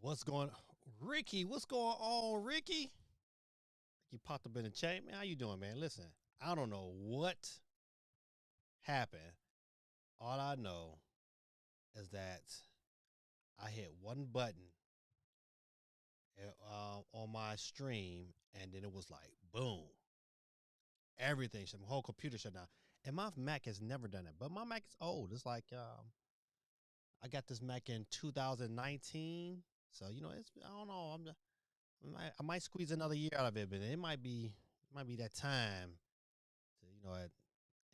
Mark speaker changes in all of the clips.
Speaker 1: What's going Ricky, what's going on, Ricky? You popped up in the chat. Man, how you doing, man? Listen, I don't know what happened. All I know is that I hit one button on my stream, and then it was like, boom. Everything, my whole computer shut down. And my Mac has never done it. But my Mac is old. It's like, I got this Mac in 2019. So, I don't know. I might squeeze another year out of it, but it might be that time to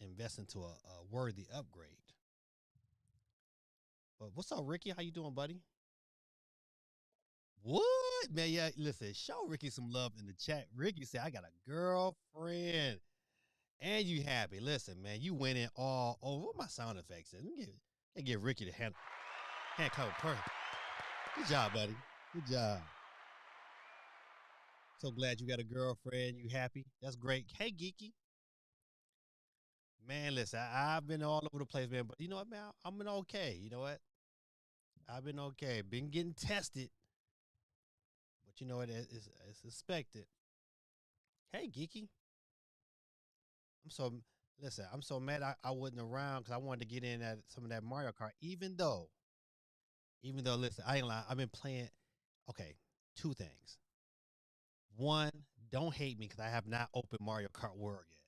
Speaker 1: invest into a worthy upgrade. But what's up, Ricky? How you doing, buddy? What, man? Yeah, listen, show Ricky some love in the chat. Ricky said, "I got a girlfriend, and you happy." Listen, man, you went in all over. What my sound effects is? Let me give Ricky the hand cover per. Good job, buddy. Good job. So glad you got a girlfriend. You happy? That's great. Hey, Geeky. Man, listen, I've been all over the place, man. But you know what, man? I've been okay. You know what? I've been okay. Been getting tested. But you know what? It's expected. Hey, Geeky. I'm so listen. I'm so mad I wasn't around because I wanted to get in at some of that Mario Kart. Even though, listen, I ain't lying. I've been playing. Okay, two things. One, don't hate me because I have not opened Mario Kart World yet.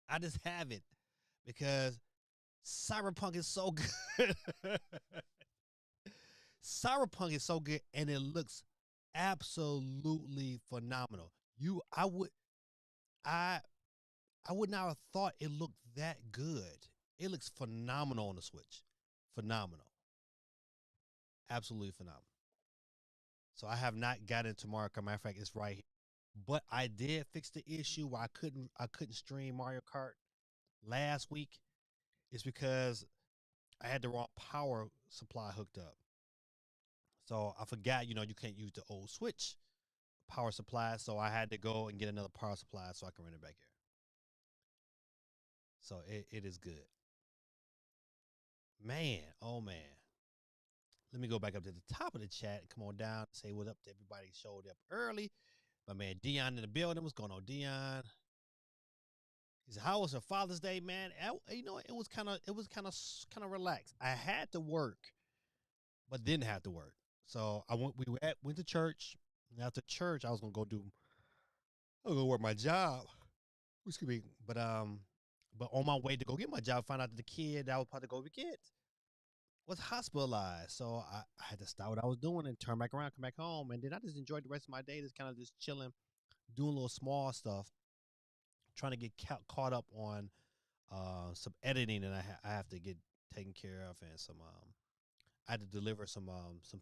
Speaker 1: I just haven't because Cyberpunk is so good. Cyberpunk is so good, and it looks absolutely phenomenal. I I would not have thought it looked that good. It looks phenomenal on the Switch. Phenomenal. Absolutely phenomenal. So I have not got into Mario Kart. Matter of fact, it's right here. But I did fix the issue where I couldn't stream Mario Kart last week. It's because I had the wrong power supply hooked up. So I forgot, you can't use the old Switch power supply. So I had to go and get another power supply so I can run it back here. So it is good. Man, oh man. Let me go back up to the top of the chat. Come on down. Say what up to everybody showed up early. My man Dion in the building. What's going on, Dion? He said, "How was your Father's Day, man?" It was kind of relaxed. I had to work, but didn't have to work. So we went to church. And after church, I was gonna work my job. Excuse me. But on my way to go get my job, I found out that the kid that I was about to go get was hospitalized. So I had to stop what I was doing and turn back around, come back home, and then I just enjoyed the rest of my day, just kind of just chilling, doing a little small stuff, trying to get caught up on some editing, and I have to get taken care of, and I had to deliver some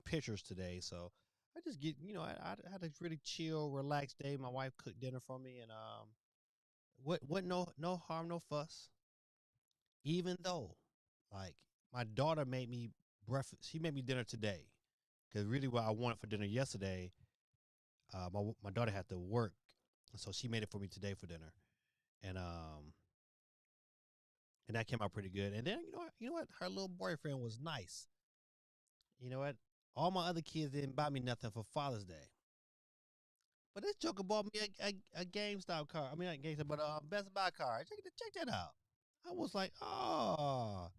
Speaker 1: pictures today, so I just I had a really chill, relaxed day. My wife cooked dinner for me, and what no harm, no fuss. Even though, like, my daughter made me breakfast, she made me dinner today, because really what I wanted for dinner yesterday, my daughter had to work, so she made it for me today for dinner, and and that came out pretty good. And then you know what, her little boyfriend was nice. You know what, all my other kids didn't buy me nothing for Father's Day, but this joker bought me a GameStop card. I mean, not GameStop, but Best Buy card. Check that out. I was like, oh,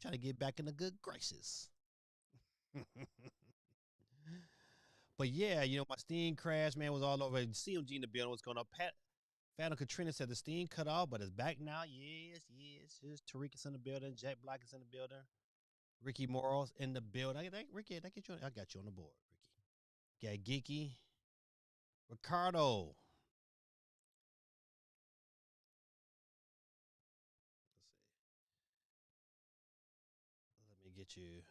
Speaker 1: trying to get back in the good graces. But yeah, my Steam crash, man, was all over. CMG in the building. What's going on? Phantom Katrina said the Steam cut off, but it's back now. Yes, yes. Here's Tariq is in the building. Jack Black is in the building. Ricky Morals in the building. Ricky, I got you on the board, Ricky. Got Geeky. Ricardo. Let's see. Let me get get you.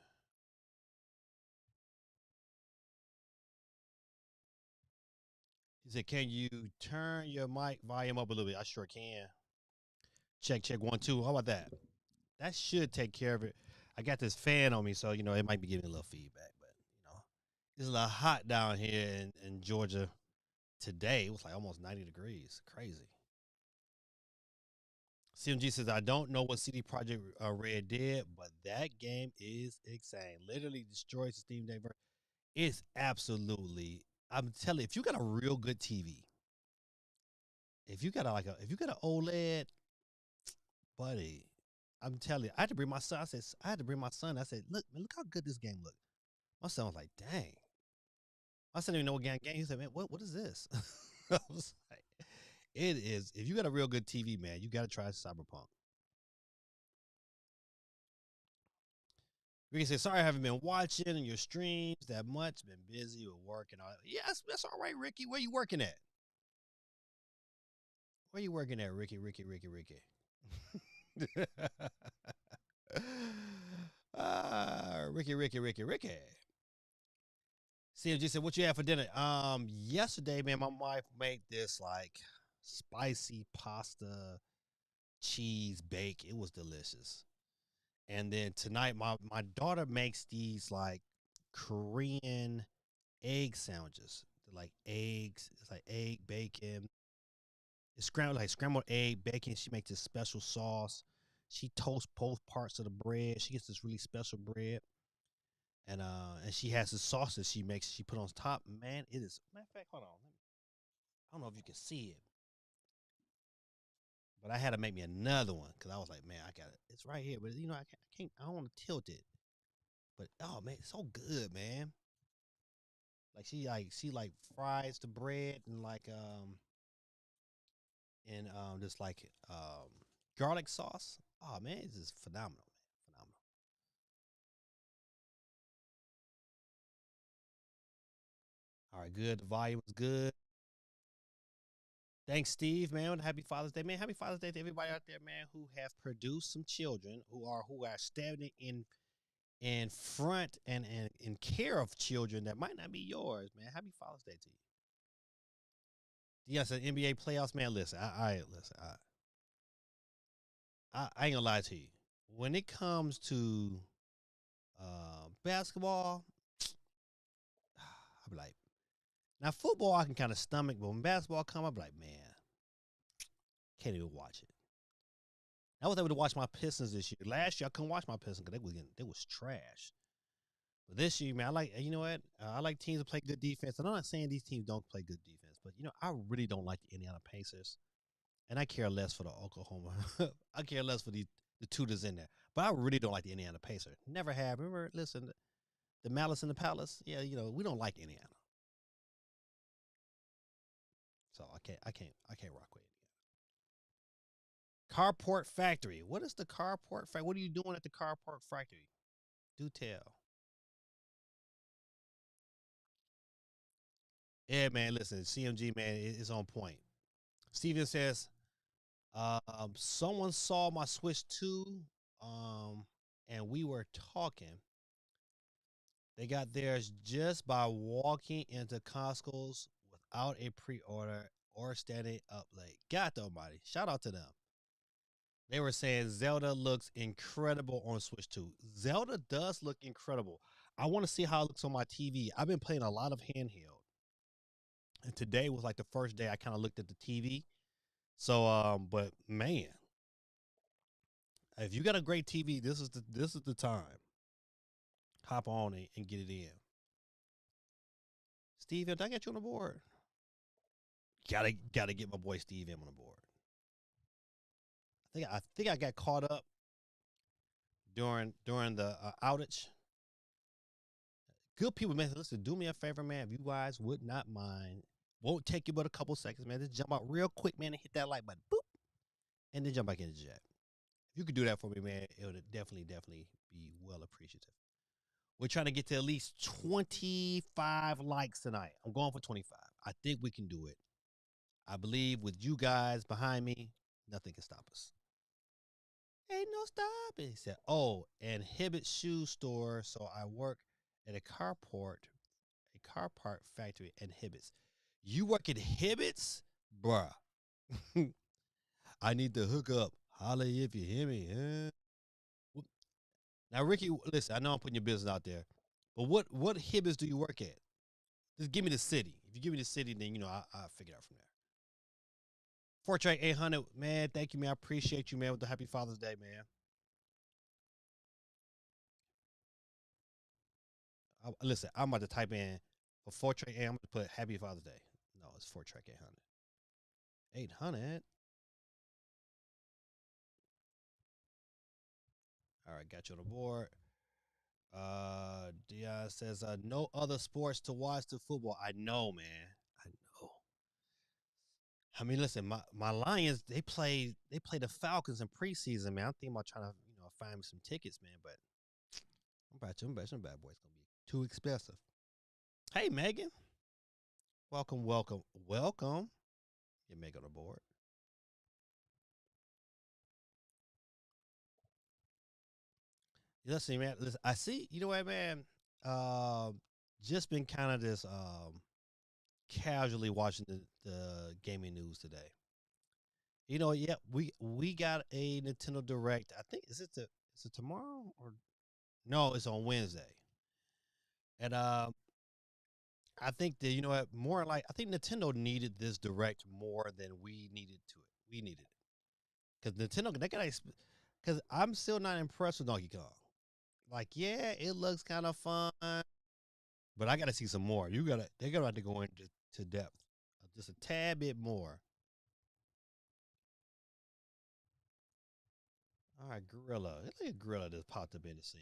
Speaker 1: He said, "Can you turn your mic volume up a little bit?" I sure can. Check, check, 1, 2. How about that? That should take care of it. I got this fan on me, so it might be giving a little feedback, but it's a little hot down here in Georgia today. It was like almost 90 degrees. Crazy. CMG says, I don't know what CD Projekt Red did, but that game is insane. Literally destroys the Steam Deck. It's absolutely. I'm telling you, if you got a real good TV, if you got if you got an OLED, buddy, I'm telling you, I had to bring my son. I had to bring my son. I said, look, man, look how good this game look. My son was like, dang. My son didn't even know what game. He said, man, what is this? I was like, it is. If you got a real good TV, man, you got to try Cyberpunk. We can say, sorry, I haven't been watching your streams that much. Been busy with work and all that. Yes, that's all right, Ricky. Where you working at? Where you working at, Ricky? Ricky. Ricky. CMG said, what you had for dinner? Yesterday, man, my wife made this like spicy pasta cheese bake. It was delicious. And then tonight, my daughter makes these like Korean egg sandwiches. They're like eggs. It's like egg, bacon. It's scrambled egg, bacon. She makes this special sauce. She toasts both parts of the bread. She gets this really special bread. And she has the sauce that she makes. She put on top. Man, it is. Matter of fact, hold on. I don't know if you can see it, but I had to make me another one because I was like, man, I got it. It's right here, but I can't. I don't want to tilt it. But oh man, it's so good, man. Like she fries the bread and just like garlic sauce. Oh man, it's just phenomenal, man. Phenomenal. All right, good. The volume is good. Thanks, Steve, man. Happy Father's Day, man. Happy Father's Day to everybody out there, man, who have produced some children who are standing in front and in care of children that might not be yours, man. Happy Father's Day to you. Yes, an NBA playoffs, man. Listen, I ain't gonna lie to you. When it comes to basketball, I be like, now football I can kind of stomach, but when basketball come, I be like, man, can't even watch it. I was able to watch my Pistons this year. Last year I couldn't watch my Pistons because they was trash. But this year, man, I like I like teams that play good defense. And I'm not saying these teams don't play good defense, but I really don't like the Indiana Pacers, and I care less for the Oklahoma. I care less for the two that's in there, but I really don't like the Indiana Pacers. Never have. Remember, listen, the Malice in the Palace. Yeah, we don't like Indiana, so I can't rock with Indiana. Carport Factory. What is the Carport Factory? What are you doing at the Carport Factory? Do tell. Yeah, man. Listen, CMG man is on point. Steven says, someone saw my Switch 2, and we were talking. They got theirs just by walking into Costco's without a pre-order or standing up late. God almighty. Shout out to them. They were saying Zelda looks incredible on Switch 2. Zelda does look incredible. I want to see how it looks on my TV. I've been playing a lot of handheld. And today was like the first day I kind of looked at the TV. So but man, if you got a great TV, this is the time. Hop on it and get it in. Steve, did I get you on the board? Gotta get my boy Steve M on the board. I think I got caught up during the outage. Good people, man. Listen, do me a favor, man. If you guys would not mind, won't take you but a couple seconds, man. Just jump out real quick, man, and hit that like button, boop, and then jump back in the chat. If you could do that for me, man, it would definitely be well appreciative. We're trying to get to at least 25 likes tonight. I'm going for 25. I think we can do it. I believe with you guys behind me, nothing can stop us. Ain't no stopping. He said, oh, and Hibbett shoe store. So I work at a car part factory in Hibbett's. You work at Hibbett's? Bruh. I need to hook up. Holla if you hear me. Now, Ricky, listen, I know I'm putting your business out there, but what Hibbett's do you work at? Just give me the city. If you give me the city, then, I'll figure it out from there. Fortray 800, man, thank you, man. I appreciate you, man, with the Happy Father's Day, man. Listen, I'm about to type in for Fortray 800, I'm going to put Happy Father's Day. No, it's Fortray 800. 800? All right, got you on the board. Dion says, no other sports to watch to football. I know, man. I know. I mean, listen, my Lions, they play the Falcons in preseason, man. I'm thinking about trying to, find me some tickets, man, but I'm about some bad boys gonna be too expensive. Hey, Megan. Welcome. Get Megan on the board. Listen, man. Listen, I see. You know what, man? Just been kind of this casually watching the gaming news today. Yeah, we got a Nintendo Direct. I think is it tomorrow or no? It's on Wednesday, and I think that more like I think Nintendo needed this Direct more than we needed to it. We needed it because Nintendo they got because I'm still not impressed with Donkey Kong. Like, yeah, it looks kind of fun, but I got to see some more. They're gonna have to go into depth, just a tad bit more. All right, Gorilla. Look at Gorilla just popped up in the scene.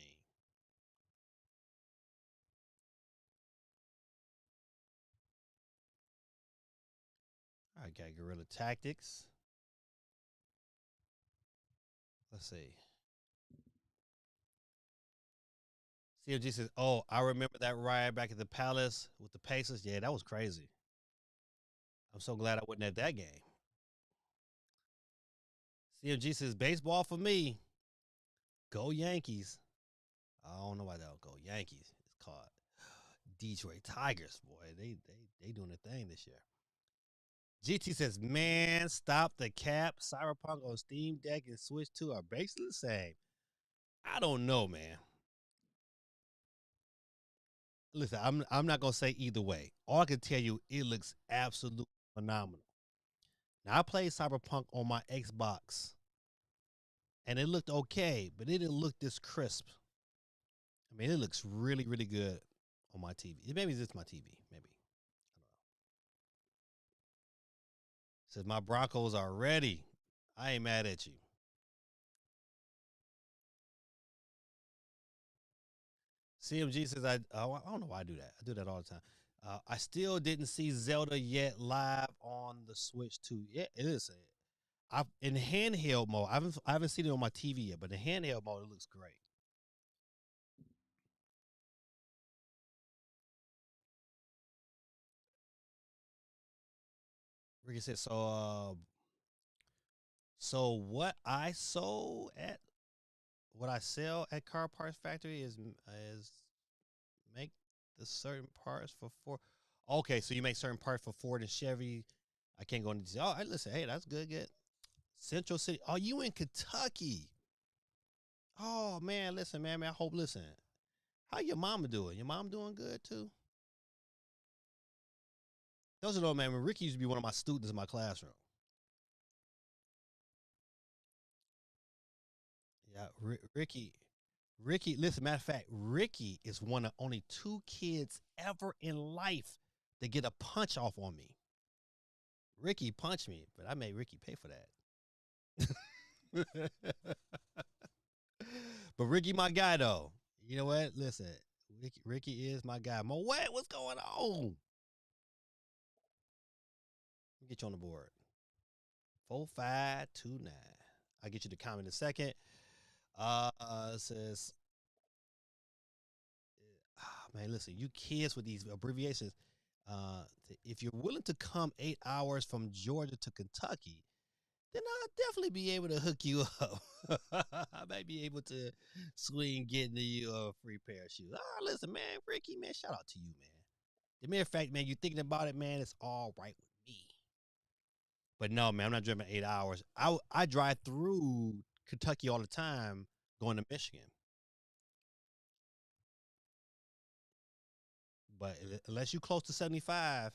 Speaker 1: All right, got Gorilla Tactics. Let's see. CFG says, "Oh, I remember that ride back at the Palace with the Pacers. Yeah, that was crazy. I'm so glad I wasn't at that game." CFG says, "Baseball for me. Go Yankees." I don't know why they don't go Yankees. It's called Detroit Tigers. Boy, they doing a thing this year. GT says, "Man, stop the cap. Cyberpunk on Steam Deck and Switch 2 are basically the same." I don't know, man. Listen, I'm not gonna say either way. All I can tell you, it looks absolutely phenomenal. Now I played Cyberpunk on my Xbox, and it looked okay, but it didn't look this crisp. I mean, it looks really, really good on my TV. Maybe it's just my TV. Maybe I don't know. It says my Broncos are ready. I ain't mad at you. CMG says I don't know why I do that. I do that all the time. I still didn't see Zelda yet live on the Switch 2. Yeah, it is. I've in handheld mode. I haven't seen it on my TV yet, but in handheld mode, it looks great. Ricky said so what I sell at Car Parts Factory is make the certain parts for Ford. Okay, so you make certain parts for Ford and Chevy. I can't go into. Oh, listen. Hey, that's good. Good. Central City. Oh, you in Kentucky? Oh man, listen, man. I hope. Listen, how your mama doing? Your mom doing good too? Those are those man. When Ricky used to be one of my students in my classroom. Yeah, Ricky. Listen, matter of fact, Ricky is one of only two kids ever in life to get a punch off on me. Ricky punched me, but I made Ricky pay for that. But Ricky, my guy, though. You know what? Listen, Ricky is my guy. Moet, what's going on? Let me get you on the board. 4529. I'll get you the comment in a second. It says, man, listen, you kids with these abbreviations, if you're willing to come 8 hours from Georgia to Kentucky, then I'll definitely be able to hook you up. I might be able to swing getting you a free pair of shoes. Listen, man, Ricky, man, shout out to you, man. The mere fact, man, you thinking about it, man, it's all right with me. But no, man, I'm not driving 8 hours. I drive through Kentucky all the time, going to Michigan. But unless you close to 75,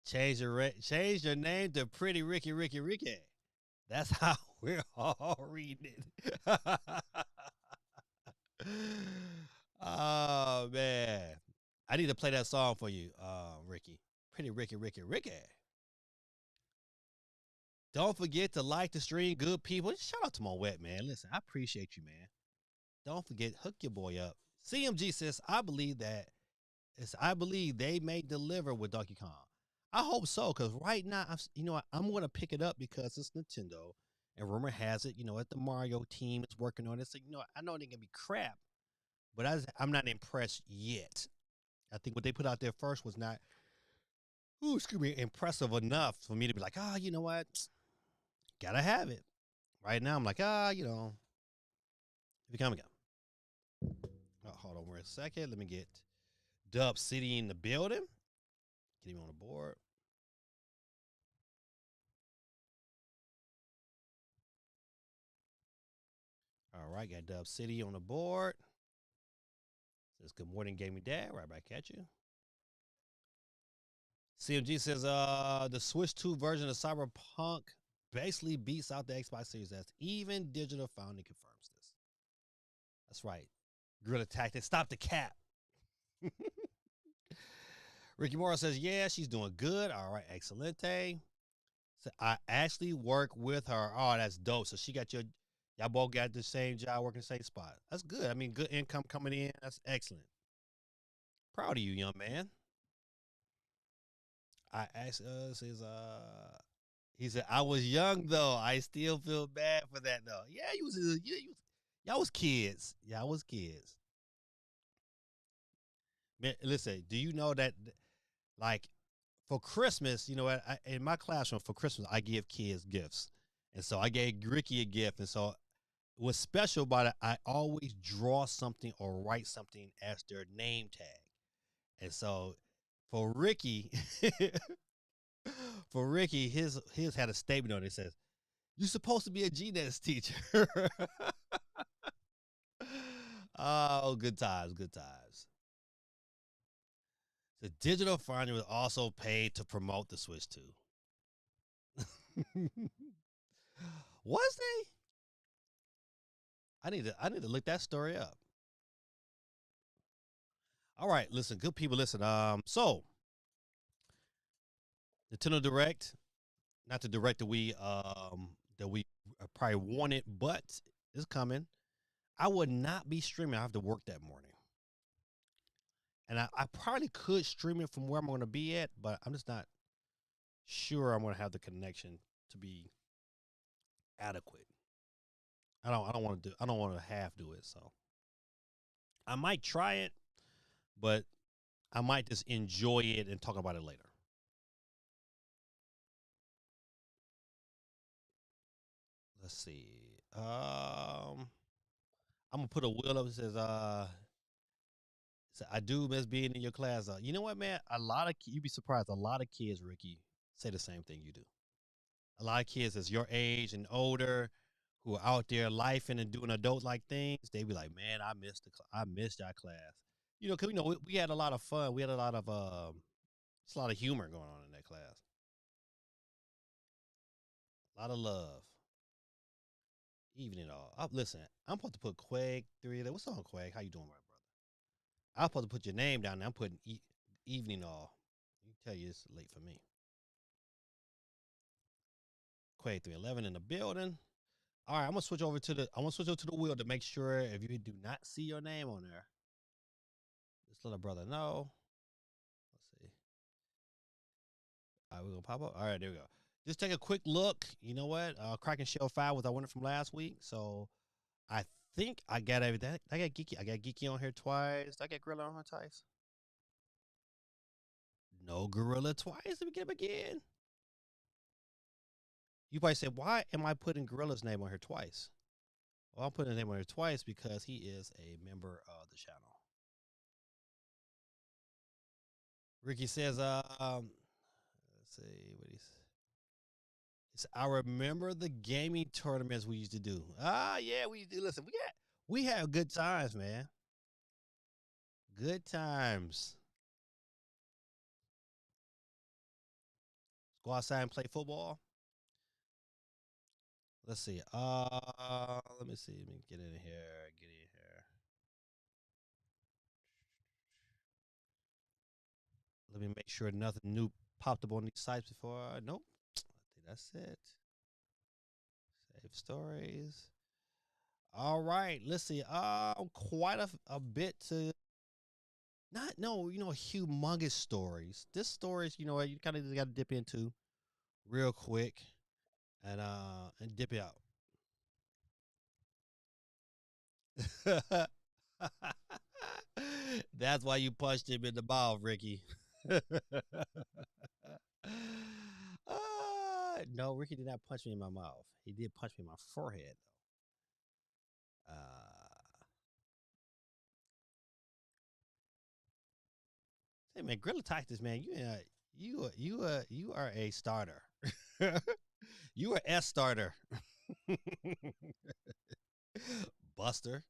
Speaker 1: change your name to Pretty Ricky Ricky Ricky. That's how we're all reading it. Oh man, I need to play that song for you, Ricky. Pretty Ricky Ricky Ricky. Don't forget to like the stream, good people. Shout out to my wet man. Listen, I appreciate you, man. Don't forget, hook your boy up. CMG says, I believe they may deliver with Donkey Kong. I hope so, because right now, I'm going to pick it up because it's Nintendo, and rumor has it, that the Mario team is working on it. So, I know they're going to be crap, but I'm not impressed yet. I think what they put out there first was not, impressive enough for me to be like, you know what? Gotta have it. Right now, I'm like, if you come again. Hold on for a second. Let me get Dub City in the building. Get him on the board. All right, got Dub City on the board. Says good morning, gaming dad. Right back at you. CMG says the Switch 2 version of Cyberpunk basically beats out the Xbox Series S. Even Digital Foundry confirms this. That's right. Guerrilla Tactics. Stop the cap. Ricky Morris says, yeah, she's doing good. All right, excelente. So I actually work with her. Oh, that's dope. So she got y'all both got the same job, working the same spot. That's good. I mean, good income coming in. That's excellent. Proud of you, young man. I asked he said, I was young though. I still feel bad for that though. Yeah, y'all was kids. Y'all was kids. Man, listen, do you know that like for Christmas, in my classroom for Christmas, I give kids gifts. And so I gave Ricky a gift. And so what's special about it, I always draw something or write something as their name tag. And so for Ricky, his had a statement on it. It says, "You're supposed to be a GNES teacher." Oh, good times, good times. The Digital Foundry was also paid to promote the Switch 2. Was they? I need to look that story up. All right, listen, good people, listen. So Nintendo Direct, not the direct that we probably wanted, but it's coming. I would not be streaming. I have to work that morning. And I probably could stream it from where I'm going to be at, but I'm just not sure I'm going to have the connection to be adequate. I don't want to half do it, so I might try it, but I might just enjoy it and talk about it later. Let's see. I'm gonna put a wheel up that says I do miss being in your class. You know what, man? You'd be surprised. A lot of kids, Ricky, say the same thing you do. A lot of kids that's your age and older who are out there lifing and doing adult like things, they be like, man, I missed that class. Because we had a lot of fun. We had a lot of just a lot of humor going on in that class. A lot of love. Evening all. Listen, I'm supposed to put Quag 3 there. What's on Quag? How you doing, my brother? I'm supposed to put your name down there. I'm putting evening all. I tell you it's late for me. Quag 311 in the building. All right, I'm gonna switch over to the wheel to make sure if you do not see your name on there, just let a brother know. Let's see. All right, we're gonna pop up. All right, there we go. Just take a quick look. You know what? Kraken Shell 5 was I winning from last week, so I think I got everything. I got Geeky on here twice. I got Gorilla on here twice. No Gorilla twice. Let me get him again. You probably said, why am I putting Gorilla's name on here twice? Well, I'm putting his name on here twice because he is a member of the channel. Ricky says, let's see what he's. I remember the gaming tournaments we used to do. Yeah, we used to. Listen, we have good times, man. Good times. Go outside and play football. Let's see. Let me see. Let me get in here. Get in here. Let me make sure nothing new popped up on these sites before. Nope. I think that's it. Save stories. All right. Let's see. Quite a bit to not no, humongous stories. This stories, you kind of got to dip into real quick and dip it out. That's why you punched him in the mouth, Ricky. No, Ricky did not punch me in my mouth. He did punch me in my forehead, though. Hey man, Gorilla Tactics, man, you are a starter. You are S starter. Buster.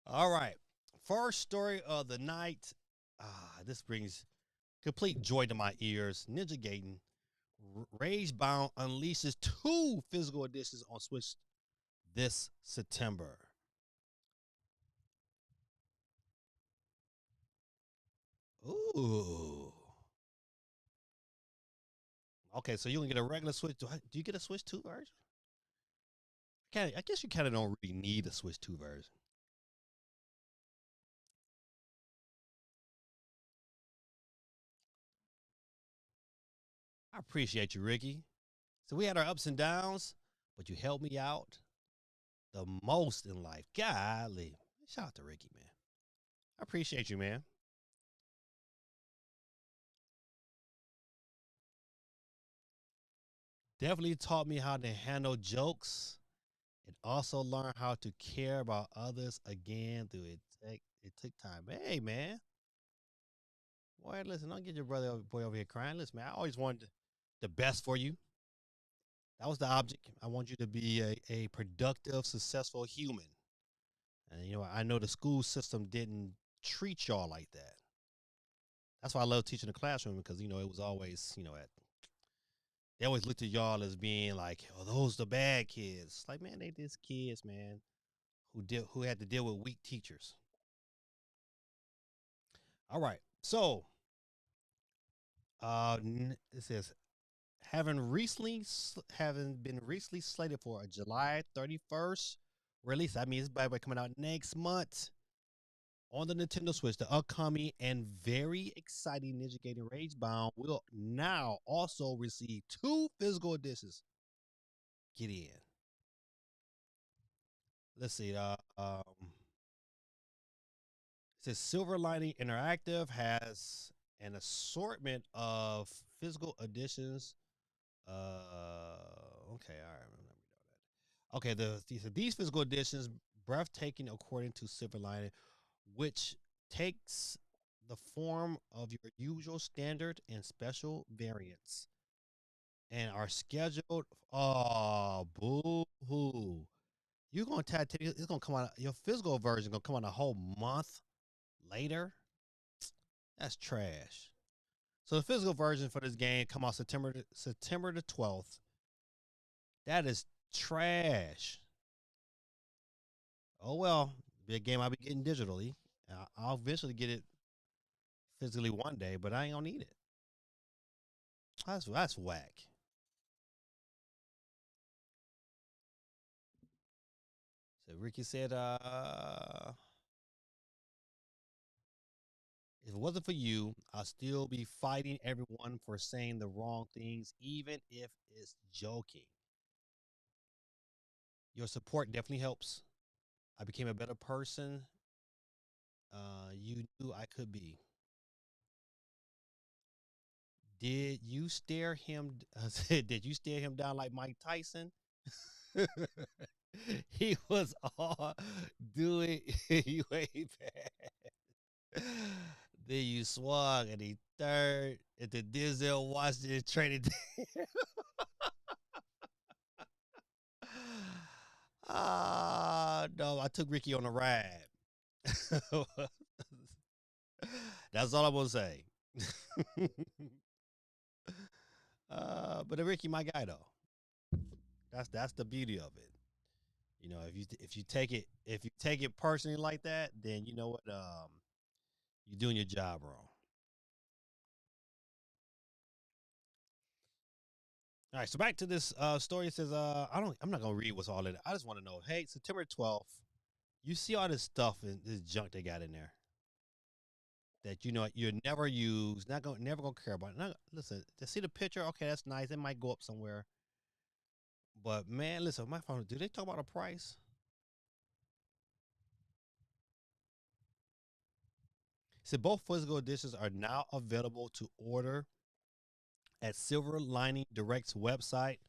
Speaker 1: All right. First story of the night. This brings complete joy to my ears. Ninja Gaiden Rage Bound unleashes 2 physical editions on Switch this September. Ooh. Okay, so you can get a regular Switch. Do you get a Switch 2 version? I guess you kind of don't really need a Switch 2 version. I appreciate you, Ricky. So we had our ups and downs, but you helped me out the most in life. Golly. Shout out to Ricky, man. I appreciate you, man. Definitely taught me how to handle jokes and also learn how to care about others again through it took time. Hey man. Boy, listen, don't get your boy over here crying. Listen, man, I always wanted the best for you. That was the object. I want you to be a productive, successful human. And I know the school system didn't treat y'all like that. That's why I love teaching the classroom because it was always they always looked at y'all as being like, oh, those the bad kids. Like, man, they just kids, man, who had to deal with weak teachers. All right, so it says having been recently slated for a July 31st release. That means it's coming out next month on the Nintendo Switch. The upcoming and very exciting Ninja Gaiden Rage Bound will now also receive 2 physical editions. Get in. Let's see. It says Silver Lining Interactive has an assortment of physical editions. Okay, all right. Let me know that. Okay, these physical editions, breathtaking according to Silver Lining, which takes the form of your usual standard and special variants, and are scheduled. Oh, boo hoo! You're gonna it's gonna come out. Your physical version gonna come out a whole month later. That's trash. So the physical version for this game come out September the 12th. That is trash. Oh well, be a game I'll be getting digitally. I'll eventually get it physically one day, but I ain't gonna need it. That's whack. So Ricky said, if it wasn't for you, I'll still be fighting everyone for saying the wrong things, even if it's joking. Your support definitely helps. I became a better person. You knew I could be. Did you stare him? Did you stare him down like Mike Tyson? He was all doing you way back. Then you swung and he third at the Denzel Washington training. Ah, no, I took Ricky on a ride. That's all I'm gonna say. But Ricky, my guy though. That's the beauty of it. You know, if you take it personally like that, then you know what, you're doing your job wrong. All right, so back to this story. It says, I'm not gonna read what's all in it. I just want to know, hey, September 12th, you see all this stuff and this junk they got in there that you know you never use, never gonna care about. Now, listen, to see the picture, okay, that's nice. It might go up somewhere, but man, listen, my phone. Do they talk about a price? So both physical editions are now available to order at Silver Lining Direct's website,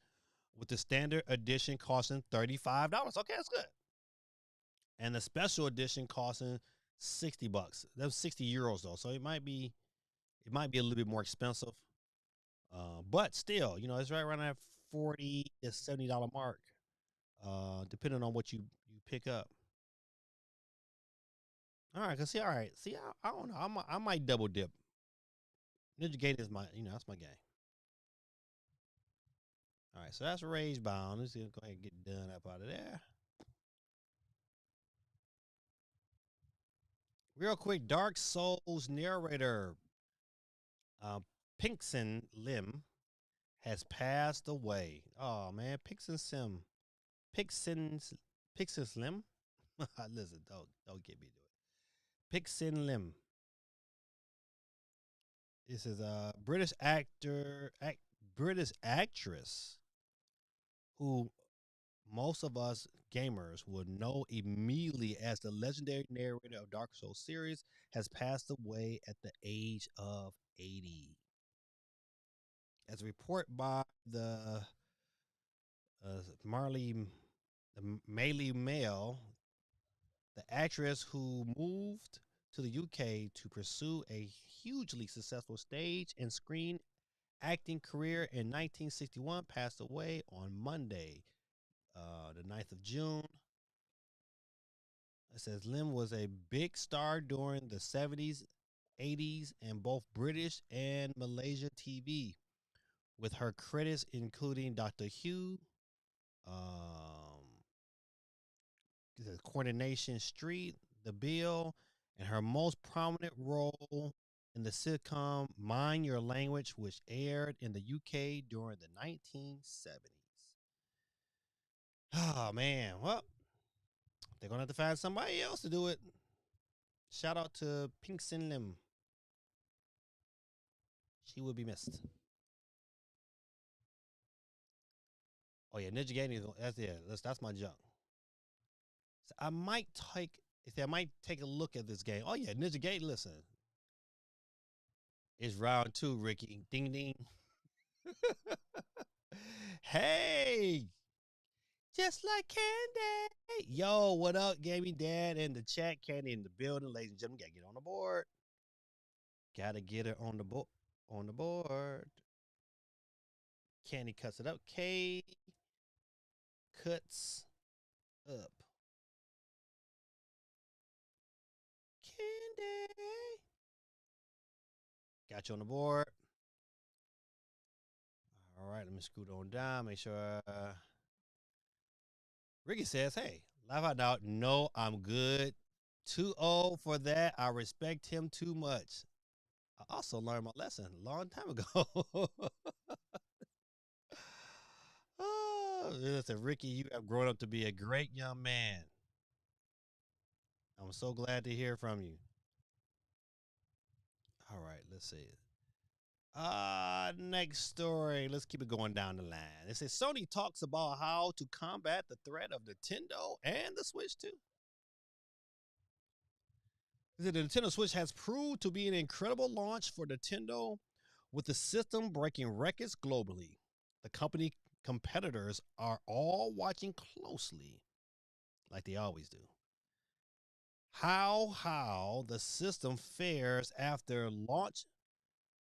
Speaker 1: with the standard edition costing $35. Okay, that's good. And the special edition costing $60. That was €60 though, so it might be a little bit more expensive. But still, you know, it's right around that $40 to $70 mark, depending on what you pick up. All right, cause see, all right, see, I don't know, I might double dip. Ninja Gate is my, that's my game. All right, so that's Rage Bound. Let's go ahead and get done up out of there. Real quick, Dark Souls narrator uh, Pinkson Lim has passed away. Oh man, Pixin's Pixin Slim. Listen, don't get me to it. Pixin Lim. This is a British actress who most of us gamers would know immediately as the legendary narrator of Dark Souls series, has passed away at the age of 80. As a report by the Marley the Maily Mail, the actress who moved to the UK to pursue a hugely successful stage and screen acting career in 1961, passed away on Monday, the 9th of June. It says Lim was a big star during the 70s, 80s, in both British and Malaysia TV, with her credits including Doctor Who, um, Coronation Street, The Bill, and her most prominent role in the sitcom Mind Your Language, which aired in the UK during the 1970s. Oh, man. Well, they're going to have to find somebody else to do it. Shout out to Pinkson Lim. She will be missed. Oh, yeah. Ninja Gaiden. That's my junk. So I might take a look at this game. Oh, yeah. Ninja Gaiden, listen. It's round 2, Ricky. Ding, ding. Hey, just like Candy. Yo, what up, Gaming Dad and the chat? Candy in the building, ladies and gentlemen. Gotta get on the board. Gotta get her on the board. On the board. Candy cuts it up. K cuts up. Candy. Got you on the board. All right, let me scoot on down. Make sure. Ricky says, hey, laugh out loud. No, I'm good. Too old for that. I respect him too much. I also learned my lesson a long time ago. Oh, listen, Ricky, you have grown up to be a great young man. I'm so glad to hear from you. All right, let's see. Next story. Let's keep it going down the line. It says Sony talks about how to combat the threat of Nintendo and the Switch too. The Nintendo Switch has proved to be an incredible launch for Nintendo, With the system breaking records globally, the company competitors are all watching closely, like they always do. How the system fares after launch,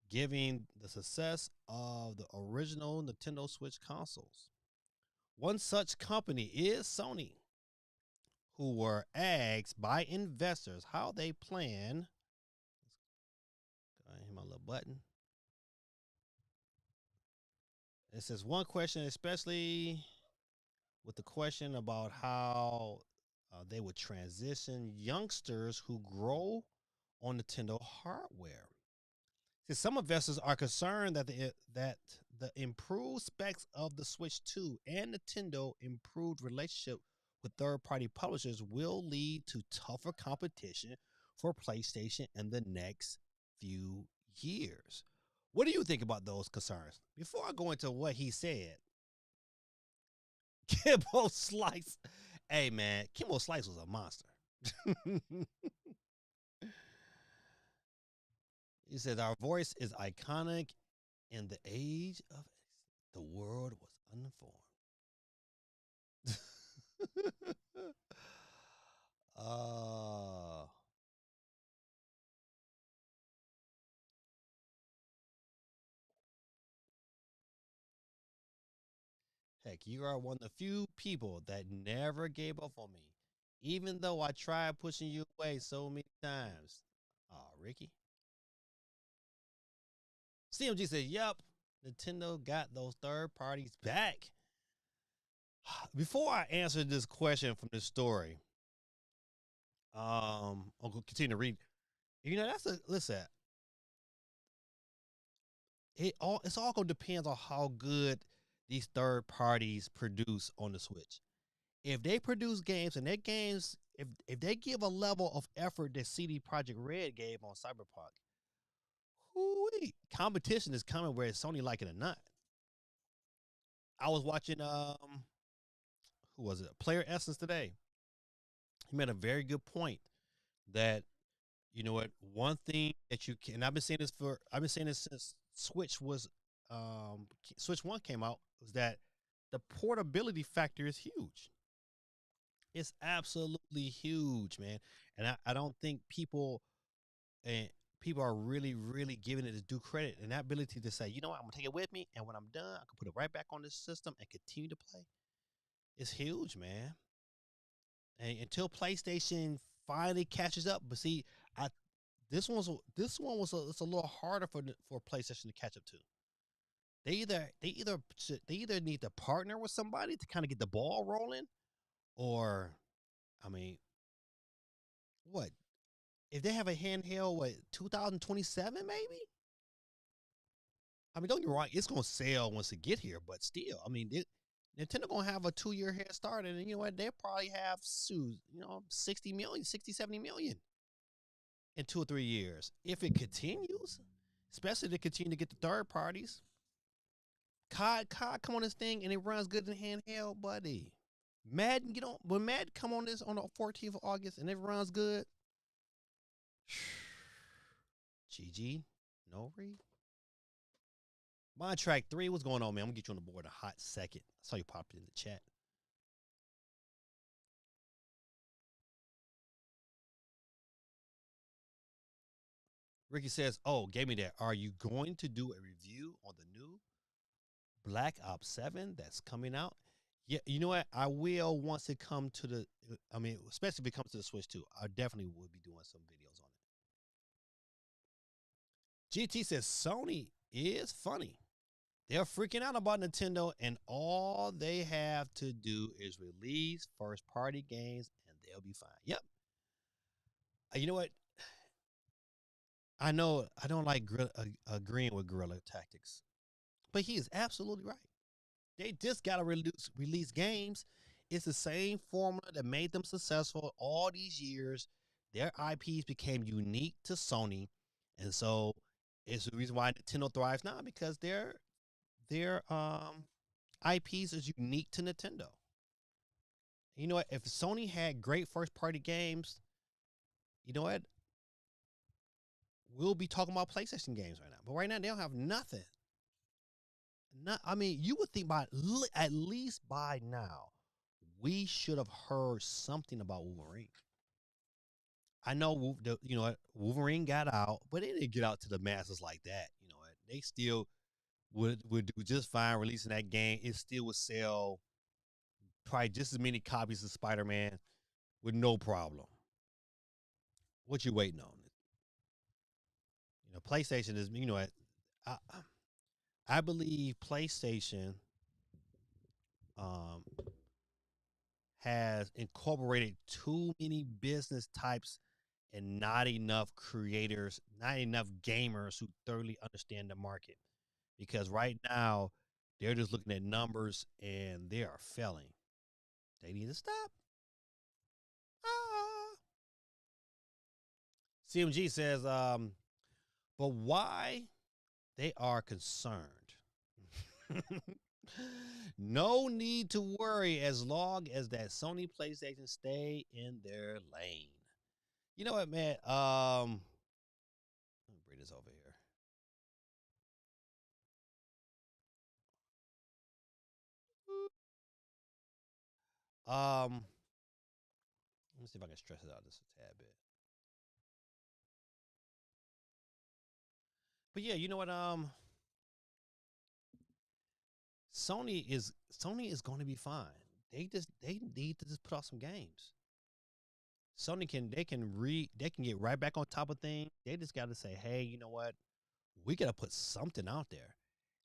Speaker 1: giving the success of the original Nintendo Switch consoles. One such company is Sony, who were asked by investors how they plan. I hit my little button. It says one question, especially with the question about how they would transition youngsters who grow on Nintendo hardware. See, some investors are concerned that the improved specs of the Switch 2 and Nintendo improved relationship with third-party publishers will lead to tougher competition for PlayStation in the next few years. What do you think about those concerns? Before I go into what he said, Kimbo Slice. Hey man, Kimbo Slice was a monster. He said our voice is iconic in the age of the world was uninformed. uh Heck, you are one of the few people that never gave up on me, even though I tried pushing you away so many times. Oh, Ricky. CMG said, "Yep, Nintendo got those third parties back." Before I answer this question from this story, I'll continue to read. You know, that's a listen. It's all gonna depend on how good these third parties produce on the Switch. If they produce games and their games, if they give a level of effort that CD Projekt Red gave on Cyberpunk, whoo-wee, competition is coming where it's Sony like it or not. I was watching who was it? Player Essence today. He made a very good point that you know what one thing that you can. And I've been saying this since Switch One came out was that the portability factor is huge. It's absolutely huge, man. And I don't think and people are really giving it its due credit and that ability to say, you know what, I'm gonna take it with me, and when I'm done, I can put it right back on this system and continue to play. It's huge, man. And until PlayStation finally catches up, but see, I it's a little harder for PlayStation to catch up to. They either need to partner with somebody to kind of get the ball rolling, or I mean, what if they have a handheld? What 2027 maybe? I mean, don't get me wrong, it's gonna sell once it get here, but still, I mean, Nintendo gonna have a 2 year head start, and you know what? They'll probably have 60 million, 60, 70 million in 2 or 3 years if it continues. Especially to continue to get the third parties. COD come on this thing and it runs good in handheld, buddy. Madden get on when Madden come on this on the 14th of August and it runs good. GG, no read. Mind Track 3, what's going on, man? I'm gonna get you on the board in a hot second. I saw you pop in the chat. Ricky says, "Oh, gave me that. Are you going to do a review on the new Black Ops 7 that's coming out?" Yeah, you know what? I will once it come to the. I mean, especially if it comes to the Switch 2. I definitely will be doing some videos on it. GT says Sony is funny. They're freaking out about Nintendo, and all they have to do is release first party games, and they'll be fine. Yep. You know what? I know I don't like agreeing with Guerrilla Tactics, but he is absolutely right. They just got to release games. It's the same formula that made them successful all these years. Their IPs became unique to Sony, and so it's the reason why Nintendo thrives now because their IPs is unique to Nintendo. You know what? If Sony had great first party games, you know what? we'll be talking about PlayStation games right now. But right now they don't have nothing. I mean, you would think by at least by now we should have heard something about Wolverine. I know you know Wolverine got out, but they didn't get out to the masses like that. You know, they still would do just fine releasing that game. It still would sell probably just as many copies of Spider-Man with no problem. What you waiting on? You know, PlayStation is, you know, I, I believe PlayStation um, has incorporated too many business types and not enough creators, not enough gamers who thoroughly understand the market. Because right now, they're just looking at numbers and they are failing. They need to stop. Ah. CMG says, but why they are concerned? No need to worry as long as that Sony PlayStation stay in their lane. You know what, man? Let me bring this over here. Let me see if I can stress it out just a tad bit. But yeah, you know what? Sony is going to be fine. They need to just put out some games. Sony can get right back on top of things. They just got to say, hey, you know what? We got to put something out there,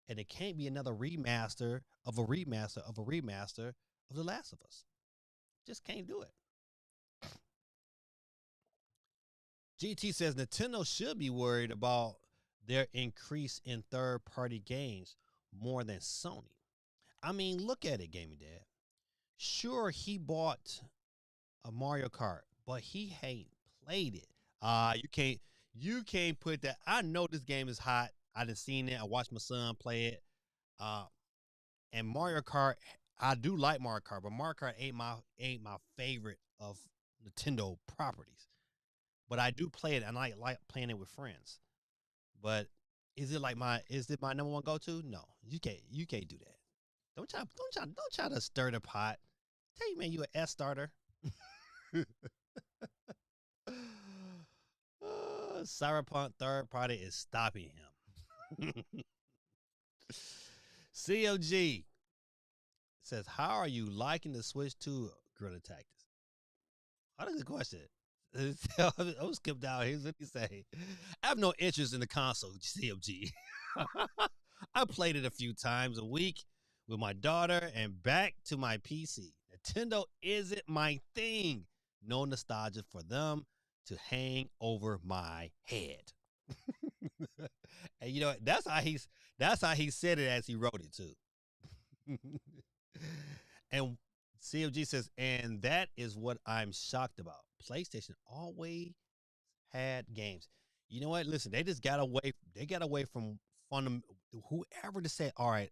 Speaker 1: and it can't be another remaster of a remaster of a remaster of The Last of Us. Just can't do it. GT says Nintendo should be worried about their increase in third-party games more than Sony. I mean, look at it, Gaming Dad. Sure, he bought a Mario Kart, but he ain't played it. You can't put that. I know this game is hot. I done seen it. I watched my son play it. Uh, and Mario Kart, I do like Mario Kart, but Mario Kart ain't my favorite of Nintendo properties. But I do play it, and I like playing it with friends. But is it my number one go to? No, you can't do that. Don't try to stir the pot. Tell you, man, you an S starter. Cyberpunk third party is stopping him. COG says, "How are you liking the switch to Guerrilla Tactics?" That's a good question. I'll skip down here. Let me say, I have no interest in the console, CMG. I played it a few times a week with my daughter and back to my PC. Nintendo isn't my thing. No nostalgia for them to hang over my head. And you know what? That's how he said it as he wrote it too. And CFG says, and that is what I'm shocked about. PlayStation always had games. You know what? Listen, they just got away. They got away from whoever to say, all right,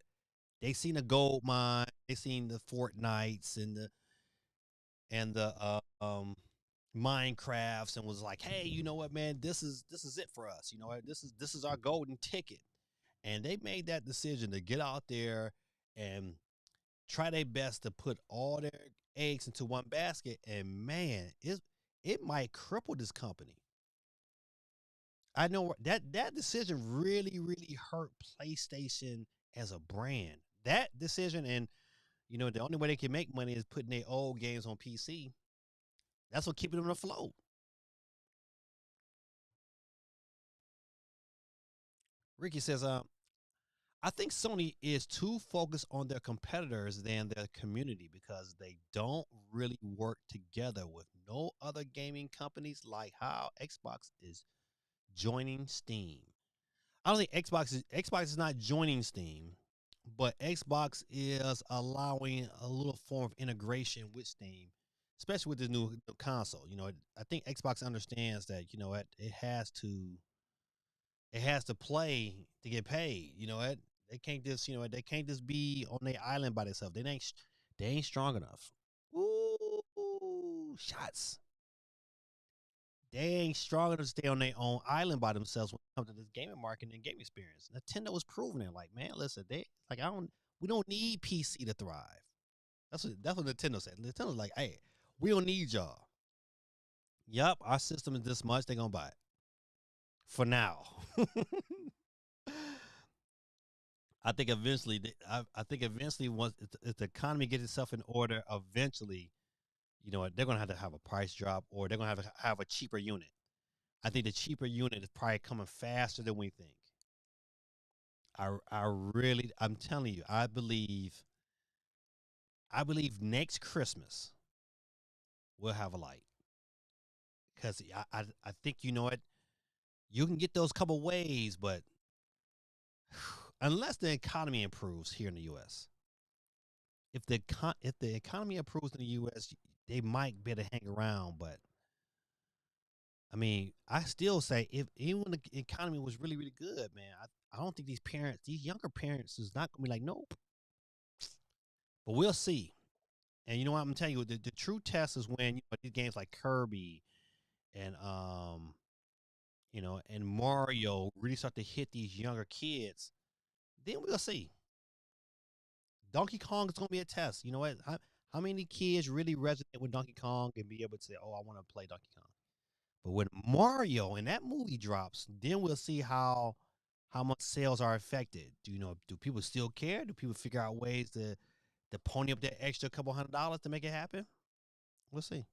Speaker 1: they seen the gold mine, they seen the Fortnites and the Minecrafts, and was like, hey, you know what, man, this is it for us. You know what? This is our golden ticket. And they made that decision to get out there and try their best to put all their eggs into one basket. And man, it might cripple this company. I know that decision really, really hurt PlayStation as a brand. That decision, and the only way they can make money is putting their old games on PC. That's what keeping them afloat. Ricky says, I think Sony is too focused on their competitors than their community because they don't really work together with no other gaming companies like how Xbox is joining Steam. I don't think Xbox is not joining Steam, but Xbox is allowing a little form of integration with Steam, especially with this new console. I think Xbox understands that it has to play to get paid. They can't just be on their island by themselves. They ain't strong enough. Ooh, shots. they ain't strong enough to stay on their own island by themselves when it comes to this gaming market and gaming experience. Nintendo was proving it. Like, man, listen, they like we don't need PC to thrive. That's what Nintendo said. Nintendo's like, hey, we don't need y'all. Yup, our system is this much. They're gonna buy it for now. I think eventually, once if the economy gets itself in order, eventually, you know what, they're gonna have a price drop, or they're gonna have a cheaper unit. I think the cheaper unit is probably coming faster than we think. I'm telling you, I believe next Christmas we'll have a light, because I think, you know what, you can get those couple ways, but unless the economy improves here in the U.S. If the economy improves in the U.S., they might be able to hang around. But I mean, I still say, if even when the economy was really really good, man, I don't think these younger parents, is not gonna be like, nope. But we'll see. And you know what, I'm telling you, the true test is when, these games like Kirby and and Mario really start to hit these younger kids. Then we'll see. Donkey Kong is gonna be a test. You know what? How many kids really resonate with Donkey Kong and be able to say, "Oh, I want to play Donkey Kong"? But when Mario and that movie drops, then we'll see how much sales are affected. Do people still care? Do people figure out ways to pony up that extra couple $100 to make it happen? We'll see.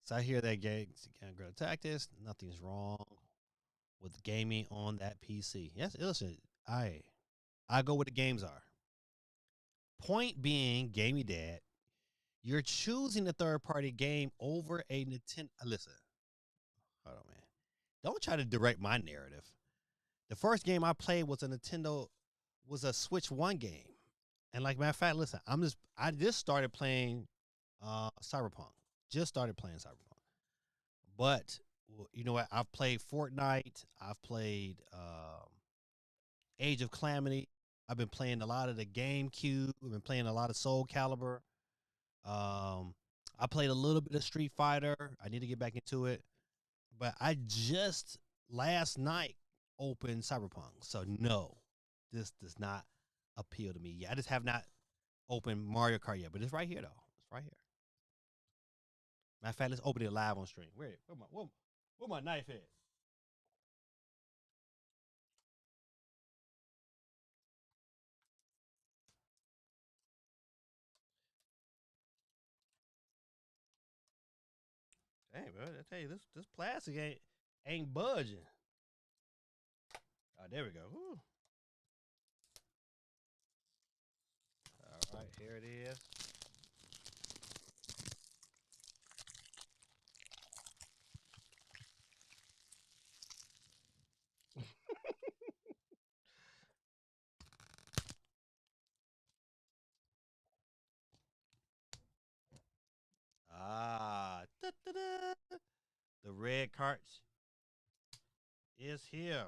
Speaker 1: So I hear that games can grow tactics. Nothing's wrong with gaming on that PC. Yes, listen, I go where the games are. Point being, gamey dad, you're choosing a third party game over a Nintendo. Listen, hold on, man. Don't try to direct my narrative. The first game I played was was a Switch One game, and like matter of fact, listen, I just started playing Cyberpunk. Just started playing Cyberpunk, but you know what? I've played Fortnite. I've played Age of Calamity. I've been playing a lot of the GameCube. I've been playing a lot of Soul Calibur. I played a little bit of Street Fighter. I need to get back into it, but I just last night opened Cyberpunk. So no, this does not appeal to me. Yeah, I just have not opened Mario Kart yet, but it's right here though. It's right here. Matter of fact, let's open it live on stream. Where my knife at? Dang, bro, I tell you, this plastic ain't budging. Oh, there we go. Woo. All right, here it is. Da-da-da. The red carts is here.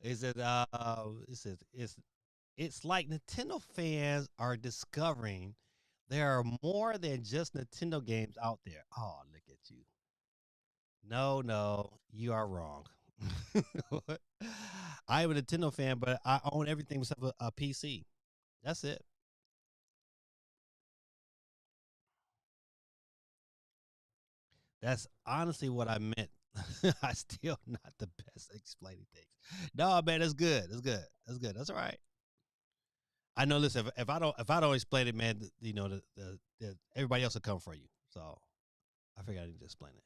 Speaker 1: It says it's like Nintendo fans are discovering there are more than just Nintendo games out there. Oh, look at you. No, no, you are wrong. I am a Nintendo fan, but I own everything except a PC. That's it. That's honestly what I meant. I still not the best at explaining things. No, man, that's good. That's good. That's good. That's all right. I know. Listen, if I don't explain it, man, everybody else will come for you. So I figured I need to explain it.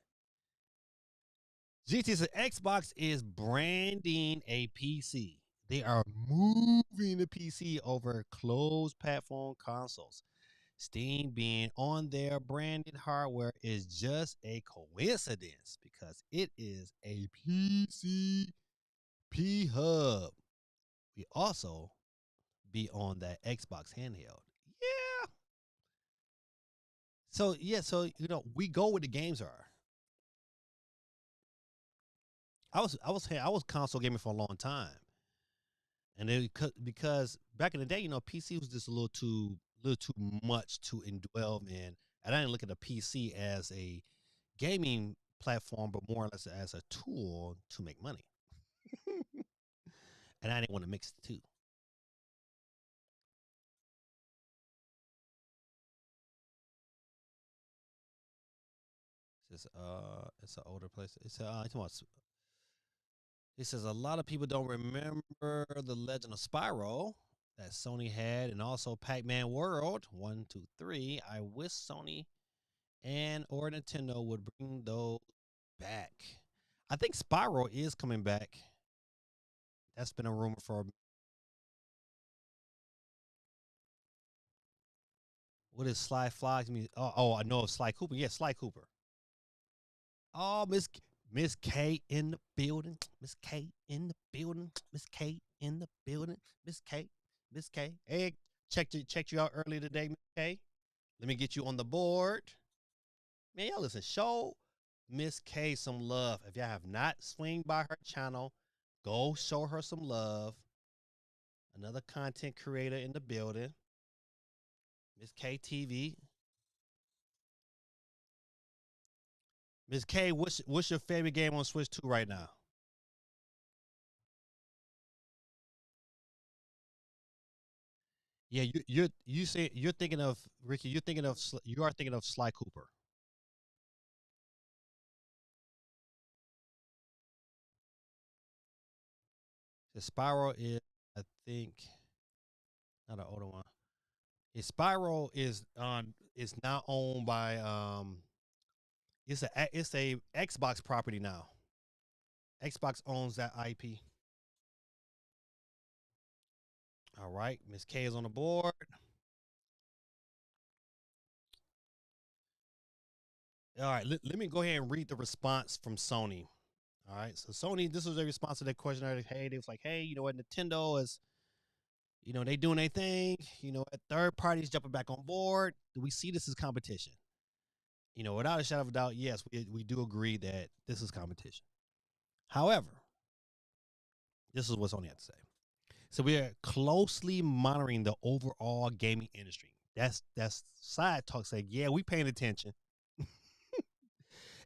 Speaker 1: GT said Xbox is branding a PC. They are moving the PC over closed platform consoles. Steam being on their branded hardware is just a coincidence because it is a PCP hub. We also be on that Xbox handheld. Yeah. So we go where the games are. I was console gaming for a long time, And because back in the day, PC was just a little too much to indwell in, and I didn't look at a PC as a gaming platform, but more or less as a tool to make money. And I didn't want to mix the two. It's an older place. It says a lot of people don't remember the Legend of Spyro that Sony had, and also Pac-Man World 1, 2, 3. I wish Sony and or Nintendo would bring those back. I think Spyro is coming back. That's been a rumor for what is Sly Fox mean? Oh, I know of Sly Cooper. Yeah, Sly Cooper. Oh, Miss K in the building. Miss K in the building. Miss K in the building. Miss K. Miss K. Hey, checked you out earlier today, Miss K. Let me get you on the board. Man, y'all listen. Show Miss K some love. If y'all have not swing by her channel, go show her some love. Another content creator in the building. Miss K TV. Miss K, what's your favorite game on Switch 2 right now? Yeah, you say you're thinking of Ricky. You are thinking of Sly Cooper. The Spyro is, I think, not an older one. Spyro is now owned by it's a Xbox property now. Xbox owns that IP. All right, Miss K is on the board. All right, let me go ahead and read the response from Sony. All right, so Sony, this was a response to that question. Hey, they was like, hey, you know what, Nintendo is, they doing their thing. Third parties jumping back on board. Do we see this as competition? Without a shadow of a doubt, yes, we do agree that this is competition. However, this is what Sony had to say. So we are closely monitoring the overall gaming industry. That's side talk saying, yeah, we paying attention,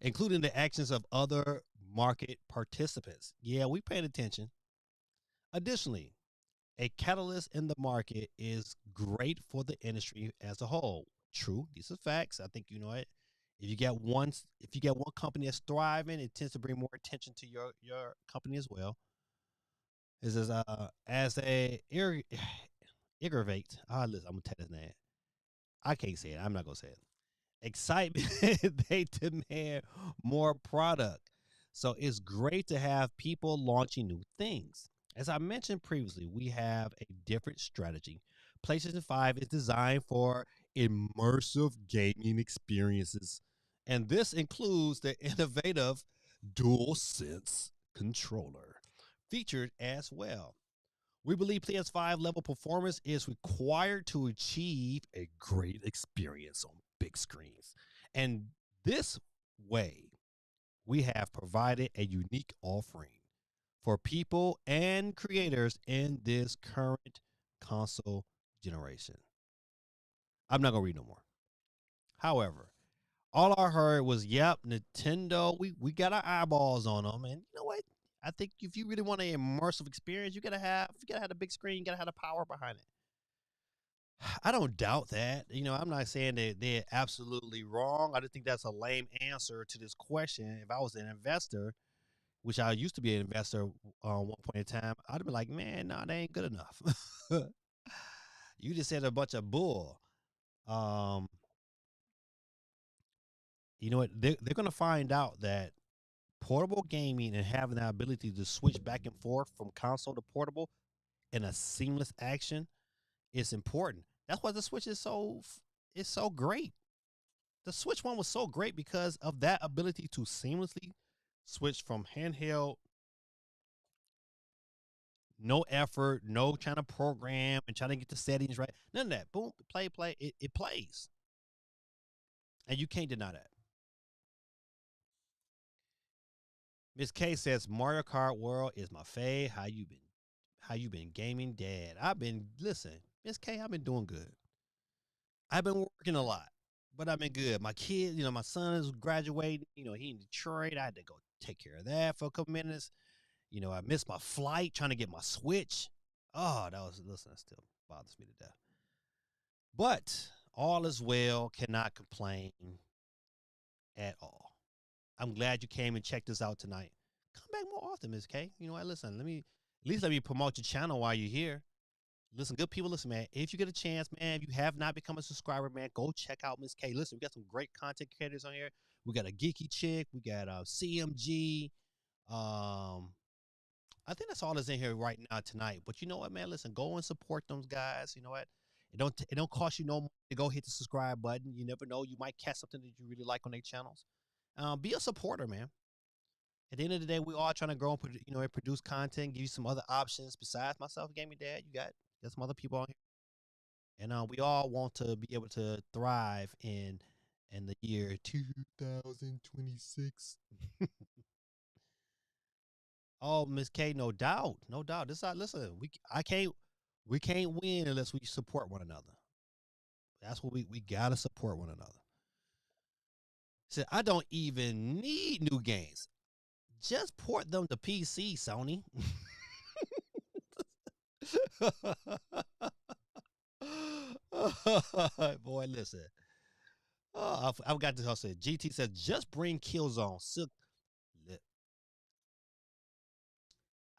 Speaker 1: including the actions of other market participants. Yeah, we paying attention. Additionally, a catalyst in the market is great for the industry as a whole. True, these are facts. I think you know it. If you get one company that's thriving, it tends to bring more attention to your company as well. This is as a aggravate. Listen, I'm gonna tell his name. I can't say it. I'm not gonna say it. Excitement. They demand more product. So it's great to have people launching new things. As I mentioned previously, we have a different strategy. PlayStation 5 is designed for immersive gaming experiences, and this includes the innovative DualSense controller featured as well. We believe PS5 level performance is required to achieve a great experience on big screens. And this way, we have provided a unique offering for people and creators in this current console generation. I'm not going to read no more. However, all I heard was, yep, Nintendo, we got our eyeballs on them. And you know what? I think if you really want an immersive experience, you gotta have the big screen, you gotta have the power behind it. I don't doubt that. I'm not saying that they're absolutely wrong. I just think that's a lame answer to this question. If I was an investor, which I used to be an investor one point in time, I'd be like, man, no, they ain't good enough. You just said a bunch of bull. Um, you know what? They're going to find out that portable gaming and having the ability to switch back and forth from console to portable in a seamless action is important. That's why the Switch is so great. The Switch One was so great because of that ability to seamlessly switch from handheld, no effort, no trying to program and trying to get the settings right. None of that. Boom, play. It plays, and you can't deny that. Miss K says Mario Kart World is my fave. How you been? How you been gaming, Dad? Listen, Miss K, I've been doing good. I've been working a lot, but I've been good. My kid, my son is graduating. He in Detroit. I had to go take care of that for a couple minutes. I missed my flight trying to get my Switch. Oh, listen, that still bothers me to death. But all is well, cannot complain at all. I'm glad you came and checked us out tonight. Come back more often, Miss K. You know what? Listen, let me promote your channel while you're here. Listen, good people, listen, man. If you get a chance, man, if you have not become a subscriber, man, go check out Miss K. Listen, we got some great content creators on here. We got a geeky chick. We got CMG. I think that's all that's in here right now tonight. But you know what, man? Listen, go and support those guys. You know what? It don't cost you no more to go hit the subscribe button. You never know, you might catch something that you really like on their channels. Be a supporter, man. At the end of the day, we all trying to grow and produce content, give you some other options besides myself, Gaming Dad. You got some other people on here, and we all want to be able to thrive in the year 2026. Oh, Miss K, no doubt, no doubt. Listen. We can't win unless we support one another. That's what we gotta support one another. Said I don't even need new games. Just port them to PC, Sony. Boy, listen. Oh, I got this. I said GT says just bring Killzone.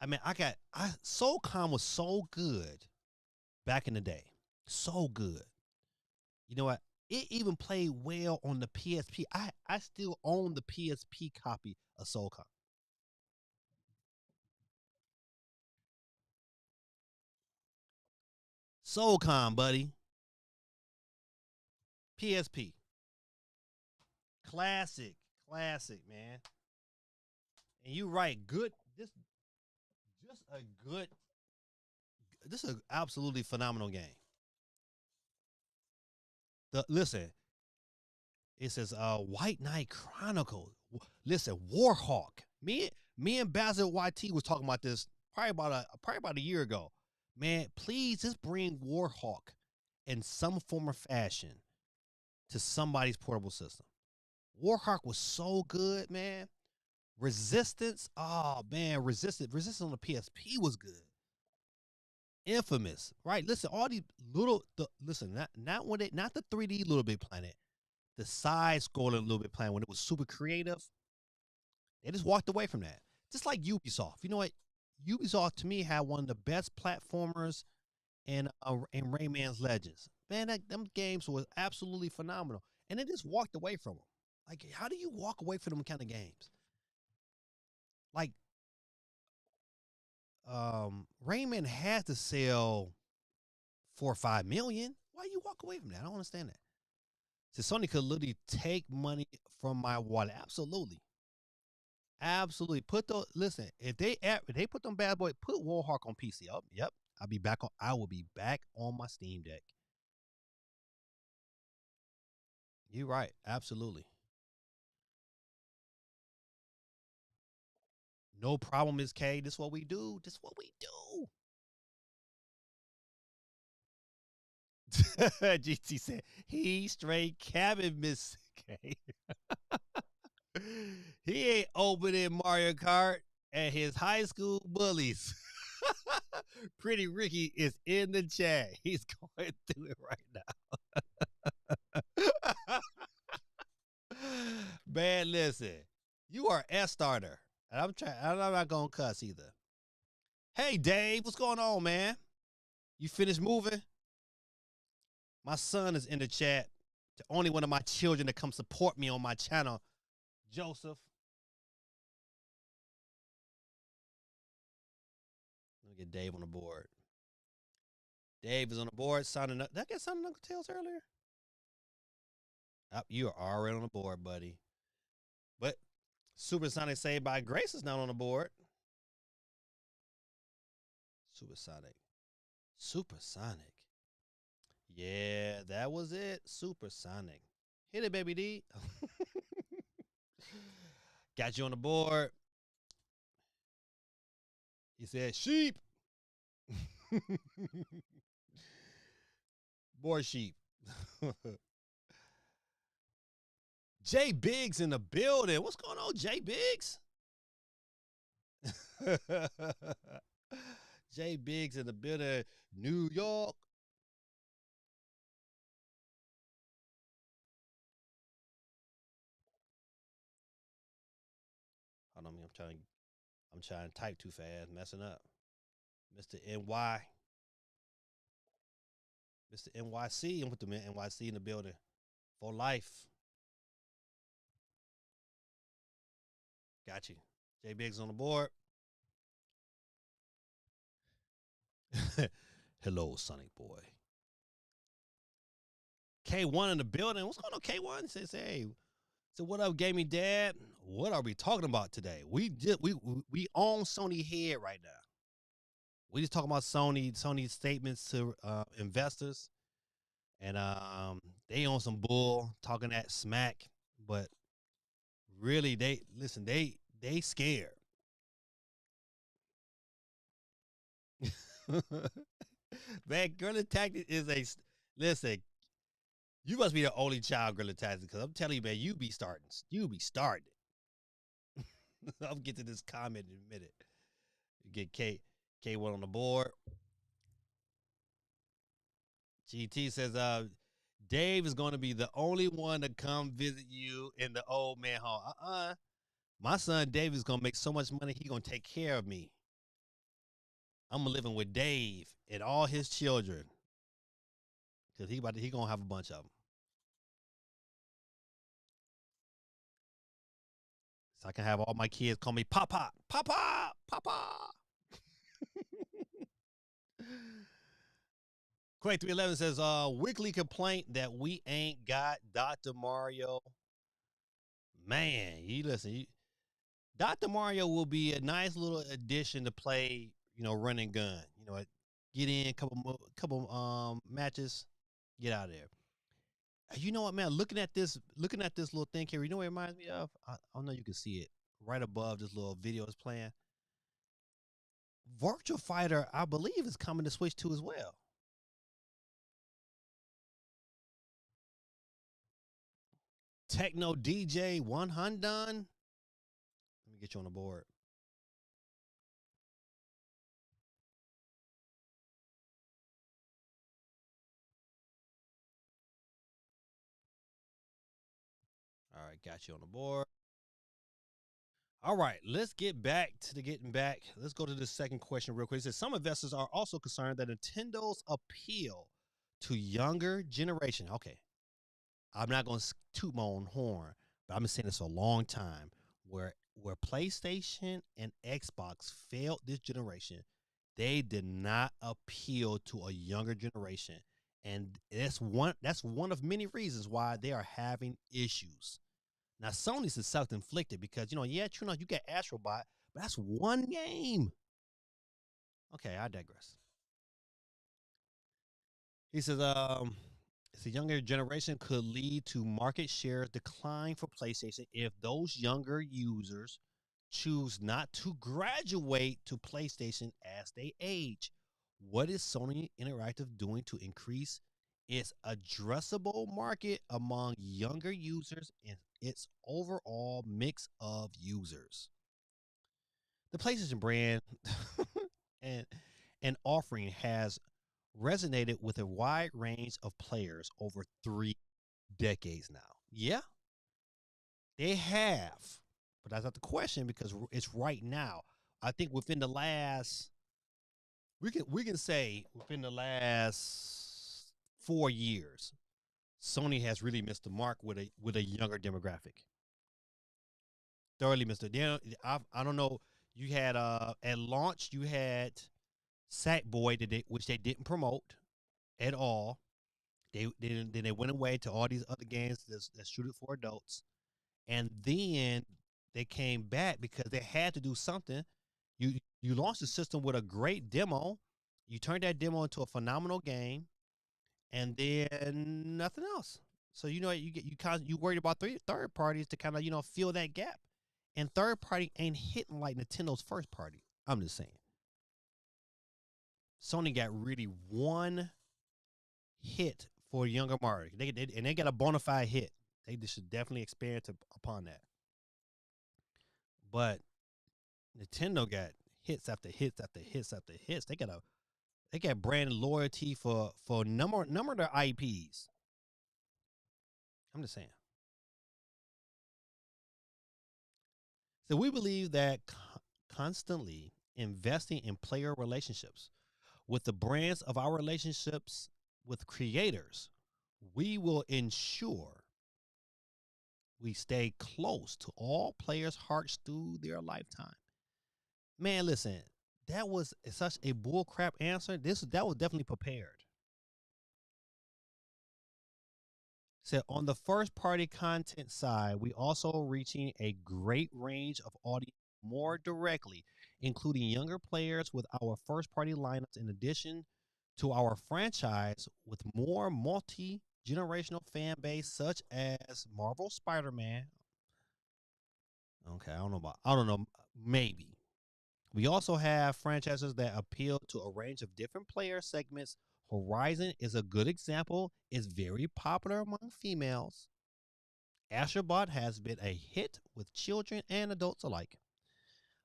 Speaker 1: I mean, SOCOM was so good back in the day, so good. You know what? It even played well on the PSP. I still own the PSP copy of SOCOM. SOCOM, buddy. PSP. Classic, man. And you right, good. Just a good. This is an absolutely phenomenal game. Listen, it says White Knight Chronicles. Listen, Warhawk. Me and Basil YT was talking about this probably about a year ago. Man, please just bring Warhawk in some form or fashion to somebody's portable system. Warhawk was so good, man. Resistance, oh man, Resistance on the PSP was good. Infamous, right? Listen, all these listen, not the 3D Little Big Planet, the side scrolling Little Big Planet when it was super creative. They just walked away from that. Just like Ubisoft. You know what? Ubisoft to me had one of the best platformers in Rayman's Legends. Man, them games was absolutely phenomenal, and they just walked away from them. Like, how do you walk away from them kind of games? Like, Rayman had to sell 4 or 5 million. Why you walk away from that? I don't understand that. So Sony could literally take money from my wallet. Absolutely. Listen, if they put them bad boy, put Warhawk on PC. Oh, yep. I will be back on my Steam Deck. You're right. Absolutely. No problem, Miss K. This is what we do. GT said he straight cabin, Miss K. He ain't opening Mario Kart at his high school bullies. Pretty Ricky is in the chat. He's going through it right now. Man, listen. You are S starter. And I'm not gonna cuss either. Hey Dave, what's going on, man? You finished moving? My son is in the chat. The only one of my children to come support me on my channel, Joseph. Let me get Dave on the board. Dave is on the board signing up. Did I get signing Uncle Tails earlier? Oh, you are already on the board, buddy. But Supersonic Saved by Grace is not on the board. Supersonic. Yeah, that was it. Supersonic. Hit it, baby D. Got you on the board. He said sheep. More sheep. Jay Biggs in the building. What's going on, Jay Biggs? Jay Biggs in the building. New York. Hold on, I'm trying to type too fast, messing up. Mr. NY. Mr. NYC. I'm with the NYC in the building. For life. Got you. Jay Biggs on the board. Hello, Sonic Boy. K1 in the building. What's going on, K1? Says, hey. So what up, gaming dad? What are we talking about today? We own Sony head right now. We just talking about Sony's statements to investors, and they on some bull talking that smack, but really they scared. Man, Gorilla Tactics is a listen. You must be the only child Gorilla Tactics because I'm telling you, man, you be starting. I'll get to this comment in a minute. Get K1 on the board. GT says, Dave is going to be the only one to come visit you in the old man home. My son Dave is going to make so much money, he going to take care of me. I'm living with Dave and all his children. Because he going to have a bunch of them. So I can have all my kids call me Papa, Papa, Papa. Quake 311 says, weekly complaint that we ain't got Dr. Mario. Man, you listen, Dr. Mario will be a nice little addition to play, run and gun. Get in a couple matches, get out of there. You know what, man? Looking at this little thing here, you know what it reminds me of? I don't know if you can see it right above this little video is playing. Virtual Fighter, I believe, is coming to Switch 2 as well. Techno DJ 100. Let me get you on the board. All right, got you on the board. All right, let's get back to the getting back. Let's go to the second question real quick. It says some investors are also concerned that Nintendo's appeal to younger generation. Okay, I'm not going to toot my own horn, but I've been saying this for a long time. Where PlayStation and Xbox failed this generation, they did not appeal to a younger generation, and that's one of many reasons why they are having issues. Now Sony's is self-inflicted because you get Astrobot, but that's one game. Okay, I digress. He says, the younger generation could lead to market share decline for PlayStation if those younger users choose not to graduate to PlayStation as they age. What is Sony Interactive doing to increase its addressable market among younger users and its overall mix of users? The PlayStation brand and offering has resonated with a wide range of players over 3 decades now. Yeah, they have. But that's not the question because it's right now. I think within the last we can say within the last 4 years, Sony has really missed the mark with a younger demographic. Thoroughly missed it. I don't know. You had at launch you had Sackboy which they didn't promote at all. Then they went away to all these other games that's shooted for adults, and then they came back because they had to do something. You launched the system with a great demo. You turned that demo into a phenomenal game, and then nothing else. So you worried about third parties to kind of fill that gap, and third party ain't hitting like Nintendo's first party. I'm just saying. Sony got really one hit for younger market. They got a bona fide hit. They should definitely expand upon that. But Nintendo got hits after hits after hits after hits. They got brand loyalty for number of their IPs. I'm just saying. So we believe that constantly investing in player relationships with the brands of our relationships with creators, we will ensure we stay close to all players' hearts through their lifetime. Man, listen, that was such a bullcrap answer. That was definitely prepared. So on the first party content side, we also reaching a great range of audience more directly, including younger players with our first party lineups in addition to our franchise with more multi-generational fan base such as Marvel Spider-Man. Okay, I don't know, maybe. We also have franchises that appeal to a range of different player segments. Horizon is a good example. It's very popular among females. Astrobot has been a hit with children and adults alike.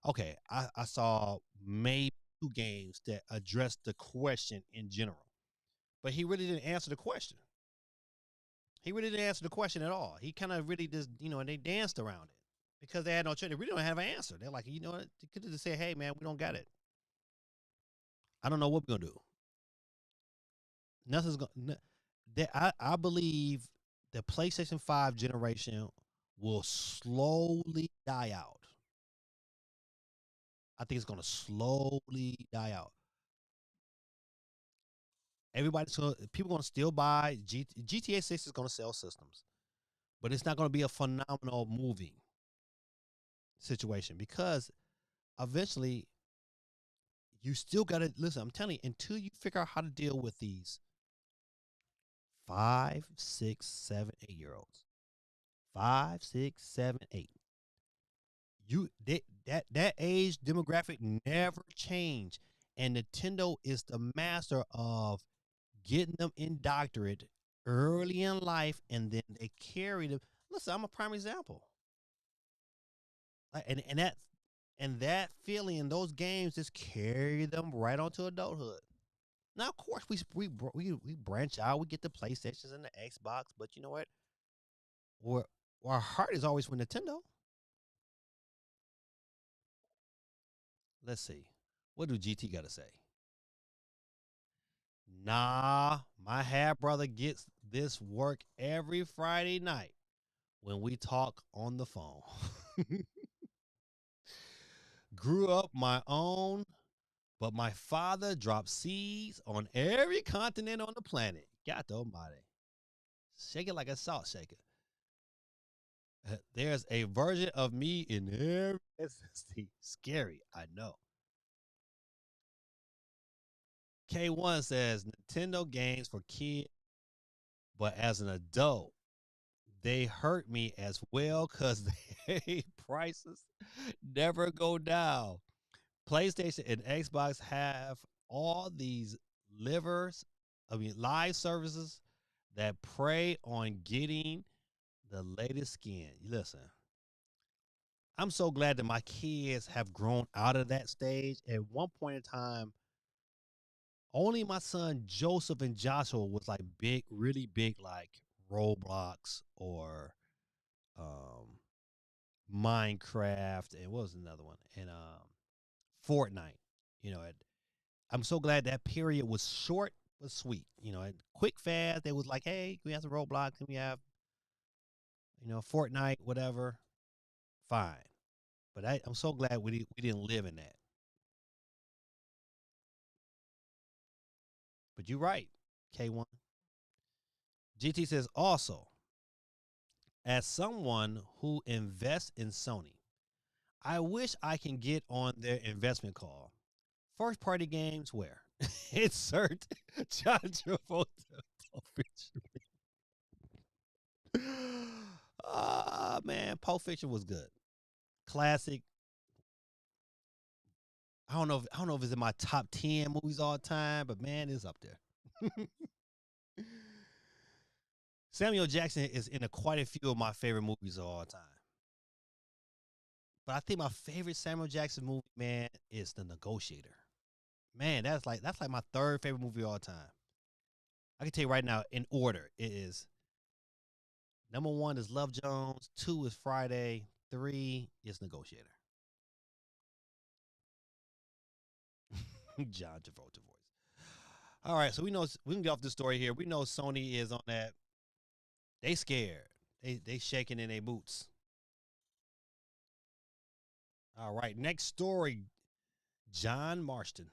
Speaker 1: Okay, I saw maybe 2 games that addressed the question in general, but he really didn't answer the question. He really didn't answer the question at all. He kind of really just, and they danced around it because they had no choice. They really don't have an answer. They're like, they could have just said, hey, man, we don't got it. I don't know what we're going to do. Nothing's going to. I believe the PlayStation 5 generation will slowly die out. I think it's going to slowly die out. People going to still buy GTA 6 is going to sell systems, but it's not going to be a phenomenal moving situation because eventually you still got to listen. I'm telling you, until you figure out how to deal with these 5, 6, 7, 8-year-olds, 5, 6, 7, 8. That age demographic never changed, and Nintendo is the master of getting them indoctrinated early in life, and then they carry them. Listen, I'm a prime example, and that feeling in those games just carry them right onto adulthood. Now, of course, we branch out. We get the PlayStations and the Xbox, but you know what? Where our heart is always with Nintendo. Let's see. What do GT got to say? Nah, my half brother gets this work every Friday night when we talk on the phone. Grew up my own, but my father dropped seeds on every continent on the planet. God almighty. Shake it like a salt shaker. There's a version of me in every SSD. Scary, I know. K1 says Nintendo games for kids, but as an adult, they hurt me as well because they prices never go down. PlayStation and Xbox have all these live services that prey on getting the latest skin. Listen, I'm so glad that my kids have grown out of that stage. At one point in time, only my son Joseph and Joshua was like big, really big, like Roblox or um, Minecraft, and what was another one? And Fortnite. You know, I'm so glad that period was short but sweet. And quick, fast. They was like, hey, can we have some Roblox? Can we have, Fortnite, whatever? Fine. But I'm so glad we didn't live in that. But you're right, K1. GT says also, as someone who invests in Sony, I wish I can get on their investment call. First party games where? Insert John Travolta. Ah, man, Pulp Fiction was good. Classic. I don't know if it's in my top 10 movies all time, but man, it's up there. Samuel Jackson is in quite a few of my favorite movies of all time. But I think my favorite Samuel Jackson movie, man, is The Negotiator. Man, that's like my third favorite movie of all time. I can tell you right now, in order, it is number one is Love Jones, two is Friday, three is Negotiator. John Travolta voice. All right, so we can get off this story here. We know Sony is on that. They scared. They shaking in their boots. All right, next story. John Marston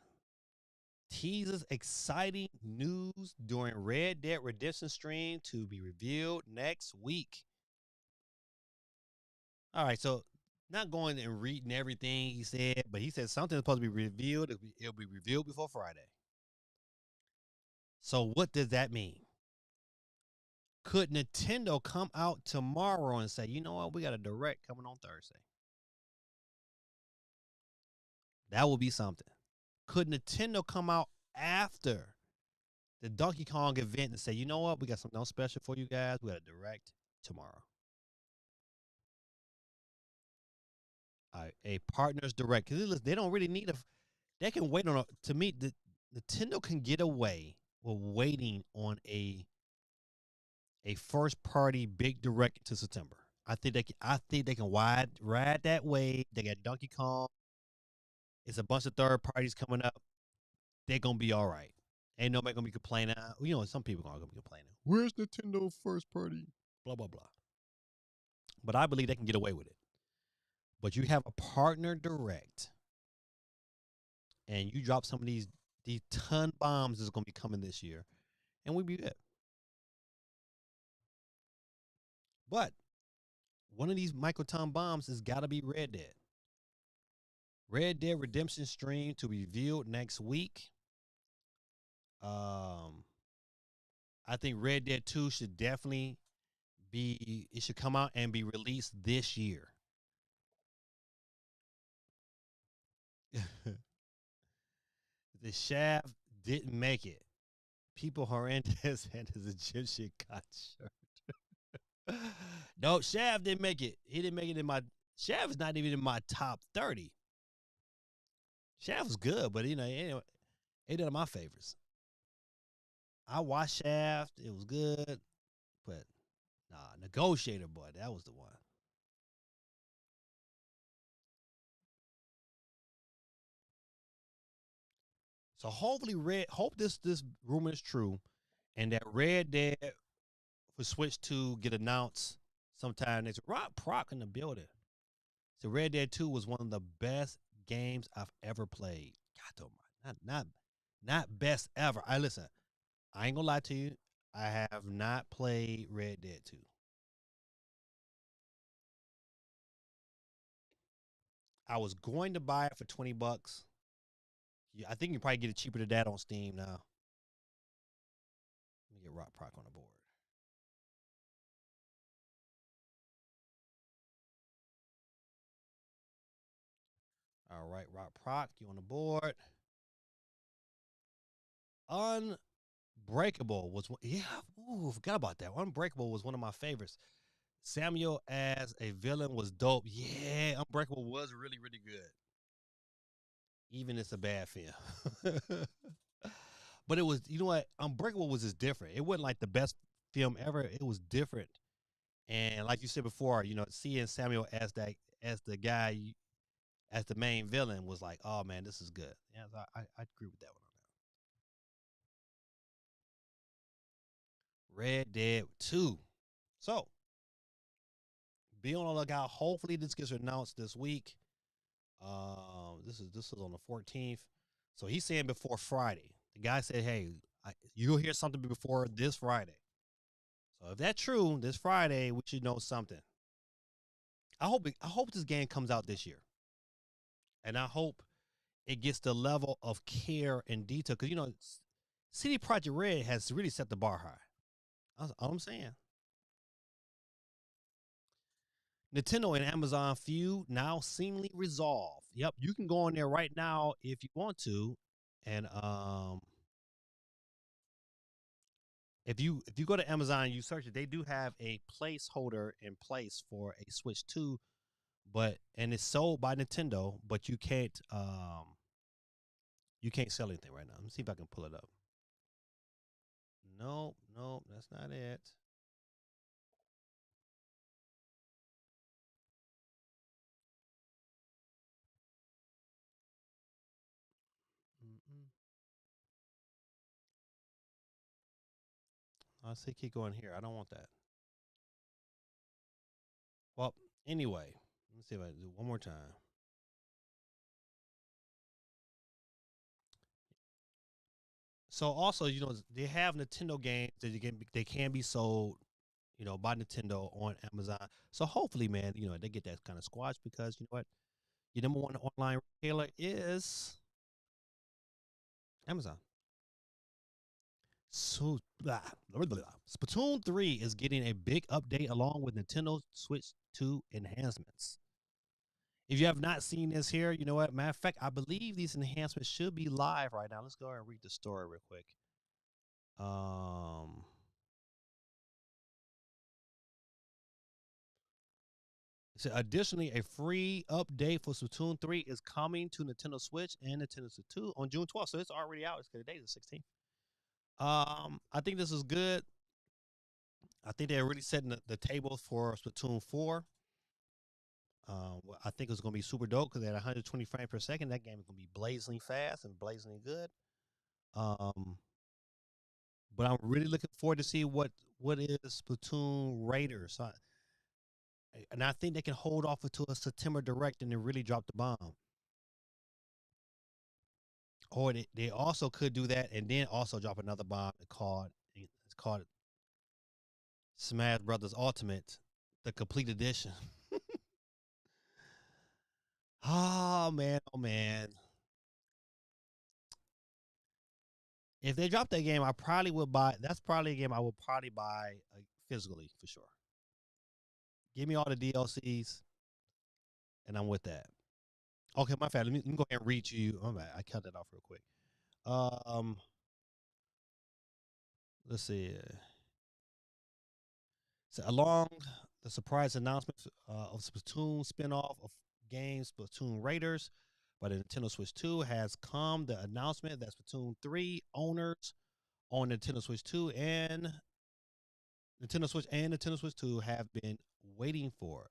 Speaker 1: teases exciting news during Red Dead Redemption stream to be revealed next week. All right, so not going and reading everything he said, but he said something's supposed to be revealed. It'll be revealed before Friday. So what does that mean? Could Nintendo come out tomorrow and say, you know what, we got a direct coming on Thursday? That would be something. Could Nintendo come out after the Donkey Kong event and say, you know what, we got something else special for you guys. We got a direct tomorrow. A partner's direct, because they don't really need they can wait on to me, Nintendo can get away with waiting on a first party big direct to September. I think they can ride that wave. They got Donkey Kong. It's a bunch of third parties coming up. They're gonna be all right. Ain't nobody gonna be complaining. You know, some people are gonna be complaining. Where's Nintendo first party? Blah blah blah. But I believe they can get away with it. But you have a partner direct, and you drop some of these ton bombs that's gonna be coming this year, and we be good. But one of these microton bombs has got to be Red Dead. Red Dead Redemption stream to be revealed next week. I think Red Dead 2 should definitely it should come out and be released this year. The Shaft didn't make it. People horrendous and his Egyptian cut shirt. No, Shaft didn't make it. He didn't make it in my Shaft is not even in my top 30. Shaft was good, but you know, ain't none of my favorites. I watched Shaft. It was good, but nah, Negotiator, boy, that was the one. So hopefully, hope this rumor is true, and that Red Dead for Switch 2 get announced sometime next. Rock Proc in the building. So Red Dead 2 was one of the best games I've ever played. God almighty, not best ever. I listen. I ain't gonna lie to you. I have not played Red Dead 2. I was going to buy it for $20. Yeah, I think you probably get it cheaper than that on Steam now. Let me get Rock Proc on the board. All right, Rock Proc, you on the board. Unbreakable was one. Yeah, ooh, forgot about that. Unbreakable was one of my favorites. Samuel as a villain was dope. Yeah, Unbreakable was really, really good. Even it's a bad film. But it was, you know what? Unbreakable was just different. It wasn't like the best film ever. It was different. And like you said before, you know, seeing Samuel as the guy as the main villain was like, oh man, this is good. Yeah, so I agree with that one on that. Red Dead 2. So be on the lookout. Hopefully this gets announced this week. This is on the 14th. So he's saying before Friday. The guy said, hey, you'll hear something before this Friday. So if that's true, this Friday we should know something. I hope this game comes out this year, and I hope it gets the level of care and detail because you know, CD Projekt Red has really set the bar high. That's all I'm saying. Nintendo and Amazon feud now seemingly resolved. Yep, you can go on there right now if you want to, and if you go to Amazon, and you search it, they do have a placeholder in place for a Switch 2, but and it's sold by Nintendo, but you can't sell anything right now. Let me see if I can pull it up. Nope, nope, that's not it. Mm-mm. I see, keep going here. I don't want that. Well, anyway, let's see if I can do it one more time. So also, they have Nintendo games that they can be sold, by Nintendo on Amazon. So hopefully, man, they get that kind of squash because you know what, your number one online retailer is Amazon. So Splatoon 3 is getting a big update along with Nintendo Switch 2 enhancements. If you have not seen this here, you know what? Matter of fact, I believe these enhancements should be live right now. Let's go ahead and read the story real quick. Um, so additionally, a free update for Splatoon 3 is coming to Nintendo Switch and Nintendo Switch 2 on June 12th. So it's already out. It's because today's the 16th. I think this is good. I think they're really setting the table for Splatoon 4. I think it's going to be super dope because at 120 frames per second, that game is going to be blazingly fast and blazingly good. But I'm really looking forward to see what is Splatoon Raiders. And I think they can hold off until a September direct and then really drop the bomb. Or they also could do that and then also drop another bomb called Smash Brothers Ultimate, the complete edition. Oh man, oh man. If they drop that game, I probably would buy. That's probably a game I would probably buy physically for sure. Give me all the DLCs, and I'm with that. Okay, my bad. Let me go ahead and read to you. Oh, I cut that off real quick. Um, let's see. So along the surprise announcement of Splatoon spinoff of games Splatoon Raiders by the Nintendo Switch 2 has come the announcement that Splatoon 3 owners on Nintendo Switch 2 and Nintendo Switch 2 have been waiting for.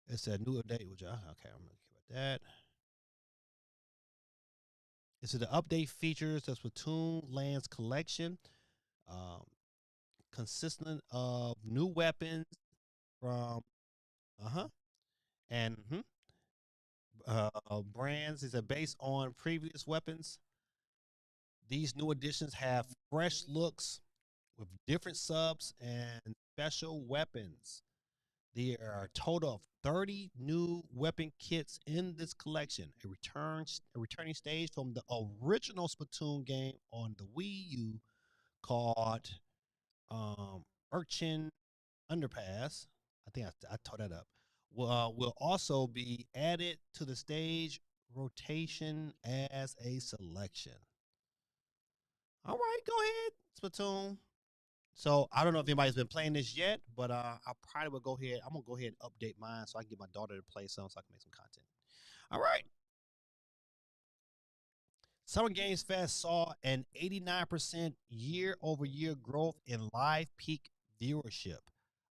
Speaker 1: It's a new update, which okay, I'm gonna keep about that. It's the update features the Splatoon Lands collection, um, consistent of new weapons from and brands. Is based on previous weapons. These new additions have fresh looks with different subs and special weapons. There are a total of 30 new weapon kits in this collection. A returning stage from the original Splatoon game on the Wii U called Urchin Underpass. I think I tore that up. Will also be added to the stage rotation as a selection. All right, go ahead, Splatoon. So I don't know if anybody's been playing this yet, but I probably will go ahead. I'm gonna go ahead and update mine so I can get my daughter to play some, so I can make some content. All right. Summer Games Fest saw an 89% year-over-year growth in live peak viewership.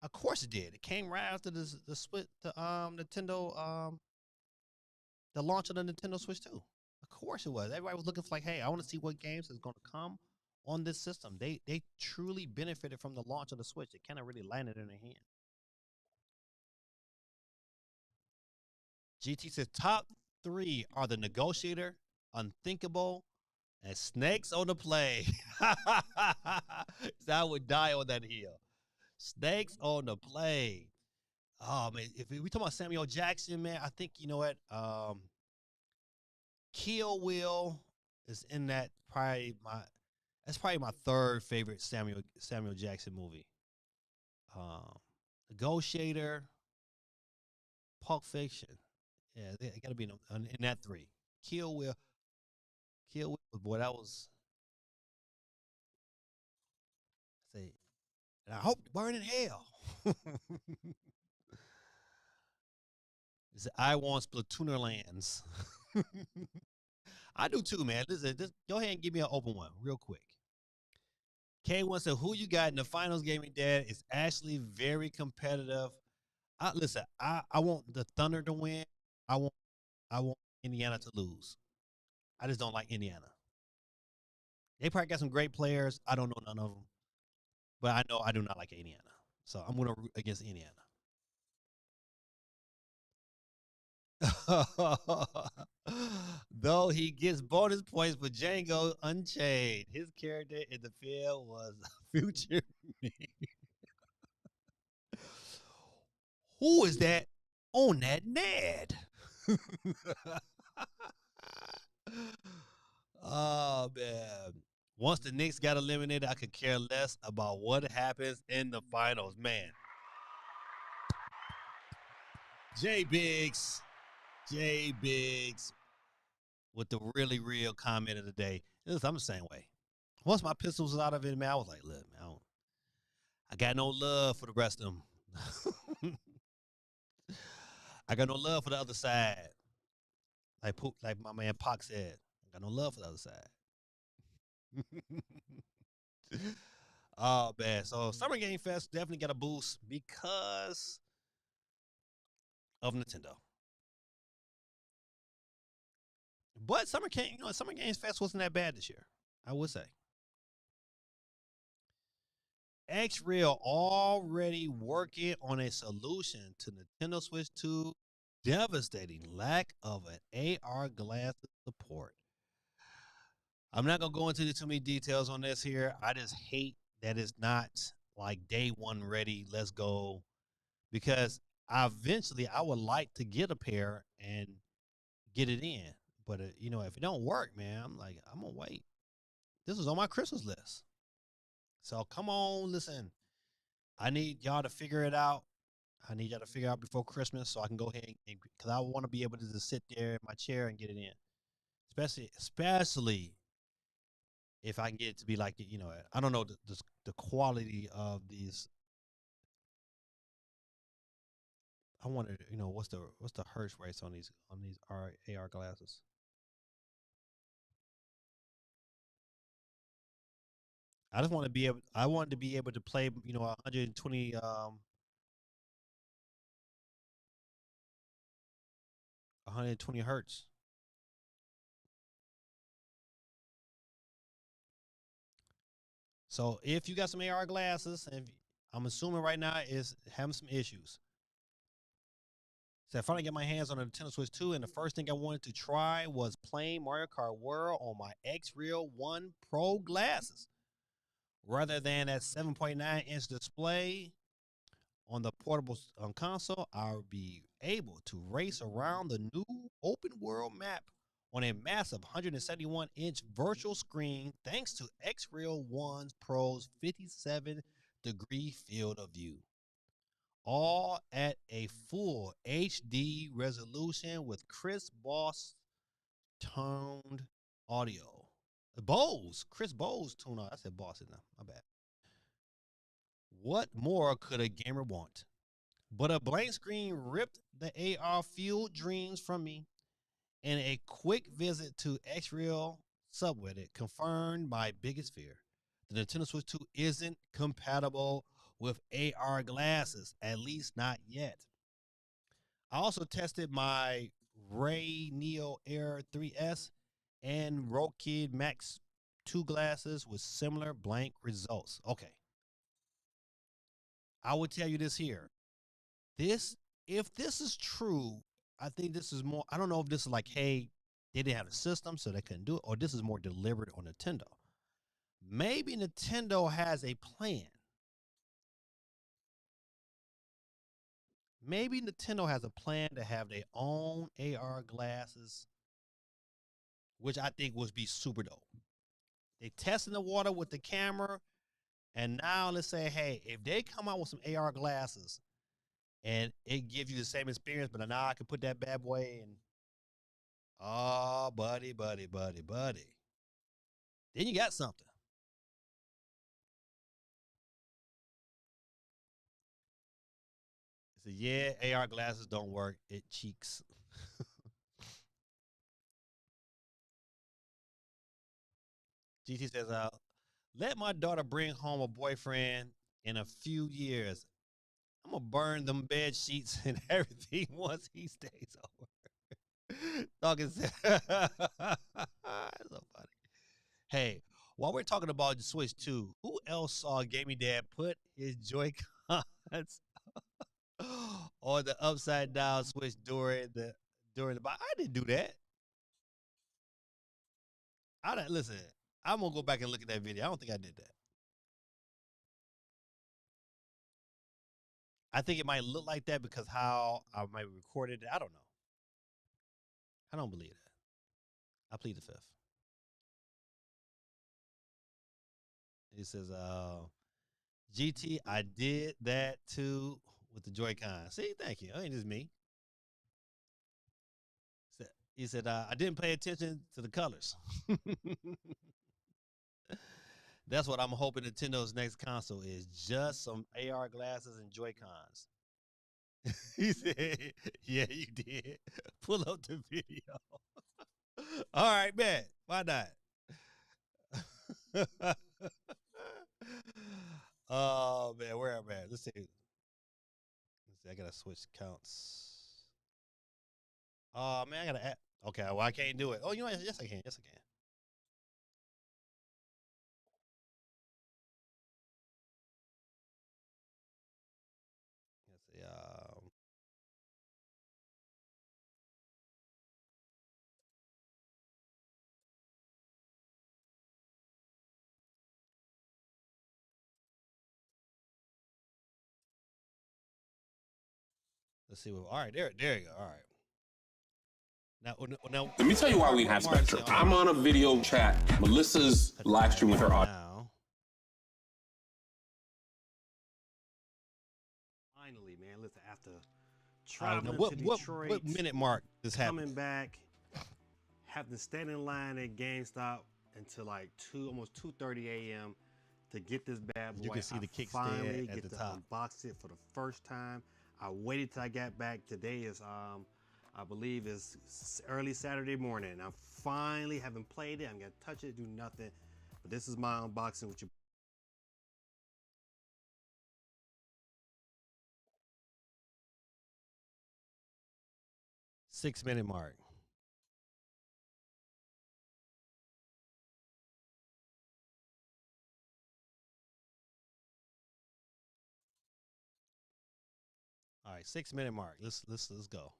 Speaker 1: Of course it did. It came right after the split the Nintendo the launch of the Nintendo Switch 2. Of course it was. Everybody was looking for like, hey, I want to see what games is going to come on this system. They truly benefited from the launch of the Switch. It kind of really landed in their hand. GT says top three are the Negotiator, Unthinkable, and Snakes on the Play. I would die on that hill. Snakes on the Play. Oh man, if we talk about Samuel Jackson, man, I think you know what. Kill Will is in that probably my that's probably my third favorite Samuel Jackson movie. Um, Negotiator, Pulp Fiction. Yeah, it got to be in that three. Kill Will. Kill Will. Boy, that was. I say, and I hope to burn in hell. I want Splatooner lands. I do too, man. Listen, just go ahead and give me an open one real quick. K1 said, who you got in the finals gaming dad is actually very competitive. Listen, I want the Thunder to win. I want I want Indiana to lose. I just don't like Indiana. They probably got some great players. I don't know none of them. But I know I do not like Indiana. So I'm gonna root against Indiana. Though he gets bonus points for Django Unchained. His character in the field was future me. Who is that on that Ned? Oh man. Once the Knicks got eliminated, I could care less about what happens in the finals. Man. J Biggs. J Biggs with the really real comment of the day. I'm the same way. Once my pistols was out of it, man, I was like, look, man, I got no love for the rest of them. I got no love for the other side. Like my man Pac said, I got no love for the other side. Oh man, so Summer Game Fest definitely got a boost because of Nintendo. But Summer Games Fest wasn't that bad this year. I would say. X-Real already working on a solution to Nintendo Switch 2 devastating lack of an AR glasses support. I'm not gonna go into too many details on this here. I just hate that it's not like day one ready. Let's go, because I would like to get a pair and get it in. But if it don't work, man, I'm gonna wait. This was on my Christmas list. So come on, listen. I need y'all to figure it out. I need y'all to figure out before Christmas so I can go ahead and because I want to be able to just sit there in my chair and get it in. Especially if I can get it to be like I don't know the quality of these. I wonder what's the hertz rates on these AR glasses. I just want to be able. I wanted to be able to play 120 120 hertz. So if you got some AR glasses, and I'm assuming right now is having some issues. So I finally got my hands on a Nintendo Switch 2, and the first thing I wanted to try was playing Mario Kart World on my X-Real 1 Pro glasses. Rather than that 7.9-inch display on the portable console, I'll be able to race around the new open world map on a massive 171-inch virtual screen thanks to X-Real 1 Pro's 57-degree field of view. All at a full HD resolution with crisp Boss toned audio. Chris Bose tune out. I said Boss now. My bad. What more could a gamer want? But a blank screen ripped the AR fueled dreams from me, and a quick visit to X-Real Subreddit confirmed my biggest fear. The Nintendo Switch 2 isn't compatible with AR glasses, at least not yet. I also tested my Ray Neo Air 3S and Rokid Max 2 glasses with similar blank results. Okay. I will tell you this here. If this is true, I think this is more. I don't know if this is like, hey, they didn't have a system, so they couldn't do it, or this is more deliberate on Nintendo. Maybe Nintendo has a plan. Maybe Nintendo has a plan to have their own AR glasses, which I think would be super dope. They testing the water with the camera, and now let's say, hey, if they come out with some AR glasses and it gives you the same experience. But now I can put that bad boy in. Oh, buddy. Then you got something. He said, yeah, AR glasses don't work. It cheeks. GT says, let my daughter bring home a boyfriend in a few years. I'm going to burn them bed sheets and everything once he stays over. Talking said, that's so funny. Hey, while we're talking about the Switch 2, who else saw Gaming Dad put his Joy-Cons or the upside down Switch during the I didn't do that. I didn't listen. I'm gonna go back and look at that video. I don't think I did that. I think it might look like that because how I might record it. I don't know. I don't believe that. I plead the fifth. He says, GT, I did that too with the Joy-Con. See, thank you. It ain't just me. He said, I didn't pay attention to the colors. That's what I'm hoping Nintendo's next console is. Just some AR glasses and Joy-Cons. He said, yeah, you did. Pull up the video. All right, man. Why not? Oh, man. Where am I at? Let's see. I got to switch counts. Oh, man. I got to add. Okay, well, I can't do it. Oh, you know what? Yes, I can. Yes, I can. Let's see. Let's see. All right, there you go. All right. Now,
Speaker 2: let me tell you why we have Spectre. I'm on a video chat. Melissa's live stream with her audience.
Speaker 1: Now, finally, man. Listen, after traveling to Detroit, what minute mark is happening? Coming back, having to stand in line at GameStop until like almost 2:30 a.m. to get this bad boy. You can see the kickstand at the top. Unbox it for the first time. I waited till I got back. Today is I believe is early Saturday morning. I finally haven't played it. I'm gonna touch it, do nothing. But this is my unboxing with you. 6-minute mark. All right, 6-minute mark. Let's go.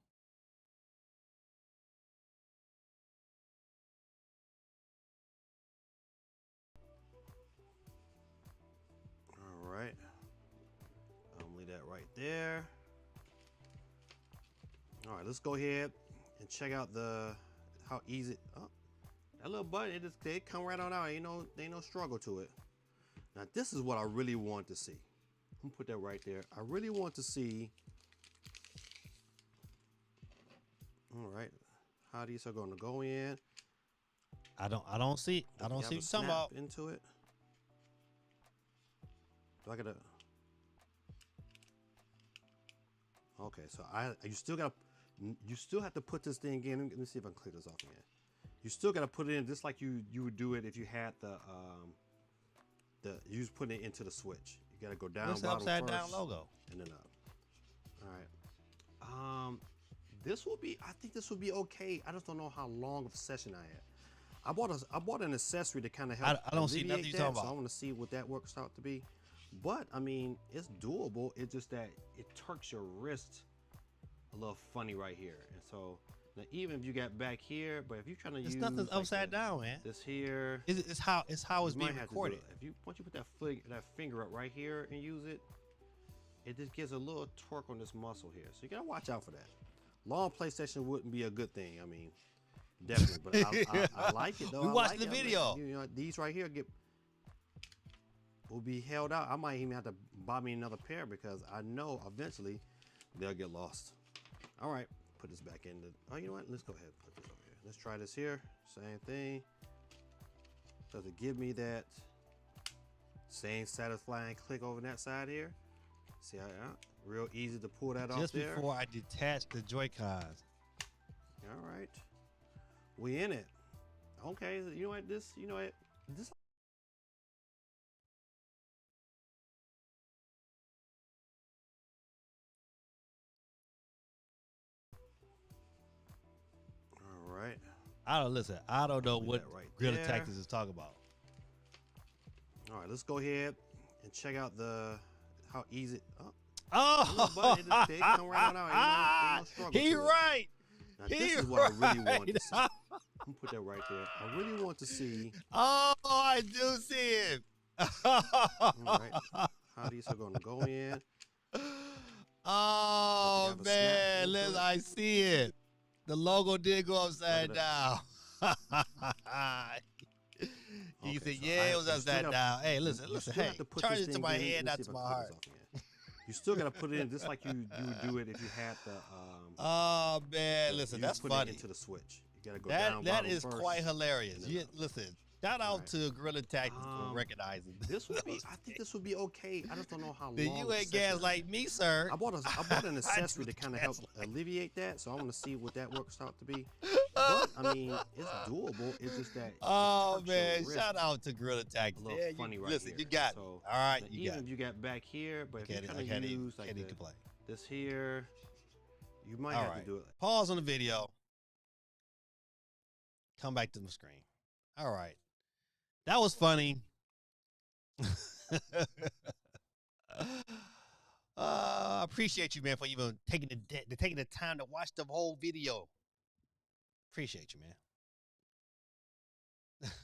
Speaker 1: All right. I'll leave that right there. All right, let's go ahead and check out how easy. Oh, that little button, it come right on out. Ain't no struggle to it. Now this is what I really want to see. I'm gonna put that right there. I really want to see. All right, how these are going to go in. I don't see what you're talking about. Into it. Do I gotta? Okay, so you still have to put this thing in. Let me see if I can click this off again. You still got to put it in just like you would do it if you had you just putting it into the switch. You got to go down. What's the upside down logo? And then up. All right. I think this will be okay. I just don't know how long of a session I had. I bought an accessory to kind of help. I don't see nothing you're talking about. So I want to see what that works out to be. But I mean, it's doable. It's just that it turks your wrist a little funny right here. And so now even if you got back here, but if you're trying to use nothing's like upside down, man. This here. It's how it's being recorded. Once you put that finger up right here and use it, it just gives a little torque on this muscle here. So you gotta watch out for that. Long play session wouldn't be a good thing. I mean, definitely. But I like it though. We watched the video. You know, these right here will be held out. I might even have to buy me another pair because I know eventually
Speaker 3: they'll get lost. All right, put this back in. Oh, you know what? Let's go ahead and put this over here. Let's try this here. Same thing. Does it give me that same satisfying click over that side here? See how real easy to pull that off
Speaker 1: Just
Speaker 3: there.
Speaker 1: before I detach the Joy-Cons.
Speaker 3: All right, we in it. Okay, you know what? This. All right.
Speaker 1: I don't know what
Speaker 3: right
Speaker 1: Guerrilla
Speaker 3: there.
Speaker 1: Tactics is talking about.
Speaker 3: All right, let's go ahead and check out how easy.
Speaker 1: Oh,
Speaker 3: But it just come right on out. Ain't no struggle
Speaker 1: he
Speaker 3: to it.
Speaker 1: right.
Speaker 3: Now, this is what I really want to see. I'm gonna put that right there. I really want to see.
Speaker 1: Oh, I do see it.
Speaker 3: All right, how these are gonna go in.
Speaker 1: Oh
Speaker 3: have a snap
Speaker 1: man,
Speaker 3: into it.
Speaker 1: I see it. The logo did go upside
Speaker 3: Look
Speaker 1: down. You
Speaker 3: Okay,
Speaker 1: said,
Speaker 3: so
Speaker 1: yeah, it was
Speaker 3: you still
Speaker 1: upside
Speaker 3: gotta-
Speaker 1: down. Hey,
Speaker 3: you
Speaker 1: listen.
Speaker 3: still
Speaker 1: Hey,
Speaker 3: have to put
Speaker 1: charge
Speaker 3: this
Speaker 1: it to
Speaker 3: thing
Speaker 1: my
Speaker 3: in.
Speaker 1: head,
Speaker 3: Let me
Speaker 1: not
Speaker 3: see
Speaker 1: to
Speaker 3: if
Speaker 1: my
Speaker 3: I can put
Speaker 1: heart.
Speaker 3: this off again. You still gotta put it in just like you would do it if you had the.
Speaker 1: Oh man,
Speaker 3: the-
Speaker 1: listen,
Speaker 3: you
Speaker 1: that's
Speaker 3: put
Speaker 1: funny.
Speaker 3: it into the switch. You gotta go down.
Speaker 1: That
Speaker 3: bottom
Speaker 1: is
Speaker 3: first.
Speaker 1: quite hilarious.
Speaker 3: and then up.
Speaker 1: Listen, shout out
Speaker 3: Right.
Speaker 1: to Guerrilla Tactics for recognizing
Speaker 3: This would be. I think this would be okay. I just don't know how long.
Speaker 1: that you ain't gas
Speaker 3: accessory-
Speaker 1: like me, sir.
Speaker 3: I bought an accessory to
Speaker 1: just
Speaker 3: kind of help
Speaker 1: gaslight.
Speaker 3: alleviate that, so I want to see what that works out to be. But I mean, it's doable. It's just that.
Speaker 1: Oh
Speaker 3: it hurts your
Speaker 1: man,
Speaker 3: wrist
Speaker 1: shout out to Guerrilla
Speaker 3: a
Speaker 1: Tactics.
Speaker 3: little
Speaker 1: Yeah,
Speaker 3: funny right
Speaker 1: listen,
Speaker 3: here.
Speaker 1: you got it.
Speaker 3: So,
Speaker 1: All right,
Speaker 3: now,
Speaker 1: you
Speaker 3: even
Speaker 1: got
Speaker 3: if
Speaker 1: it.
Speaker 3: you got back here, but if you
Speaker 1: I
Speaker 3: kind
Speaker 1: can't
Speaker 3: of
Speaker 1: even
Speaker 3: use like
Speaker 1: complain.
Speaker 3: this here, you might
Speaker 1: All
Speaker 3: have
Speaker 1: right.
Speaker 3: to do it.
Speaker 1: Pause on the video. Come back to the screen. All right. That was funny. I appreciate you, man, for even taking the time to watch the whole video. Appreciate you, man.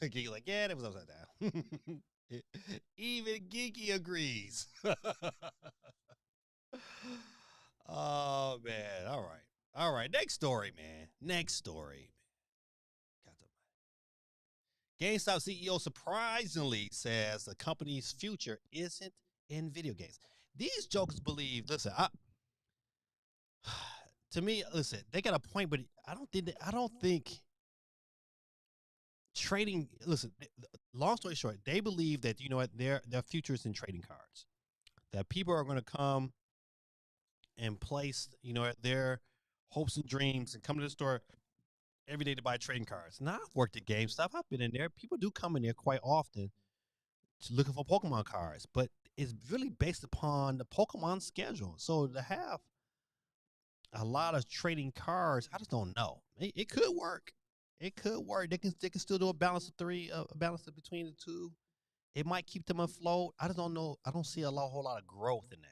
Speaker 1: Geeky like, yeah, that was upside down. Even Geeky agrees. Oh man. All right. Next story, man. Next story. GameStop CEO surprisingly says the company's future isn't in video games. These jokers believe. Listen, to me, listen, they got a point, but I don't think trading. Listen, long story short, they believe that their future is in trading cards. That people are going to come and place their hopes and dreams and come to the store every day to buy trading cards. Now I've worked at GameStop. I've been in there. People do come in there quite often looking for Pokemon cards, but it's really based upon the Pokemon schedule. So to have a lot of trading cards, I just don't know. It could work. It could work. They can still do a balance of three, a balance between the two. It might keep them afloat. I just don't know. I don't see a whole lot of growth in that.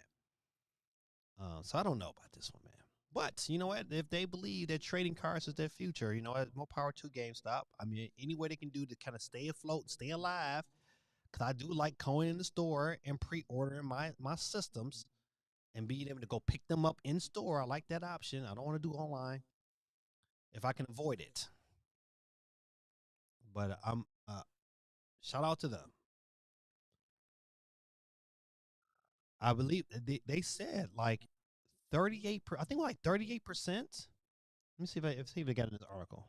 Speaker 1: So I don't know about this one, man. But you know what? If they believe that trading cards is their future, you know what? More power to GameStop. I mean, any way they can do to kind of stay afloat, stay alive. Because I do like going in the store and pre-ordering my systems and being able to go pick them up in store. I like that option. I don't want to do online if I can avoid it. But I'm shout out to them. I believe they said like 38. I think like 38%. Let me see if they got in this article.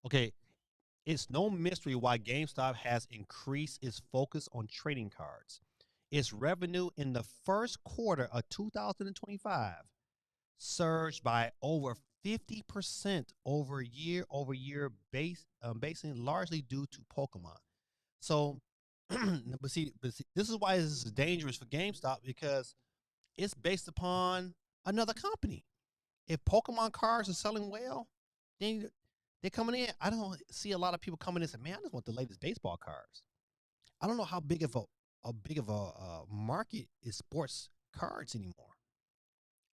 Speaker 1: Okay, it's no mystery why GameStop has increased its focus on trading cards. Its revenue in the first quarter of 2025 surged by over 50% over year, basing largely due to Pokemon. So, but see, this is why this is dangerous for GameStop because it's based upon another company. If Pokemon cards are selling well, then they're coming in. I don't see a lot of people coming in and say, "Man, I just want the latest baseball cards." I don't know how big of a market is sports cards anymore.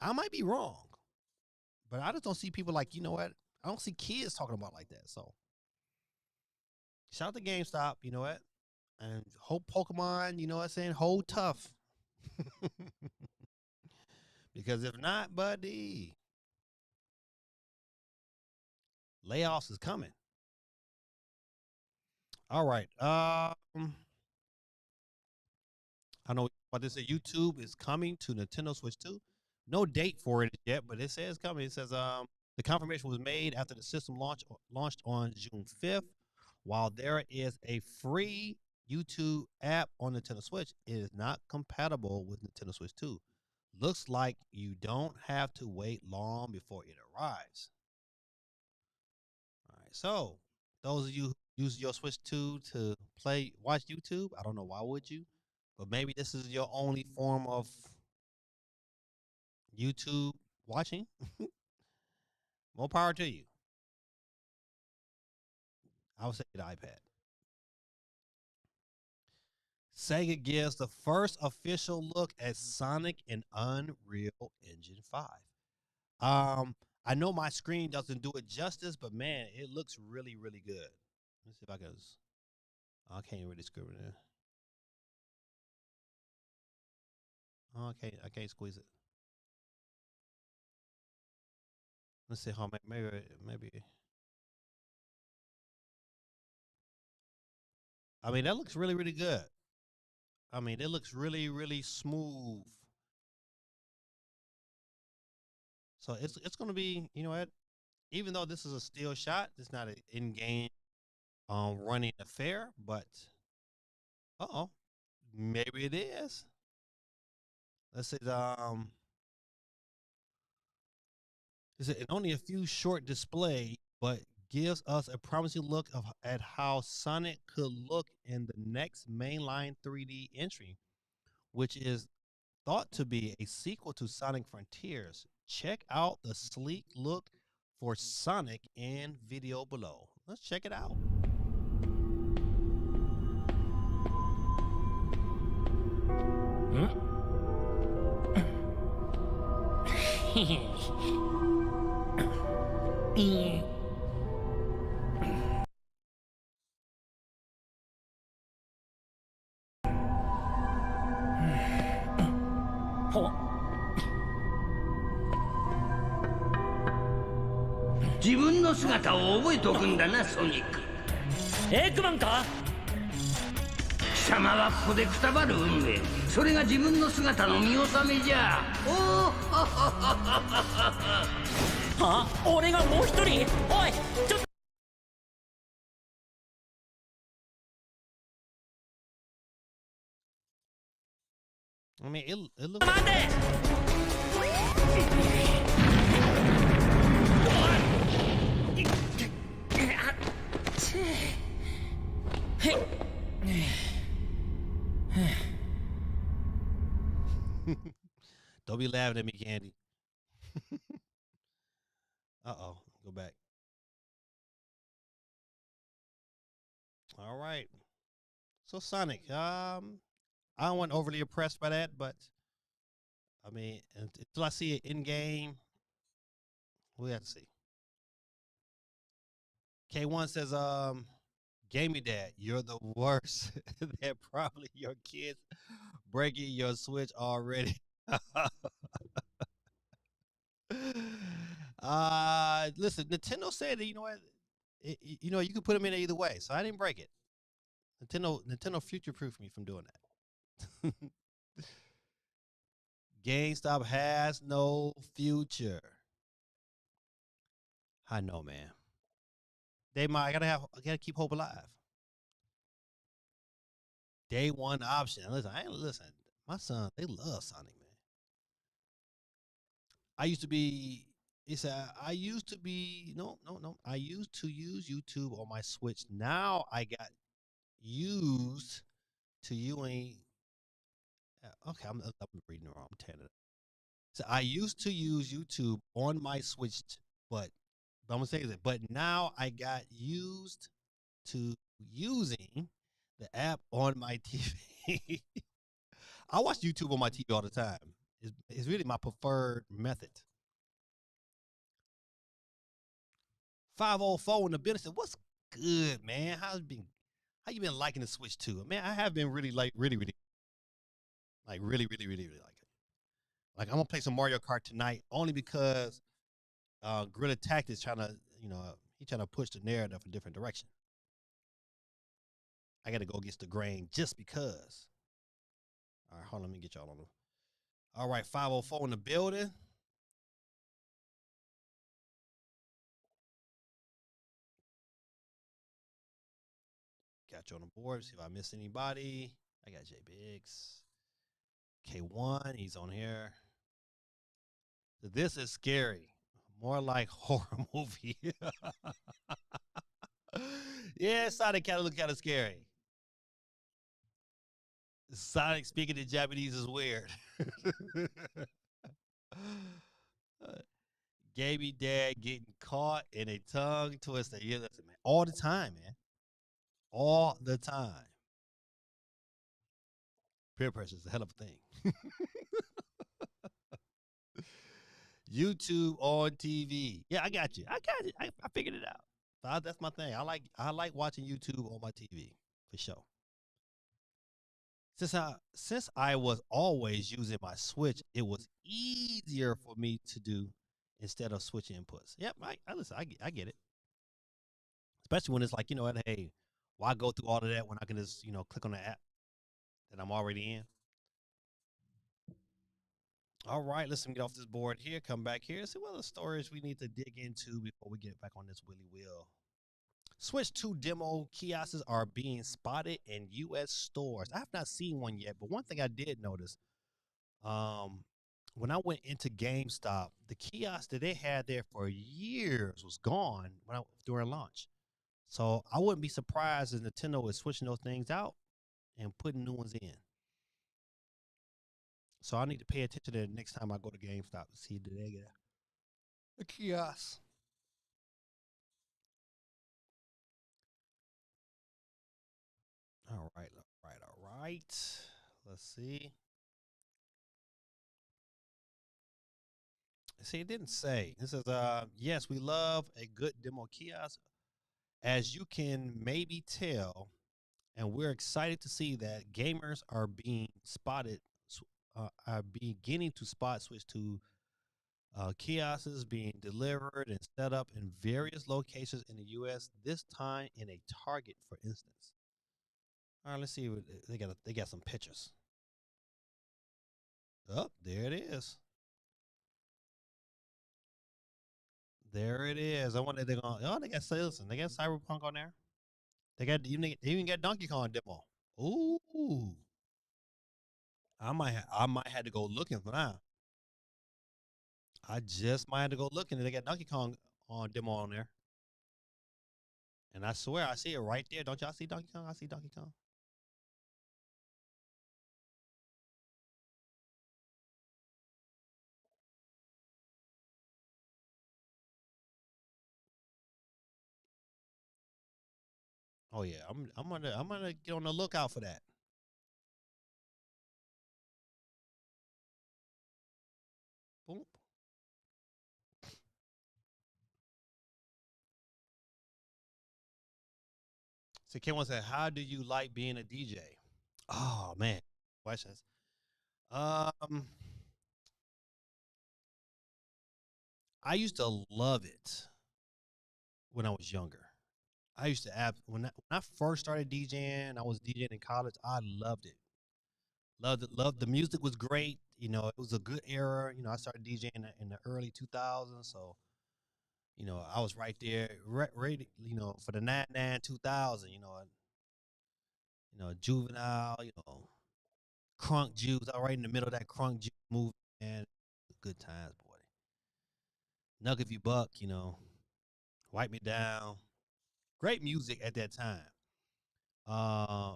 Speaker 1: I might be wrong, but I just don't see people like, you know what? I don't see kids talking about it like that. So shout out to GameStop, you know what? And hope Pokemon, you know what I'm saying, hold tough. Because if not, buddy, layoffs is coming. All right. I know what this is. YouTube is coming to Nintendo Switch 2. No date for it yet, but it says coming. It says the confirmation was made after the system launched on June 5th. While there is a free YouTube app on Nintendo Switch, it is not compatible with Nintendo Switch 2. Looks like you don't have to wait long before it arrives. All right, so those of you who use your Switch 2 to watch YouTube, I don't know why would you, but maybe this is your only form of YouTube watching. More power to you. I would say the iPad. Sega gives the first official look at Sonic and Unreal Engine 5. I know my screen doesn't do it justice, but man, it looks really, really good. Let's see if I can. I can't really scribble it. Oh, I can't squeeze it. Let's see how maybe. I mean, that looks really, really good. I mean, it looks really, really smooth. So it's gonna be, you know what? Even though this is a still shot, it's not an in-game running affair, but oh, maybe it is. Let's say is it only a few short display, but gives us a promising look at how Sonic could look in the next mainline 3D entry, which is thought to be a sequel to Sonic Frontiers. Check out the sleek look for Sonic in video below. Let's check it out.
Speaker 4: 自分の姿を覚えておくんだな、ソニック。
Speaker 5: エッグマンか？
Speaker 4: 貴様はここでくたばる運命。それが自分の姿の見納めじゃ。おお
Speaker 5: は？俺がもう一人？おい、ちょっと。
Speaker 1: I mean, it looks.
Speaker 5: 待て！Don't
Speaker 1: be laughing at me, Candy. Uh-oh. Go back. All right. So Sonic, I don't want overly impressed by that, but I mean, until I see it in game, we have to see. K1 says, Gamey Dad, you're the worst. They're probably your kids breaking your Switch already. Listen, Nintendo said that, you know what, you can put them in either way, so I didn't break it. Nintendo future-proofed me from doing that. GameStop has no future. I know, man. I gotta keep hope alive. Day one option. Listen, my son, they love Sonic, man. I used to be I used to use YouTube on my Switch. Now I got used to using. Okay, I'm reading it wrong. I'm tearing it up. So I used to use YouTube on my Switch, but I'm gonna say that. But now I got used to using the app on my TV. I watch YouTube on my TV all the time. It's really my preferred method. 504 in the business. What's good, man? How you been liking the Switch 2? Man, I have been really really like it. Like I'm gonna play some Mario Kart tonight only because Guerrilla Tactics trying to, he's trying to push the narrative in a different direction. I got to go against the grain just because. All right, hold on, let me get y'all on the. All right, 504 in the building. Got you on the board. See if I missed anybody. I got J Biggs. K1, he's on here. This is scary. More like horror movie. Yeah, Sonic kind of look kind of scary. Sonic speaking in Japanese is weird. Gamey dad getting caught in a tongue twister. Yeah, listen, man. All the time, man. All the time. Peer pressure is a hell of a thing. YouTube on TV. Yeah, I got you. I got it. I figured it out. That's my thing. I like watching YouTube on my TV for sure. Since I was always using my Switch, it was easier for me to do instead of switching inputs. Yep, I listen. I get it. Especially when it's like, hey, why go through all of that when I can just click on the app that I'm already in. All right, let's get off this board here. Come back here. See what other stories we need to dig into before we get back on this Willy Wheel. Switch 2 demo kiosks are being spotted in U.S. stores. I have not seen one yet, but one thing I did notice, when I went into GameStop, the kiosk that they had there for years was gone during launch. So I wouldn't be surprised if Nintendo is switching those things out and putting new ones in. So I need to pay attention to it next time I go to GameStop to see do they get a kiosk. All right, all right. Let's see. See, it didn't say. This is yes, we love a good demo kiosk. As you can maybe tell, and we're excited to see that gamers are being spotted, are beginning to spot Switch to kiosks being delivered and set up in various locations in the U.S. This time in a Target, for instance. All right, let's see. They got some pictures. Oh, there it is. There it is. I wonder if they're going. Oh, they got Listen. They got Cyberpunk on there. They even got Donkey Kong demo. Ooh, I might have to go looking for that. I just might have to go looking. They got Donkey Kong on demo on there, and I swear I see it right there. Don't y'all see Donkey Kong? I see Donkey Kong. Oh yeah, I'm gonna get on the lookout for that. Boom. So Kim said, "How do you like being a DJ?" Oh man, questions. Um, I used to love it when I was younger. I used to when I first started DJing. I was DJing in college. I loved it. Loved it. Loved the music was great. It was a good era. I started DJing in the early 2000s, so I was right there, ready. For the 99 2000. Juvenile. Crunk Juice. I was right in the middle of that Crunk Juice movie, and good times, boy. Nuck if you buck. Wipe me down. Great music at that time.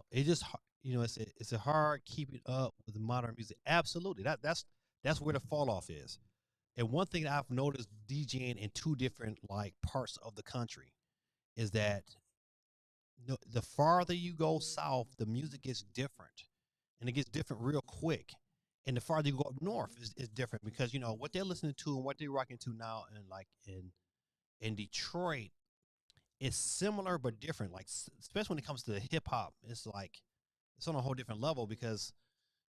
Speaker 1: It just it's a hard keeping up with the modern music. Absolutely, that's where the fall off is. And one thing that I've noticed DJing in two different like parts of the country is that the farther you go south, the music gets different, and it gets different real quick. And the farther you go up north is different because what they're listening to and what they're rocking to now, and like in Detroit, it's similar but different. Like especially when it comes to the hip hop, it's like it's on a whole different level because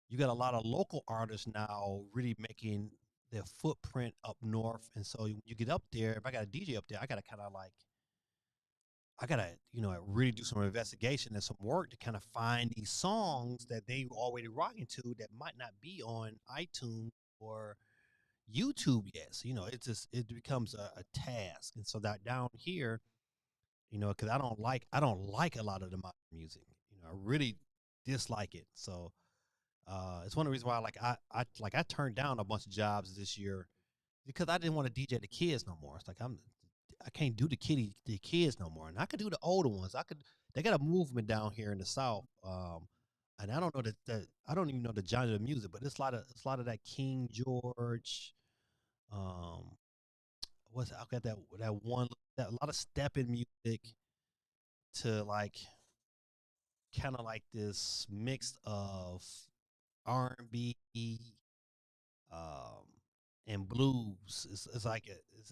Speaker 1: you got a lot of local artists now really making their footprint up north. And so when you get up there, if I got a DJ up there, I got to kind of like I gotta, really do some investigation and some work to kind of find these songs that they already rocking to that might not be on iTunes or YouTube yet. So, it becomes a task. And so that down here, because I don't like a lot of the modern music. I really dislike it. So it's one of the reasons why I turned down a bunch of jobs this year because I didn't want to DJ the kids no more. It's like I can't do the kids no more, and I could do the older ones. They got a movement down here in the South, and I don't know that I don't even know the genre of music, but it's a lot of that King George. Um, I got that one that a lot of stepping music to like kind of like this mix of R&B, um, and blues. It's like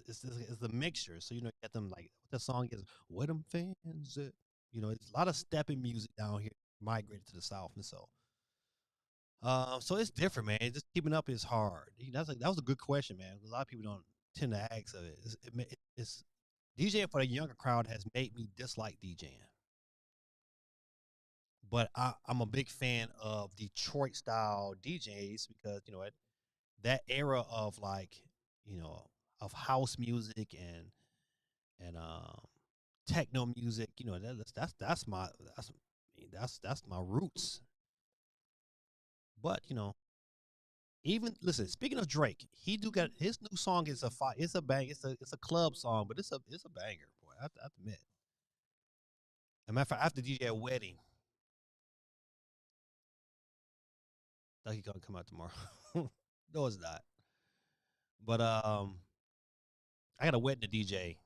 Speaker 1: it's a mixture. So you get them like what the song is. Where them fans at? It's a lot of stepping music down here. Migrated to the south, and so it's different, man. Just keeping up is hard. That was a good question, man. A lot of people don't tend to ask of it. It's DJing for the younger crowd has made me dislike DJing. But I'm a big fan of Detroit style DJs because that era of you know of house music and techno music. That's my roots. But even listen. Speaking of Drake, he do got his new song is it's a bang. It's a club song, but it's a banger, boy. I have to admit. As a matter of fact, I have to DJ a wedding. Thought he gonna come out tomorrow. No, it's not. But I got a wedding to DJ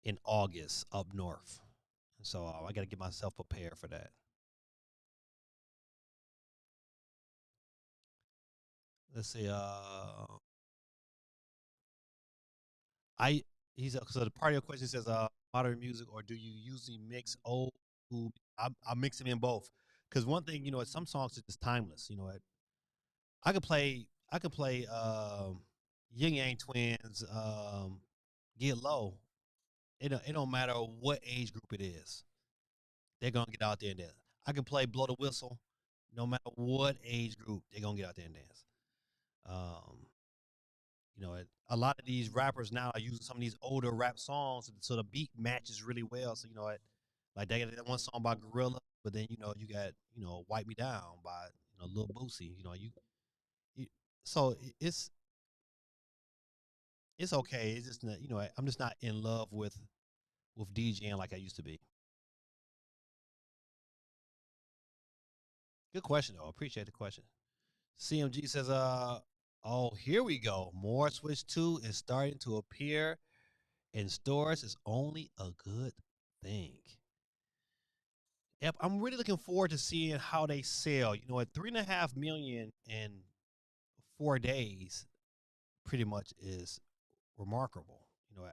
Speaker 1: in August up north, so I got to get myself prepared for that. Let's see. I so the part of your question says modern music or do you usually mix old school? I mix them in both because one thing some songs are just timeless. I could play Yin Yang Twins Get Low. It don't matter what age group it is. They're gonna get out there and dance. I can play Blow the Whistle, no matter what age group. They're gonna get out there and dance. Um, a lot of these rappers now are using some of these older rap songs, so the beat matches really well. So like they got that one song by Gorilla, but then you got Wipe Me Down by Lil Boosie. You so it's okay. It's just not, I'm just not in love with DJing like I used to be. Good question though. I appreciate the question. CMG says, oh, here we go. More Switch 2 is starting to appear in stores. It's only a good thing. Yep, I'm really looking forward to seeing how they sell. At 3.5 million in 4 days, pretty much is remarkable.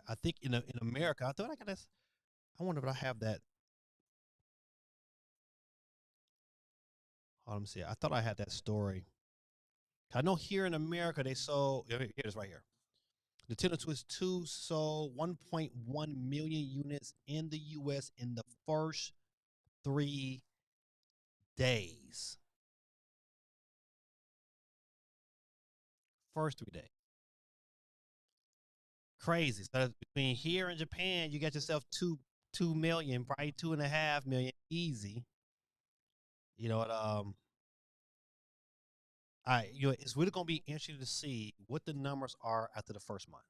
Speaker 1: I think in America, I thought I got this. I wonder if I have that. Hold on, let me see. I thought I had that story. I know here in America they sold. Here it is right here. Nintendo Switch 2 sold 1.1 million units in the U.S. in the first 3 days. First 3 days. Crazy. So between here and Japan, you got yourself 2 million, probably 2.5 million, easy. You know what? It's really gonna be interesting to see what the numbers are after the first month.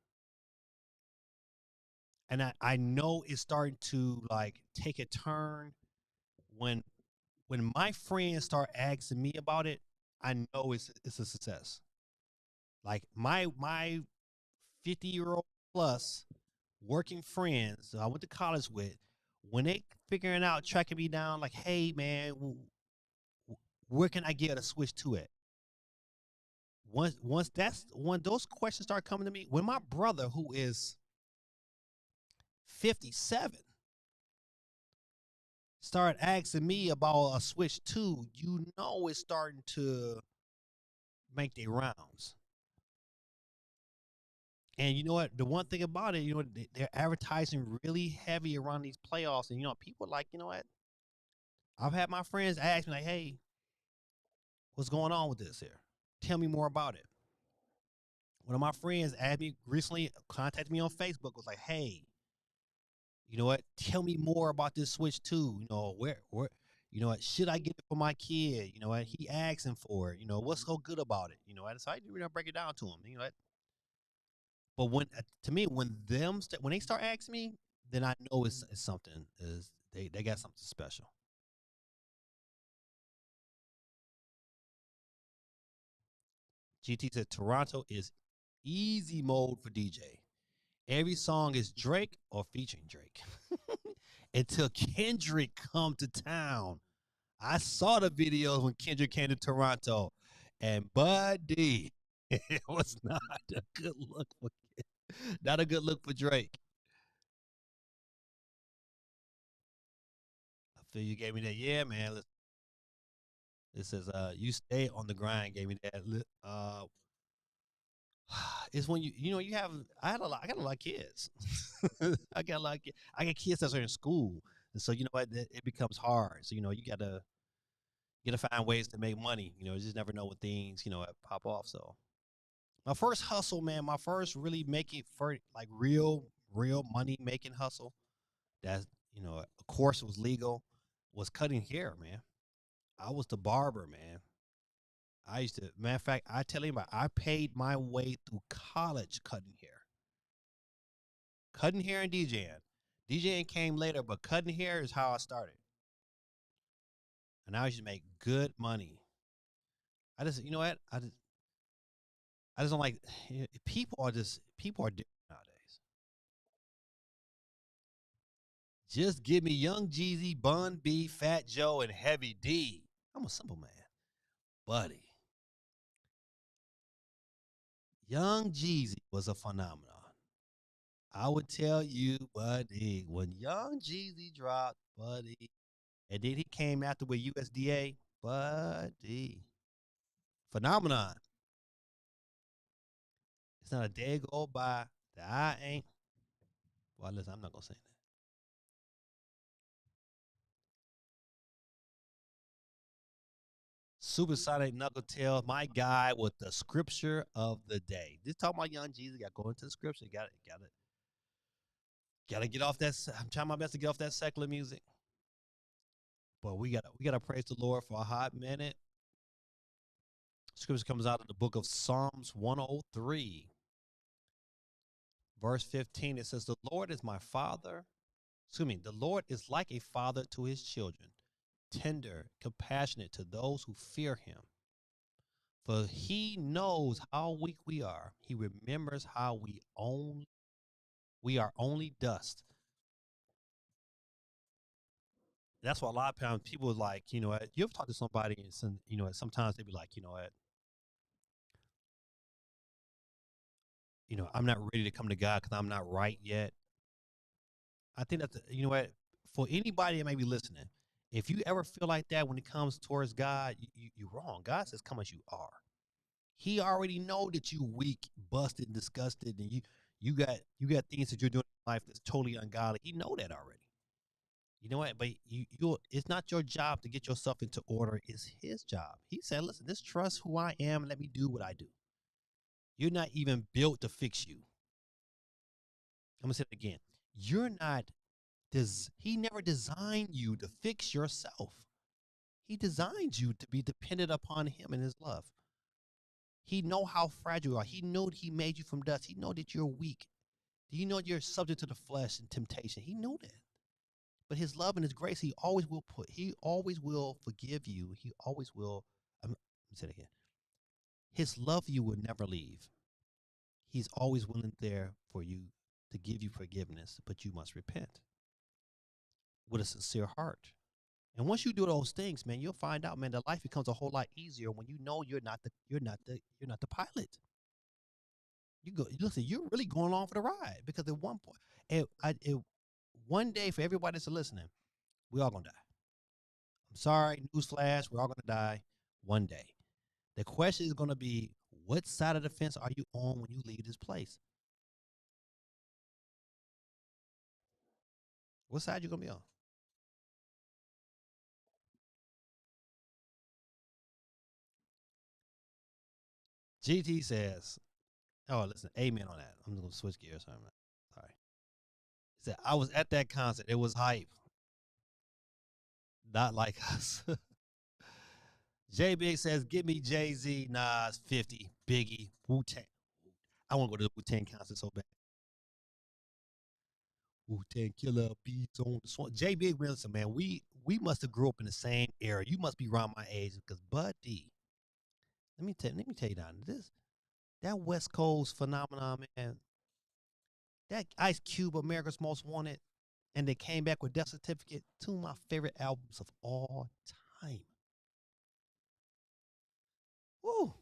Speaker 1: And I know it's starting to like take a turn when my friends start asking me about it. I know it's a success. Like my 50-year-old plus working friends I went to college with, when they figuring out tracking me down, like, hey man, where can I get a Switch 2 at? When those questions start coming to me, when my brother who is 57 start asking me about a Switch 2, it's starting to make their rounds. And you know what? The one thing about it, they're advertising really heavy around these playoffs, and people are like, you know what? I've had my friends ask me like, "Hey, what's going on with this here? Tell me more about it." One of my friends asked me recently, contacted me on Facebook, was like, "Hey, you know what? Tell me more about this Switch 2. Where, should I get it for my kid? You know what? He asking for it. What's so good about it? So I break it down to him. But to me, when they start asking me, then I know it's something. Is they got something special. GT said Toronto is easy mode for DJ. Every song is Drake or featuring Drake. Until Kendrick come to town. I saw the videos when Kendrick came to Toronto, and buddy, it was not a good look for Drake. I feel you gave me that. Yeah, man. It says, you stay on the grind. Gave me that. It's when you have. I got a lot of kids. I got kids that are in school, and so you know what, it becomes hard. So you gotta find ways to make money. You just never know when things pop off. So my first hustle, man, my first really making for like real money making hustle. That of course, it was legal. Was cutting hair, man. I was the barber, man. I used to, matter of fact, I tell you about, I paid my way through college cutting hair and DJing. DJing came later, but cutting hair is how I started, and I used to make good money. I just, you know what, I just don't like people are different nowadays. Just give me Young Jeezy, Bun B, Fat Joe, and Heavy D. I'm a simple man, buddy. Young Jeezy was a phenomenon. I would tell you, buddy, when Young Jeezy dropped, buddy, and then he came after with USDA, buddy, phenomenon. It's not a day go by that I ain't. Well, listen, I'm not gonna say that. Supersonic Knuckle Tail, my guy with the scripture of the day. This talking about Young Jeezy. Got to go into the scripture. Got to get off that. I'm trying my best to get off that secular music. But we gotta praise the Lord for a hot minute. Scripture comes out of the book of Psalms 103, verse 15. It says, "The Lord is my father." Excuse me. The Lord is like a father to his children, tender, compassionate to those who fear him. For he knows how weak we are. He remembers how we are only dust. That's why a lot of times people are like, what, you ever talk to somebody and sometimes they be like, I'm not ready to come to God because I'm not right yet. I think that's, what, for anybody that may be listening, if you ever feel like that when it comes towards God, you're wrong. God says, come as you are. He already know that you weak, busted, disgusted, and you got things that you're doing in life that's totally ungodly. He know that already. You know what? But it's not your job to get yourself into order. It's his job. He said, listen, just trust who I am and let me do what I do. You're not even built to fix you. I'm gonna say it again. You're not he never designed you to fix yourself. He designed you to be dependent upon him and his love. He know how fragile you are. He know he made you from dust. He know that you're weak. Do you know you're subject to the flesh and temptation? He knew that. But his love and his grace, he always will forgive you. He always will. Let me say it again. His love for you will never leave. He's always willing there for you to give you forgiveness, but you must repent with a sincere heart. And once you do those things, man, you'll find out, man, that life becomes a whole lot easier when you know you're not the pilot. Listen, you're really going along for the ride because at one point, one day for everybody that's listening, we all gonna die. I'm sorry, newsflash, we're all gonna die one day. The question is gonna be, what side of the fence are you on when you leave this place? What side you gonna be on? GT says, "Oh, listen, amen on that. I'm just gonna switch gears. Sorry. He said, I was at that concert. It was hype. Not like us." J Big says, "Give me Jay-Z, Nas, 50, Biggie, Wu-Tang. I want to go to the Wu-Tang concert so bad. Wu-Tang Killer beats on the swan." J Big Wilson, man, we must have grew up in the same era. You must be around my age because Buddy. Let me tell you now, that West Coast phenomenon, man. That Ice Cube, America's Most Wanted, and they came back with Death Certificate, two of my favorite albums of all time. Woo!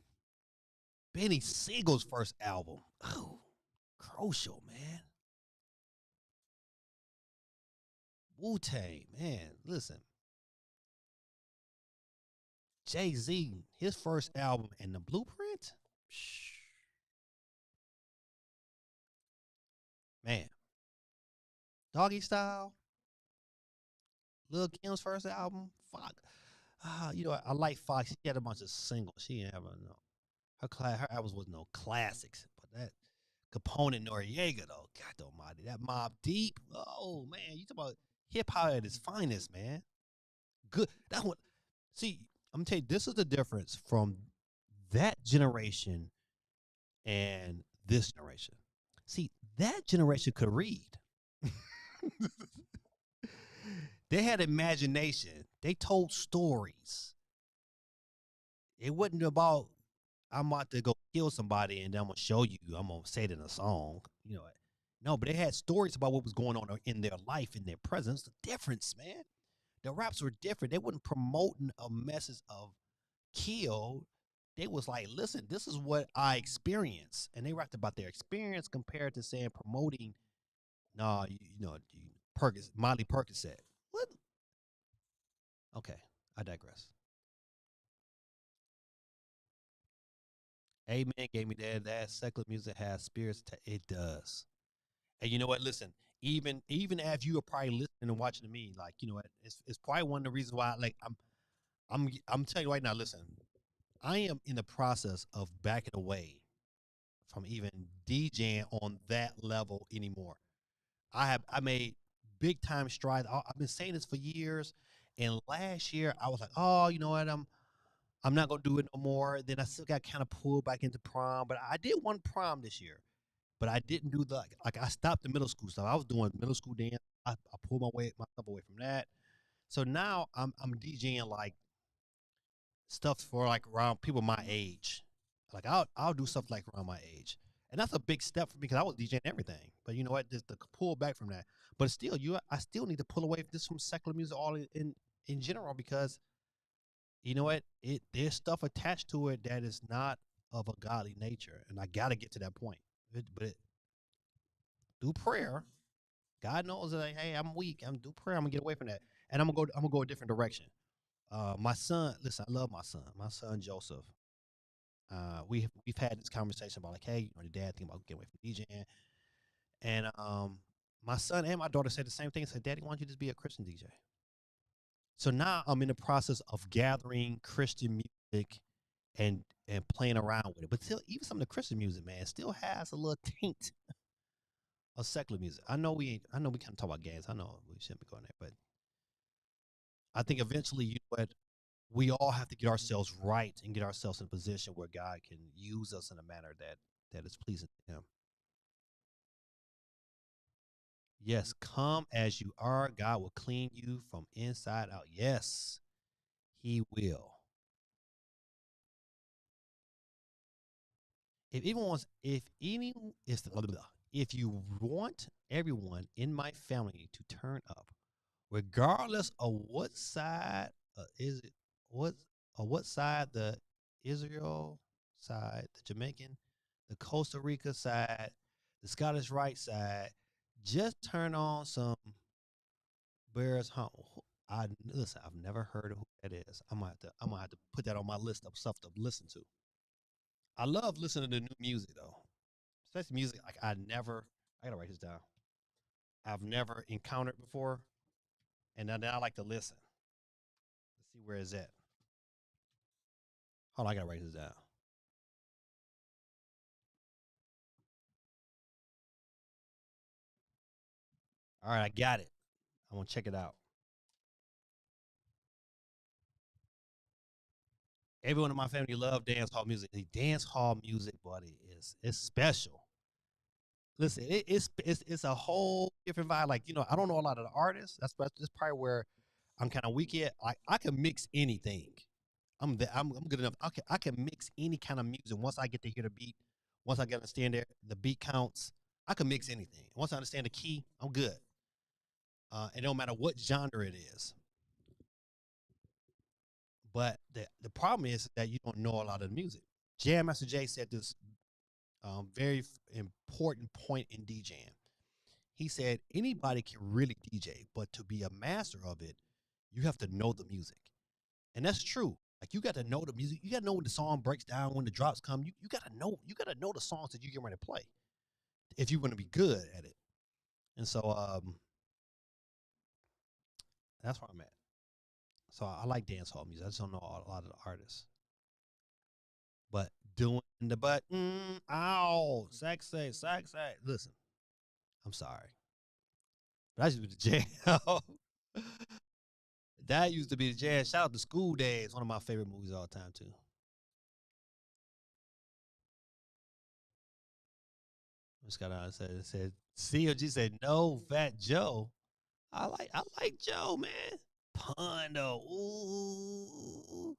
Speaker 1: Benny Siegel's first album. Oh, crucial, man. Wu-Tang, man. Listen, Jay-Z, his first album and the Blueprint. Man. Doggy Style, Lil Kim's first album. Fuck. I like Fox. She had a bunch of singles. She didn't have her albums was no classics. But that Capone and Noriega though, God almighty, that Mob Deep. Oh man, you talk about hip hop at its finest, man. Good. That one. See, I'm gonna tell you, this is the difference from that generation and this generation. See, that generation could read. They had imagination. They told stories. It wasn't about I'm about to go kill somebody and then I'm gonna show you. I'm gonna say it in a song. No, but they had stories about what was going on in their life, in their presence. The difference, man. The raps were different. They wasn't promoting a message of kill. They was like, listen, this is what I experienced, and they rapped about their experience compared to saying promoting. No, Perkins, Molly Percocet. What? Okay, I digress. Amen gave me that secular music has spirits. It does. And you know what? Listen, even as you are probably listening and watching to me, like you know what, it's probably one of the reasons why. Like I'm telling you right now. Listen, I am in the process of backing away from even DJing on that level anymore. I made big time strides. I've been saying this for years, and last year I was like, oh, you know what, I'm not gonna do it no more. Then I still got kind of pulled back into prom, but I did one prom this year. But I didn't do the like I stopped the middle school stuff. I was doing middle school dance. I pulled myself away from that. So now I'm DJing like stuff for like around people my age. Like I'll do stuff like around my age. And that's a big step for me because I was DJing everything. But you know what? Just to pull back from that. But still, I still need to pull away just from secular music all in general because you know what? There's stuff attached to it that is not of a godly nature, and I got to get to that point. But through prayer, God knows that like, hey, I'm weak. I'm do prayer. I'm gonna get away from that, and I'm gonna go a different direction. My son, listen, I love my son. My son Joseph. We've had this conversation about like, hey, the dad thinking about getting away from DJing, and my son and my daughter said the same thing. Said, Daddy, why don't you just be a Christian DJ? So now I'm in the process of gathering Christian music and playing around with it. But still, even some of the Christian music, man, still has a little taint of secular music. I know we kind of talk about games. I know we shouldn't be going there, but I think eventually, we all have to get ourselves right and get ourselves in a position where God can use us in a manner that is pleasing to Him. Yes, come as you are. God will clean you from inside out. Yes, He will. If you want everyone in my family to turn up, regardless of what side is it, what side the Israel side, the Jamaican, the Costa Rica side, the Scottish Rite side, just turn on some Bears Home. Listen, I've never heard of who that is. I'm gonna have to put that on my list of stuff to listen to. I love listening to new music though, especially music like I gotta write this down. I've never encountered before, and then I like to listen. Let's see where it's at. Hold on, I gotta write this down. All right, I got it. I'm gonna check it out. Everyone in my family love dance hall music. The dance hall music, buddy, it's special. Listen, it's a whole different vibe. Like, I don't know a lot of the artists. That's probably where I'm kind of weak at. Like, I can mix anything. I'm good enough. I can mix any kind of music once I get to hear the beat. Once I get to understand the beat counts, I can mix anything. Once I understand the key, I'm good. It don't matter what genre it is. But the problem is that you don't know a lot of the music. Jam Master Jay said this very important point in DJing. He said anybody can really DJ, but to be a master of it, you have to know the music. And that's true. Like, you got to know the music. You got to know when the song breaks down, when the drops come. You got to know. You got to know the songs that you get ready to play if you want to be good at it. And so that's where I'm at. So I like dance hall music. I just don't know a lot of the artists. But doing the ow, sax. Listen, I'm sorry. That used to be the jam. That used to be the jam. Shout out to School Days, one of my favorite movies of all time too. Just got on said COG said no, Fat Joe. I like Joe, man. Pun though. Ooh.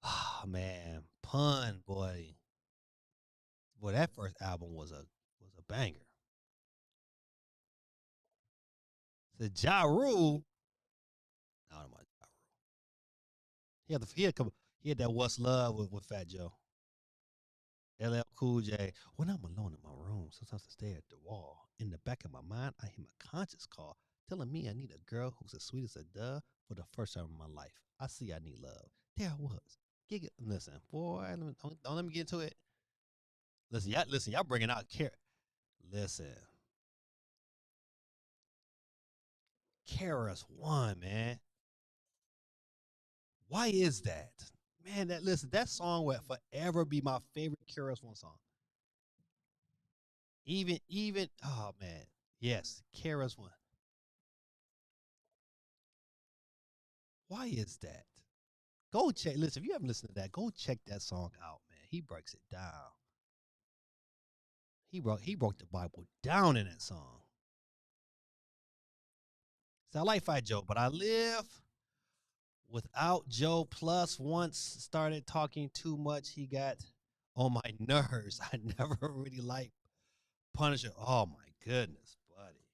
Speaker 1: Oh man. Pun, boy. Boy, that first album was a banger. The Ja Rule. I don't know about Ja Rule. He had that What's Love with Fat Joe. LL Cool J. When I'm alone in my room, sometimes I stare at the wall. In the back of my mind, I hear my conscience call, telling me I need a girl who's as sweet as a dove for the first time in my life. I see I need love. There I was. Listen, boy, don't let me get into it. Listen, y'all bringing out Listen, KRS-One, man. Why is that? Man, that song will forever be my favorite KRS-One song. Even oh man. Yes, KRS-One. Why is that? Go check. Listen, if you haven't listened to that, go check that song out, man. He breaks it down. He broke the Bible down in that song. So I like Fight Joe, but I live without Joe. Plus, once started talking too much, he got on my nerves. I never really liked Punisher. Oh my goodness, buddy.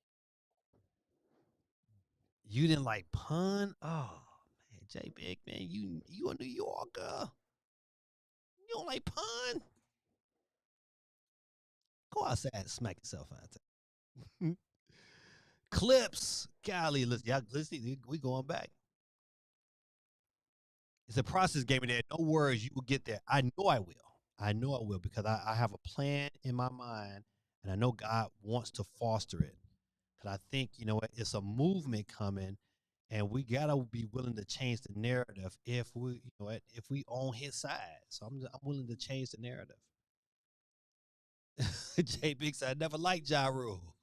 Speaker 1: You didn't like Pun? Oh man, J Big man, you a New Yorker. You don't like Pun? Go outside and smack yourself out. Clips. Golly, listen, we going back. It's a process game in there. No worries, you will get there. I know I will. I know I will because I have a plan in my mind, and I know God wants to foster it. Because I think, it's a movement coming, and we gotta be willing to change the narrative if we on his side. So I'm willing to change the narrative. J Big said, I never liked Ja Rule.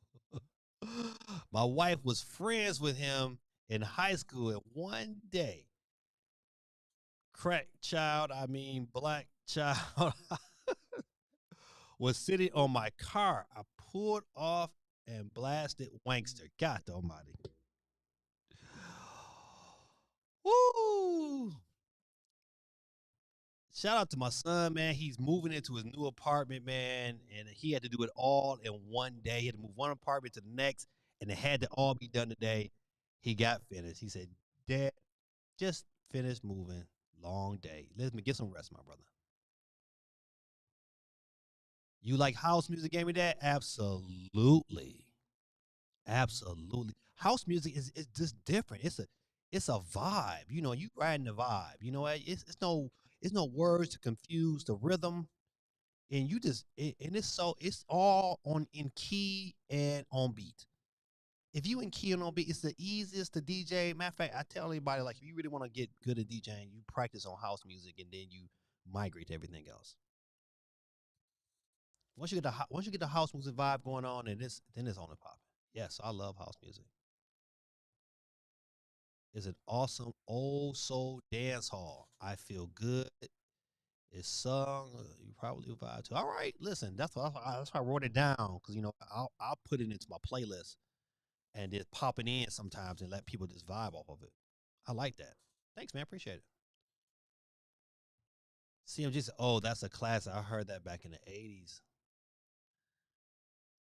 Speaker 1: My wife was friends with him in high school, and one day, black child, was sitting on my car. I pulled off and blasted Wankster. God almighty. Woo! Shout out to my son, man. He's moving into his new apartment, man, and he had to do it all in one day. He had to move one apartment to the next, and it had to all be done today. He got finished. He said, Dad, just finish moving. Long day. Let me get some rest, my brother. You like house music, Gaming Dad? Absolutely. Absolutely. House music is just different. It's a vibe. You riding the vibe. It's no words to confuse the rhythm. And it's all on in key and on beat. if you in key on beat, it's the easiest to DJ. Matter of fact, I tell anybody like if you really want to get good at DJing, you practice on house music and then you migrate to everything else. Once you get the house music vibe going on, and then it's on and popping. Yes, I love house music. It's an awesome old soul dance hall. I feel good. It's sung. You probably vibe to. All right, listen. That's why I wrote it down because I'll put it into my playlist and just pop it in sometimes and let people just vibe off of it. I like that. Thanks, man. Appreciate it. CMG said, "Oh, that's a classic. I heard that back in the '80s."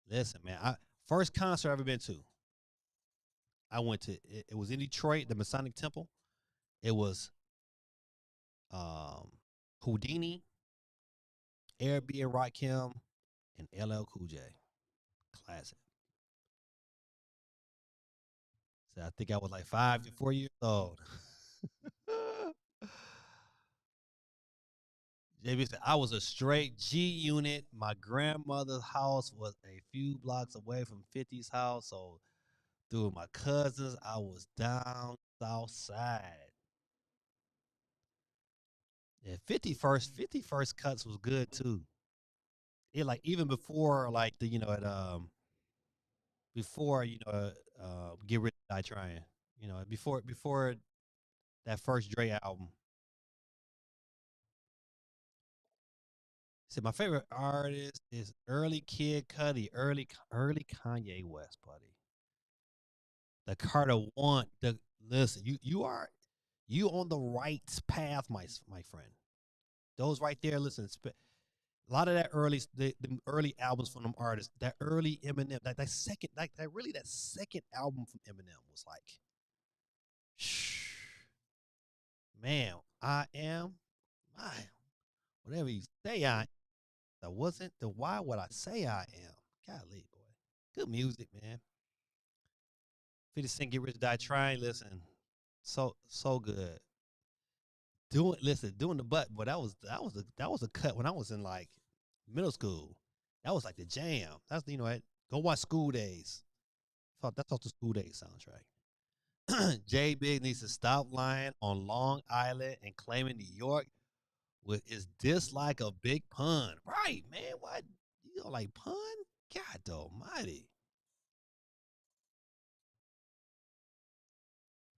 Speaker 1: Listen, man. First concert I ever been to. I went to. It was in Detroit, the Masonic Temple. It was um, Houdini, Airbnb, Rakim, and LL Cool J. Classic. So I think I was like 4 years old. JB said I was a straight G unit. My grandmother's house was a few blocks away from 50's house, so through my cousins, I was down south side. Yeah, 51st cuts was good too. It like even before like the at before Get Rich or Die Trying. Before that first Dre album. Said my favorite artist is early Kid Cudi, early Kanye West, buddy. The Carter One. Listen, you on the right path, my friend. Those right there. Listen, a lot of that the early albums from them artists, that early Eminem, that second, that second album from Eminem was like, shh, man, I am, I, whatever you say I am. That wasn't the why would I say I am. Golly, boy. Good music, man. 50 Cent Get Rich Die Trying, listen. So good. Doing the butt, but that was a cut when I was in like middle school. That was like the jam. That's what. Go watch School Days. That's off the School Days soundtrack. Jay Big needs to stop lying on Long Island and claiming New York is this like a big pun. Right, man. What? You don't like pun? God almighty.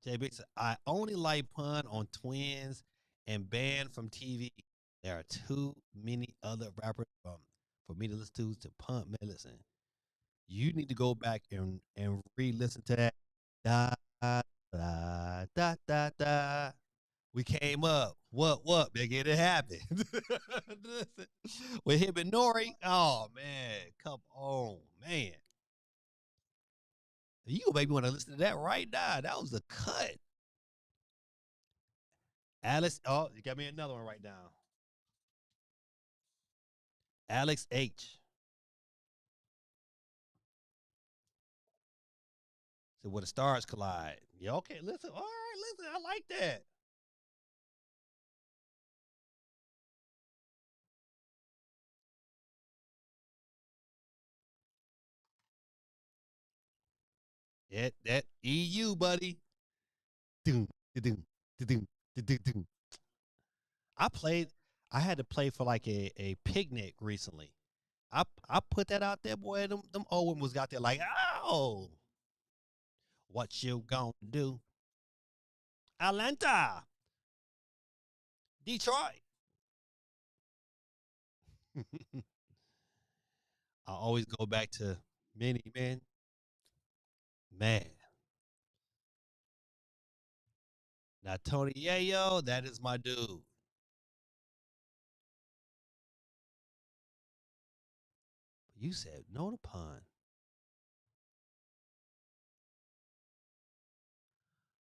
Speaker 1: Jay Big said, I only like pun on Twins and banned from TV. There are too many other rappers for me to listen to pun. Man, listen. You need to go back and re-listen to that. Da da da da da. We came up. What? Nigga, it happened. With him and Nori. Oh man, come on, man. You make me want to listen to that right now. That was a cut. Alice. Oh, you got me another one right now. Alex H. So where the stars collide. Yeah, okay, listen. All right, listen. I like that. That EU, buddy. Doom, doom, doom, doom, doom. I played. I had to play for like a picnic recently. I put that out there, boy. Them old ones was out there like, oh, what you gonna do? Atlanta, Detroit. I always go back to Mini Man. Man. Now Tony Yayo, that is my dude. You said no to pun.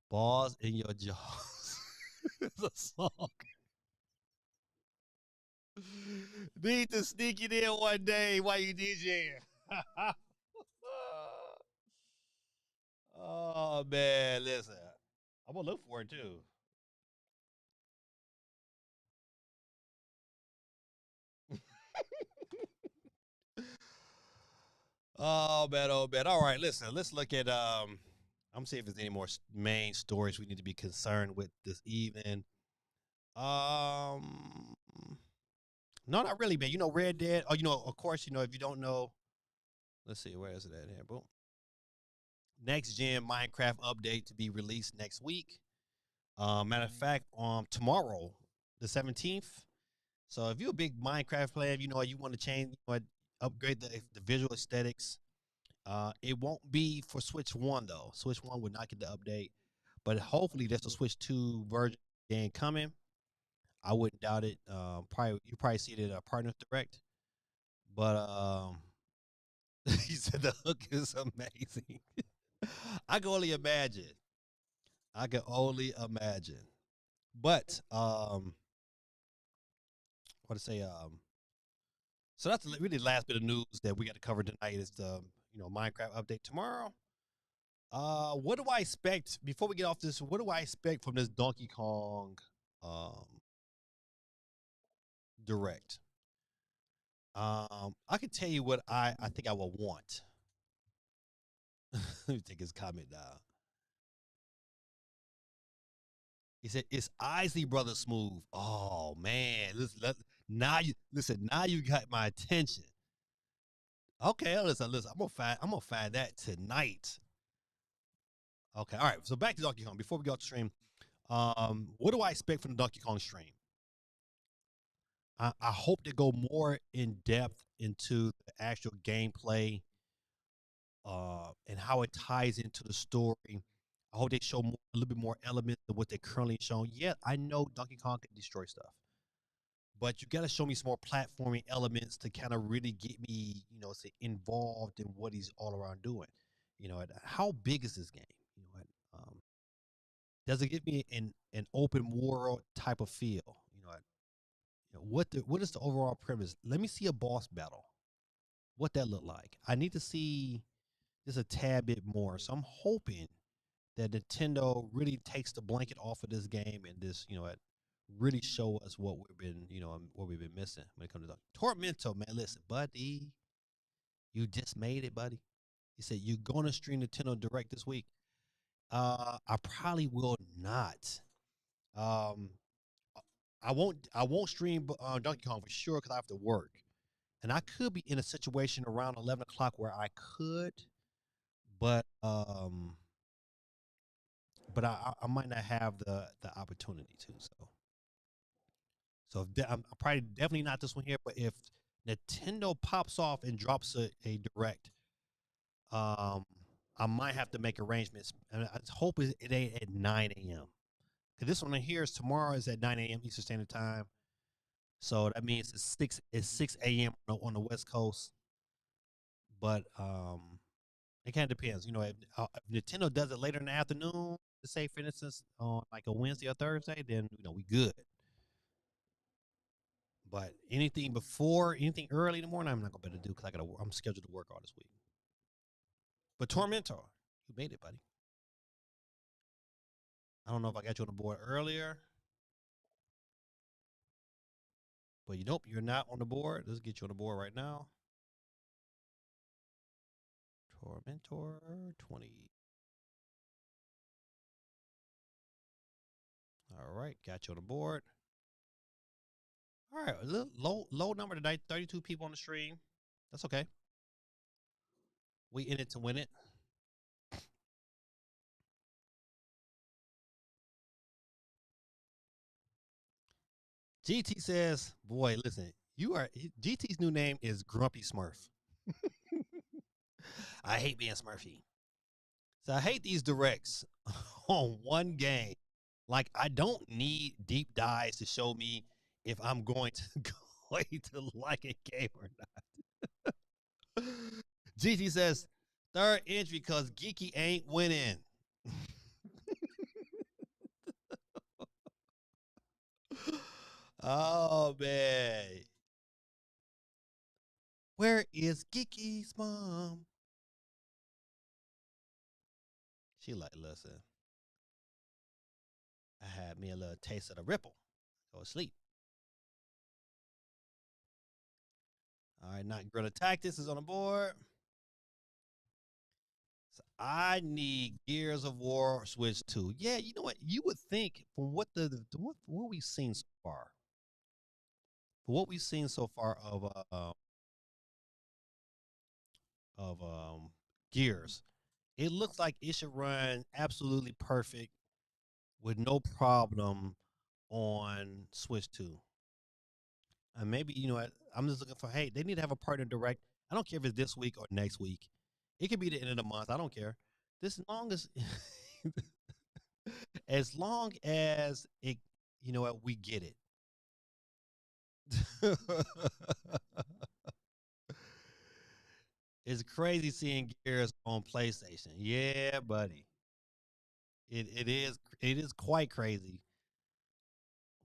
Speaker 1: Balls in your jaws. It's a song. Need to sneak it in one day while you DJing. Oh man, listen. I'm gonna look for it too. Oh man, oh man. All right, listen. Let's look at I'm see if there's any more main stories we need to be concerned with this evening. Um, no, not really, man. You know, Red Dead. Oh, you know, of course, you know, if you don't know, let's see, where is it at here? Boom. Next gen Minecraft update to be released next week. Matter of fact, tomorrow, the 17th. So if you're a big Minecraft player, you know you want to change, you know, upgrade the visual aesthetics. It won't be for Switch One though. Switch One would not get the update, but hopefully there's a Switch Two version game coming. I wouldn't doubt it. Probably you probably see it at a Partners Direct, but he said the hook is amazing. I can only imagine. I can only imagine. But what to say? So that's really the last bit of news that we got to cover tonight. Is the Minecraft update tomorrow. What do I expect before we get off this? What do I expect from this Donkey Kong um direct? I can tell you what I think I will want. Let me take his comment down. He said it's Isley Brothers smooth. Oh man, now you listen. Now you got my attention. Okay, listen. I'm gonna find that tonight. Okay, all right. So back to Donkey Kong. Before we go to stream, what do I expect from the Donkey Kong stream? I hope to go more in depth into the actual gameplay, and how it ties into the story. I hope they show more, a little bit more elements than what they're currently showing. Yeah, I know Donkey Kong can destroy stuff, but you got to show me some more platforming elements to kind of really get me, say involved in what he's all around doing. How big is this game? You know, what, does it give me an open world type of feel? What is the overall premise? Let me see a boss battle. What that look like? I need to see just a tad bit more. So I'm hoping that Nintendo really takes the blanket off of this game and this, really show us what we've been, what we've been missing when it comes to Tormento, man. Listen, buddy, you just made it, buddy. He said you're gonna stream Nintendo Direct this week. I probably will not. Um, I won't stream Donkey Kong for sure because I have to work, and I could be in a situation around 11 o'clock where I could, but I might not have the opportunity to. So I'm probably definitely not this one here. But if Nintendo pops off and drops a direct, um, I might have to make arrangements. And I hope it ain't at 9 a.m. Because this one here is tomorrow is at 9 a.m. Eastern Standard Time. So that means it's 6 a.m. on the West Coast. But it kind of depends. If Nintendo does it later in the afternoon, say for instance on like a Wednesday or Thursday, then we good. But anything early in the morning, I'm not gonna be able to do because I'm scheduled to work all this week. But Tormentor, you made it, buddy. I don't know if I got you on the board earlier, but nope, you're not on the board. Let's get you on the board right now. Tormentor 20. All right, got you on the board. All right, a little low number tonight. 32 people on the stream. That's okay. We in it to win it. GT says, "Boy, listen, GT's new name is Grumpy Smurf. I hate being Smurfy. So I hate these directs on one game. Like I don't need deep dives to show me if I'm going to like a game or not." GT says, "Third entry because Geeky ain't winning." Oh man. Where is Geeky's mom? She like, listen, I had me a little taste of the ripple. Go to sleep. All right, not Gorilla Tactics is on the board. I need Gears of War Switch 2. Yeah, you know what? You would think from what what we've seen so far, for what we've seen so far of Gears, it looks like it should run absolutely perfect with no problem on Switch 2. And maybe, you know what, I'm just looking for, hey, they need to have a partner direct. I don't care if it's this week or next week. It could be the end of the month. I don't care. This long as as long as it, you know what, we get it. It's crazy seeing Gears on PlayStation. Yeah, buddy. It is quite crazy.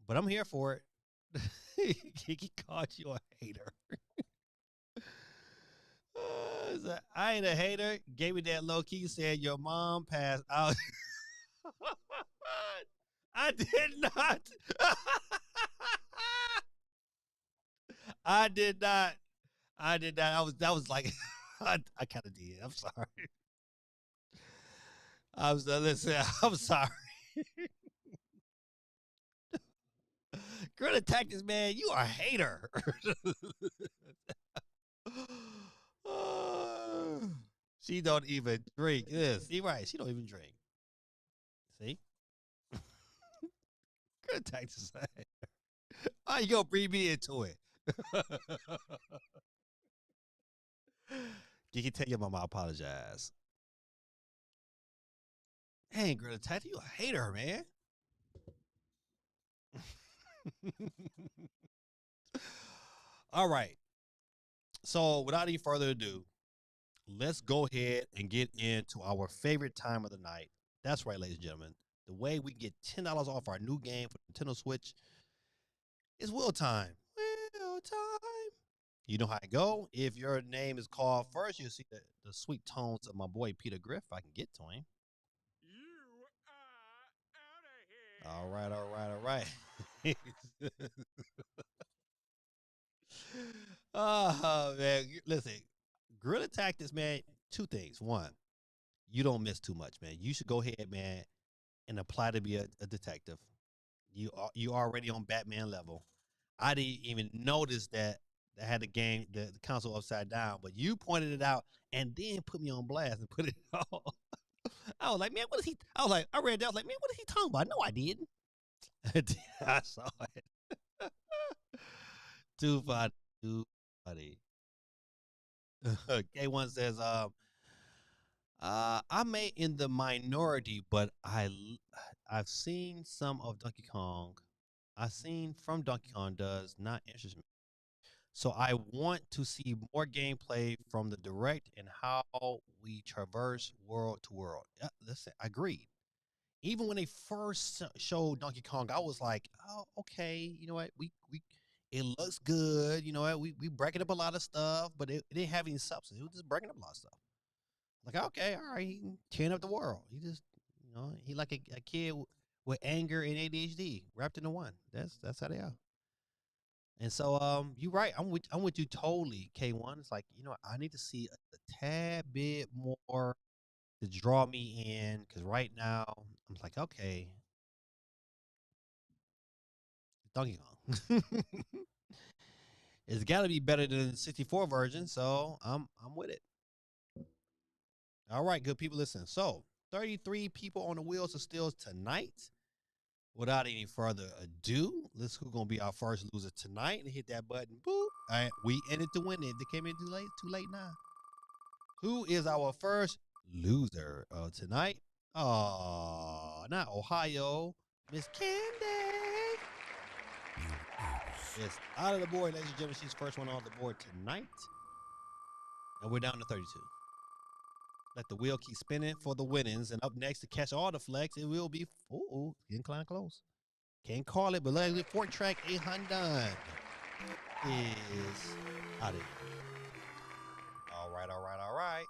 Speaker 1: But I'm here for it. He called you a hater. I ain't a hater. Gave me that low key. Said your mom passed out. I did not. I did not. I did not. That was like I kind of did. I'm sorry. I was listen. I'm sorry. Girl, the tactics, man. You are a hater. She don't even drink. Yes, she right. She don't even drink. See, girl, tactics. Oh, you gonna bring me into it? You can tell your mama I apologize. Hey, girl, the tactics, you a hater, man. All right. So, without any further ado, let's go ahead and get into our favorite time of the night. That's right, ladies and gentlemen. The way we get $10 off our new game for Nintendo Switch is Will Time. Will Time. You know how I go. If your name is called first, you'll see the sweet tones of my boy Peter Griff. If I can get to him. You are out of here. All right, all right, all right. Oh man, listen, guerrilla tactics, man. Two things. One, you don't miss too much, man. You should go ahead, man, and apply to be a detective. You already on Batman level. I didn't even notice that I had the console upside down, but you pointed it out and then put me on blast and put it on. I was like, man, what is he? I was like, I read that. I was like, man, what is he talking about? No, I didn't. I saw it. Too funny. Too funny. K1 says, I'm in the minority, but I've seen some of Donkey Kong. I've seen from Donkey Kong does not interest me. So I want to see more gameplay from the direct and how we traverse world to world. Yeah, listen, I agreed. Even when they first showed Donkey Kong, I was like, oh, okay, you know what? We it looks good. You know what? We breaking up a lot of stuff, but it didn't have any substance. It was just breaking up a lot of stuff. Like, okay, all right, he can tearing up the world. He just, he like a kid with anger and ADHD wrapped into one. That's how they are. And so, you're right. I'm with you totally. K1. It's like, I need to see a tad bit more to draw me in because right now I'm like, okay, Donkey Kong. It's got to be better than the 64 version, so I'm with it. All right, good people, listen. So 33 people on the wheels of steels tonight. Without any further ado, let's who's gonna be our first loser tonight and hit that button. Boop. All right, we in it to win it. They came in too late. Too late now. Who is our first loser of tonight? Oh, not Ohio. Miss Candy. It's out of the board, ladies and gentlemen. She's the first one on the board tonight. And we're down to 32. Let the wheel keep spinning for the winnings. And up next to catch all the flex, it will be, incline close. Can't call it, but let it Fort Track 800 is out of here. All right, all right, all right.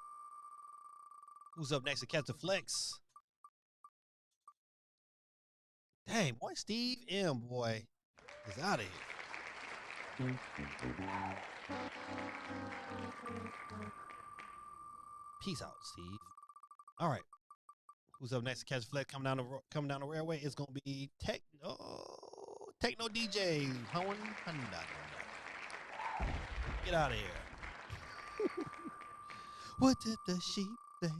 Speaker 1: Who's up next to catch the flex? Dang, boy, Steve M, boy, is out of here. Peace out, Steve. All right. Who's up next? Catch Flex coming down the railway. It's gonna be Techno DJ. Get out of here. What did the sheep say?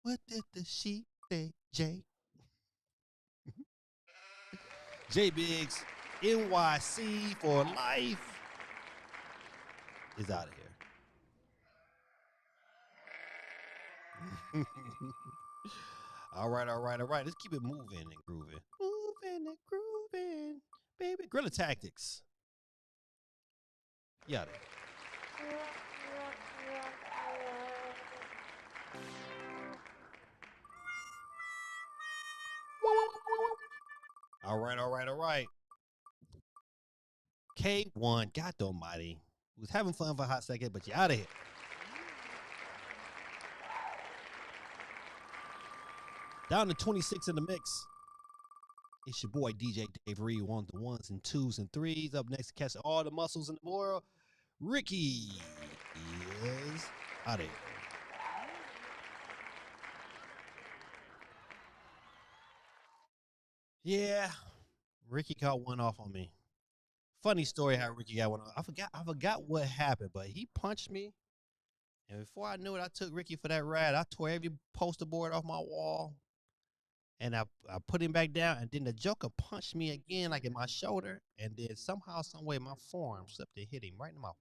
Speaker 1: What did the sheep say, Jay? J Biggs, NYC for life is out of here. All right. Let's keep it moving and grooving. Moving and grooving, baby. Guerrilla Tactics. Yeah. All right. K1, God almighty. Was having fun for a hot second, but you out of here. Down to 26 in the mix. It's your boy DJ Dave Reed on the ones and twos and threes. Up next to catch all the muscles in the world. Ricky is out of here. Yeah, Ricky got one off on me. Funny story how Ricky got one off. I forgot what happened, but he punched me. And before I knew it, I took Ricky for that ride. I tore every poster board off my wall. And I put him back down, and then the Joker punched me again, like in my shoulder, and then somehow, some way, my forearm slipped and hit him right in the mouth.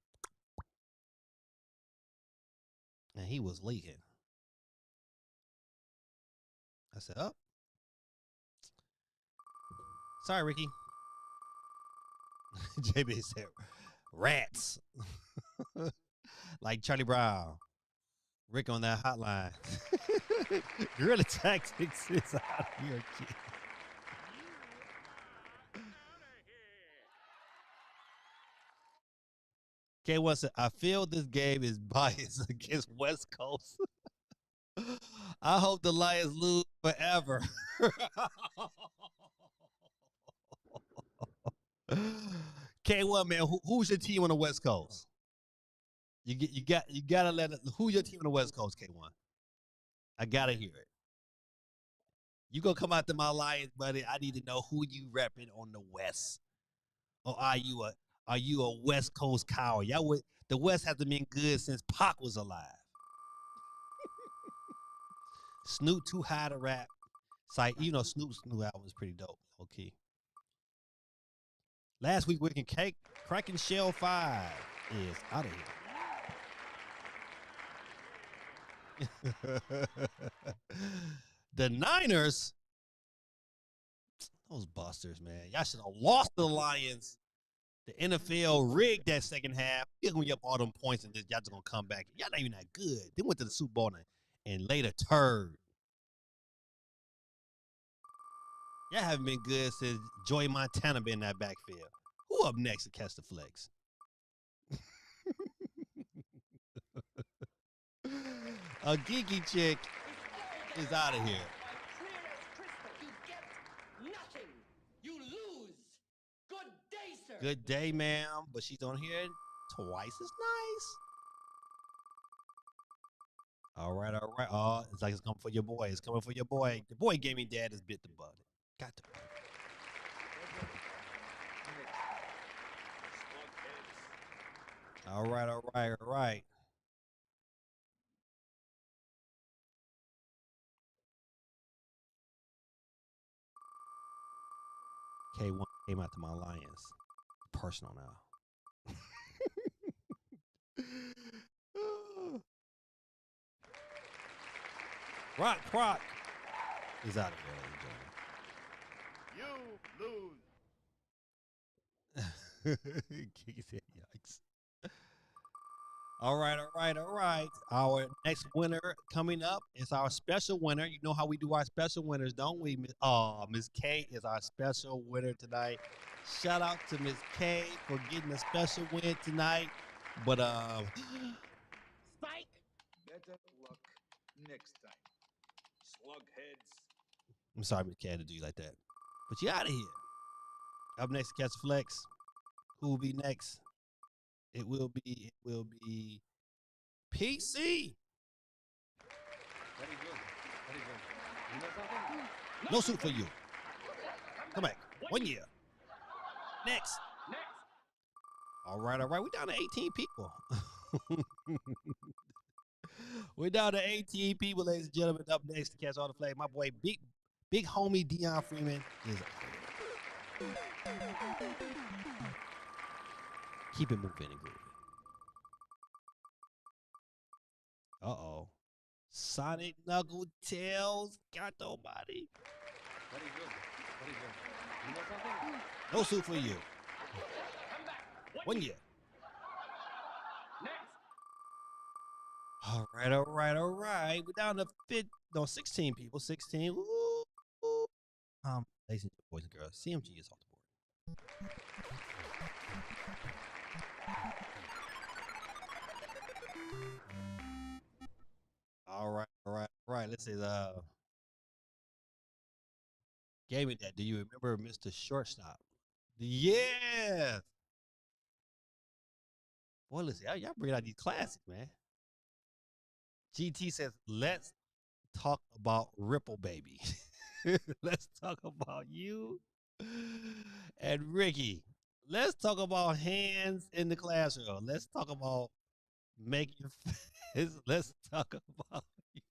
Speaker 1: And he was leaking. I said, "Oh, sorry, Ricky." JB said, "Rats," like Charlie Brown. Rick on that hotline. Guerrilla Tactics is out of here, kid. K1 said, "I feel this game is biased against West Coast. I hope the Lions lose forever." K1, man, who's your team on the West Coast? You gotta let it. Who's your team on the West Coast, K1? I gotta hear it. You gonna come out to my Lions, buddy? I need to know who you repping on the West. Or are you a West Coast coward? The West hasn't been good since Pac was alive. Snoop too high to rap. It's you know Snoop's new album is pretty dope. Okay. Last week Wicked Cake Cracking Shell 5 is out of here. The Niners, those busters, man. Y'all should have lost the Lions. The NFL rigged that second half. Giving you up all them points and y'all just gonna come back. Y'all not even that good. They went to the Super Bowl and laid a turd. Y'all haven't been good since Joey Montana been in that backfield. Who up next to catch the flex? A geeky chick is out of here. Good day, ma'am. But she's on here twice as nice. All right. Oh, it's like it's coming for your boy. It's coming for your boy. The boy gaming dad has bit the bud. Got to. All right. K1 came out to my Lions. Personal now. Rock is out of here, ladies and gentlemen. You lose. Yikes. All right. Our next winner coming up is our special winner. You know how we do our special winners, don't we? Miss K is our special winner tonight. Shout out to Miss K for getting a special win tonight. But
Speaker 5: Spike.
Speaker 6: Better luck next time. Slugheads.
Speaker 1: I'm sorry, Miss K, had to do you like that. But you out of here. Up next, Catch Flex. Who will be next? It will be PC. No suit for you. Come back. 1 year. Next. All right. We down to 18 people. We're down to 18 people, ladies and gentlemen. Up next to catch all the flag, my boy, big homie Dion Freeman is out. Keep it moving and grooving. Uh-oh. Sonic Knuckle Tails got nobody.
Speaker 7: Very good. You know something?
Speaker 1: No suit for you. 1 year. All right. We're down to 16 people. 16. Ooh. Ladies and boys and girls, CMG is off the board. All right. Let's see. Gave me that. Do you remember Mr. Shortstop? Yeah. Boy, listen, y'all bring out these classics, man. GT says, let's talk about Ripple Baby. Let's talk about you and Ricky. Let's talk about hands in the classroom. Let's talk about making face. Let's talk about you.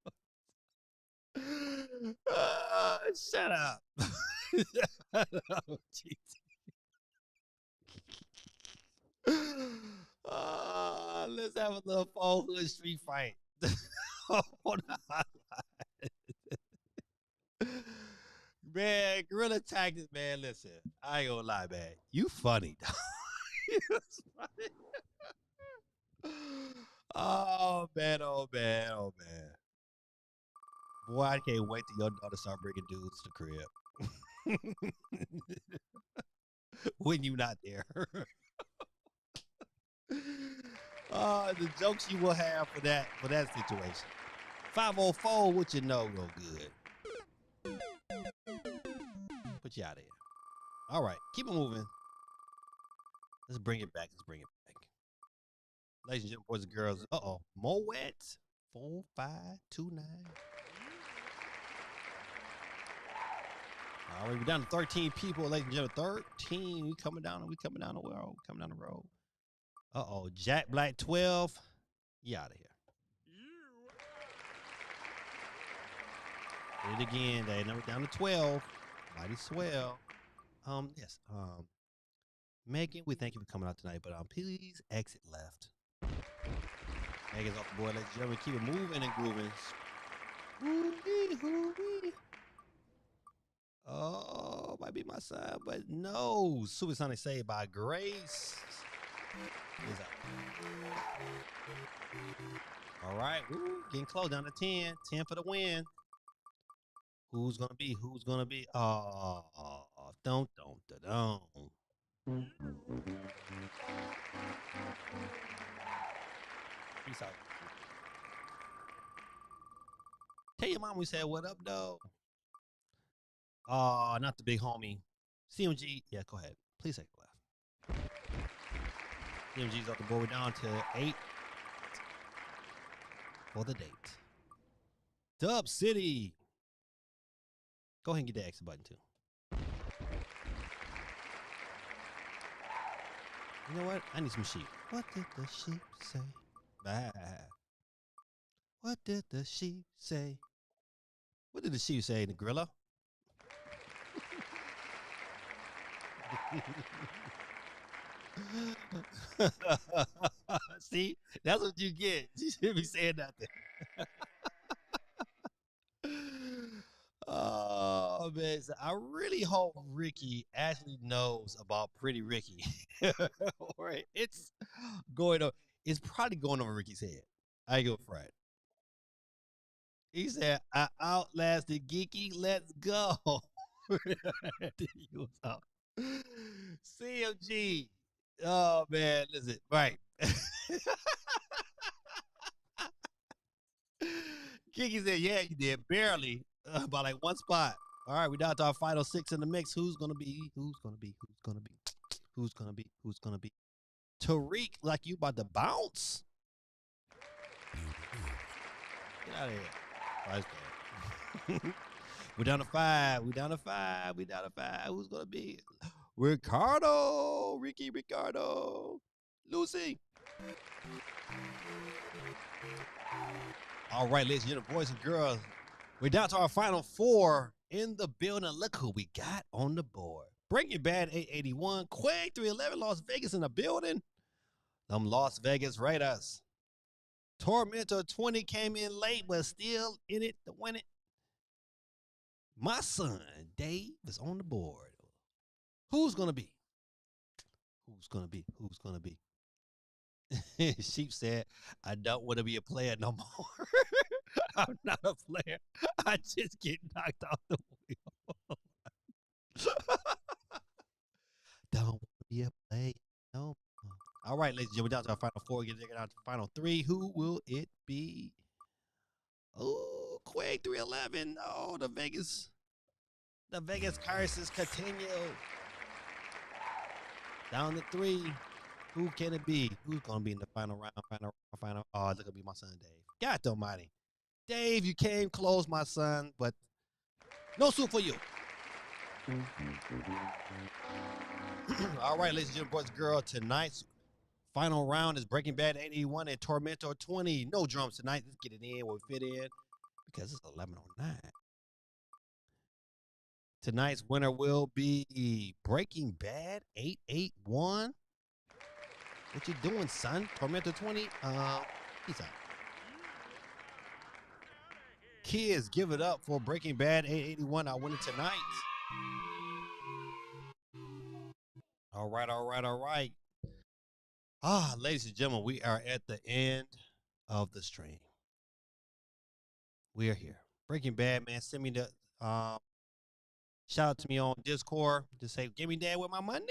Speaker 1: Shut up. Shut up, GT. Let's have a little falsehood street fight. Man, Gorilla Tactics, man, listen. I ain't gonna lie, man. You funny, dog. You funny. Oh, man. Boy, I can't wait till your daughter start bringing dudes to the crib. When you not there. The jokes you will have for that situation. 504, what you know real good. Put you out of here. All right, keep it moving. Let's bring it back. Ladies and gentlemen, boys and girls. Moet 4529. All right, we're down to 13 people, ladies and gentlemen. 13. We coming down the road. Jack Black 12. You out of here. Did it again. They number down to 12. Mighty swell. Yes. Megan, we thank you for coming out tonight, but please exit left. Megan's off the board, ladies and gentlemen. Keep it moving and grooving. Hoo-wee. Oh, might be my side, but no. Supersonic saved by Grace. Is out. All right. Getting close, down to 10. 10 for the win. Who's gonna be? Don't. Peace out. Tell your mom we said what up, though. Not the big homie. CMG. Yeah, go ahead. Please take the left. CMG's off the board. We're down to 8 for the date. Dub City. Go ahead and get the exit button, too. You know what? I need some sheep. What did the sheep say? Bah. What did the sheep say? What did the sheep say, the gorilla? See? That's what you get. You shouldn't be saying nothing. Oh, man. So I really hope Ricky actually knows about Pretty Ricky. Right. It's probably going over Ricky's head. I ain't gonna front. He said, I outlasted Geeky. Let's go. He was out. CMG. Oh, man. Listen. Right. Kiki said, yeah, you did. Barely. By like one spot. All right, we down to our final 6 in the mix. Who's gonna be? Tariq, like you about to bounce? Get out of here. Oh, We're down to 5. We down to 5. We down to 5. Who's gonna be? Ricardo. Ricardo. Lucy. All right, ladies and gentlemen, boys and girls, we're down to our final 4 in the building. Look who we got on the board. Breaking Bad 881, Quake 311, Las Vegas in the building. Them Las Vegas Raiders. Tormentor 20 came in late, but still in it to win it. My son, Dave, is on the board. Who's going to be? Who's going to be? Who's going to be? Sheep said, I don't want to be a player no more. I'm not a player. I just get knocked off the wheel. Don't want to be a player no more. All right, ladies and gentlemen, down to our final 4. Get out to final 3. Who will it be? Oh, Quake 311. Oh, the Vegas curses continue. Down to 3. Who can it be? Who's going to be in the final round? Final. Oh, it's going to be my son, Dave. God almighty. Dave, you came close, my son, but no soup for you. All right, ladies and gentlemen, boys and girls, tonight's final round is Breaking Bad 81 and Tormentor 20. No drums tonight. Let's get it in where we fit in because it's 11:09. Tonight's winner will be Breaking Bad 881. What you doing, son? Tormentor 20. Peace out. Kids, give it up for Breaking Bad 881. Our winner tonight. All right. Ladies and gentlemen, we are at the end of the stream. We are here. Breaking Bad, man. Send me the shout out to me on Discord. Just say, give me that with my money.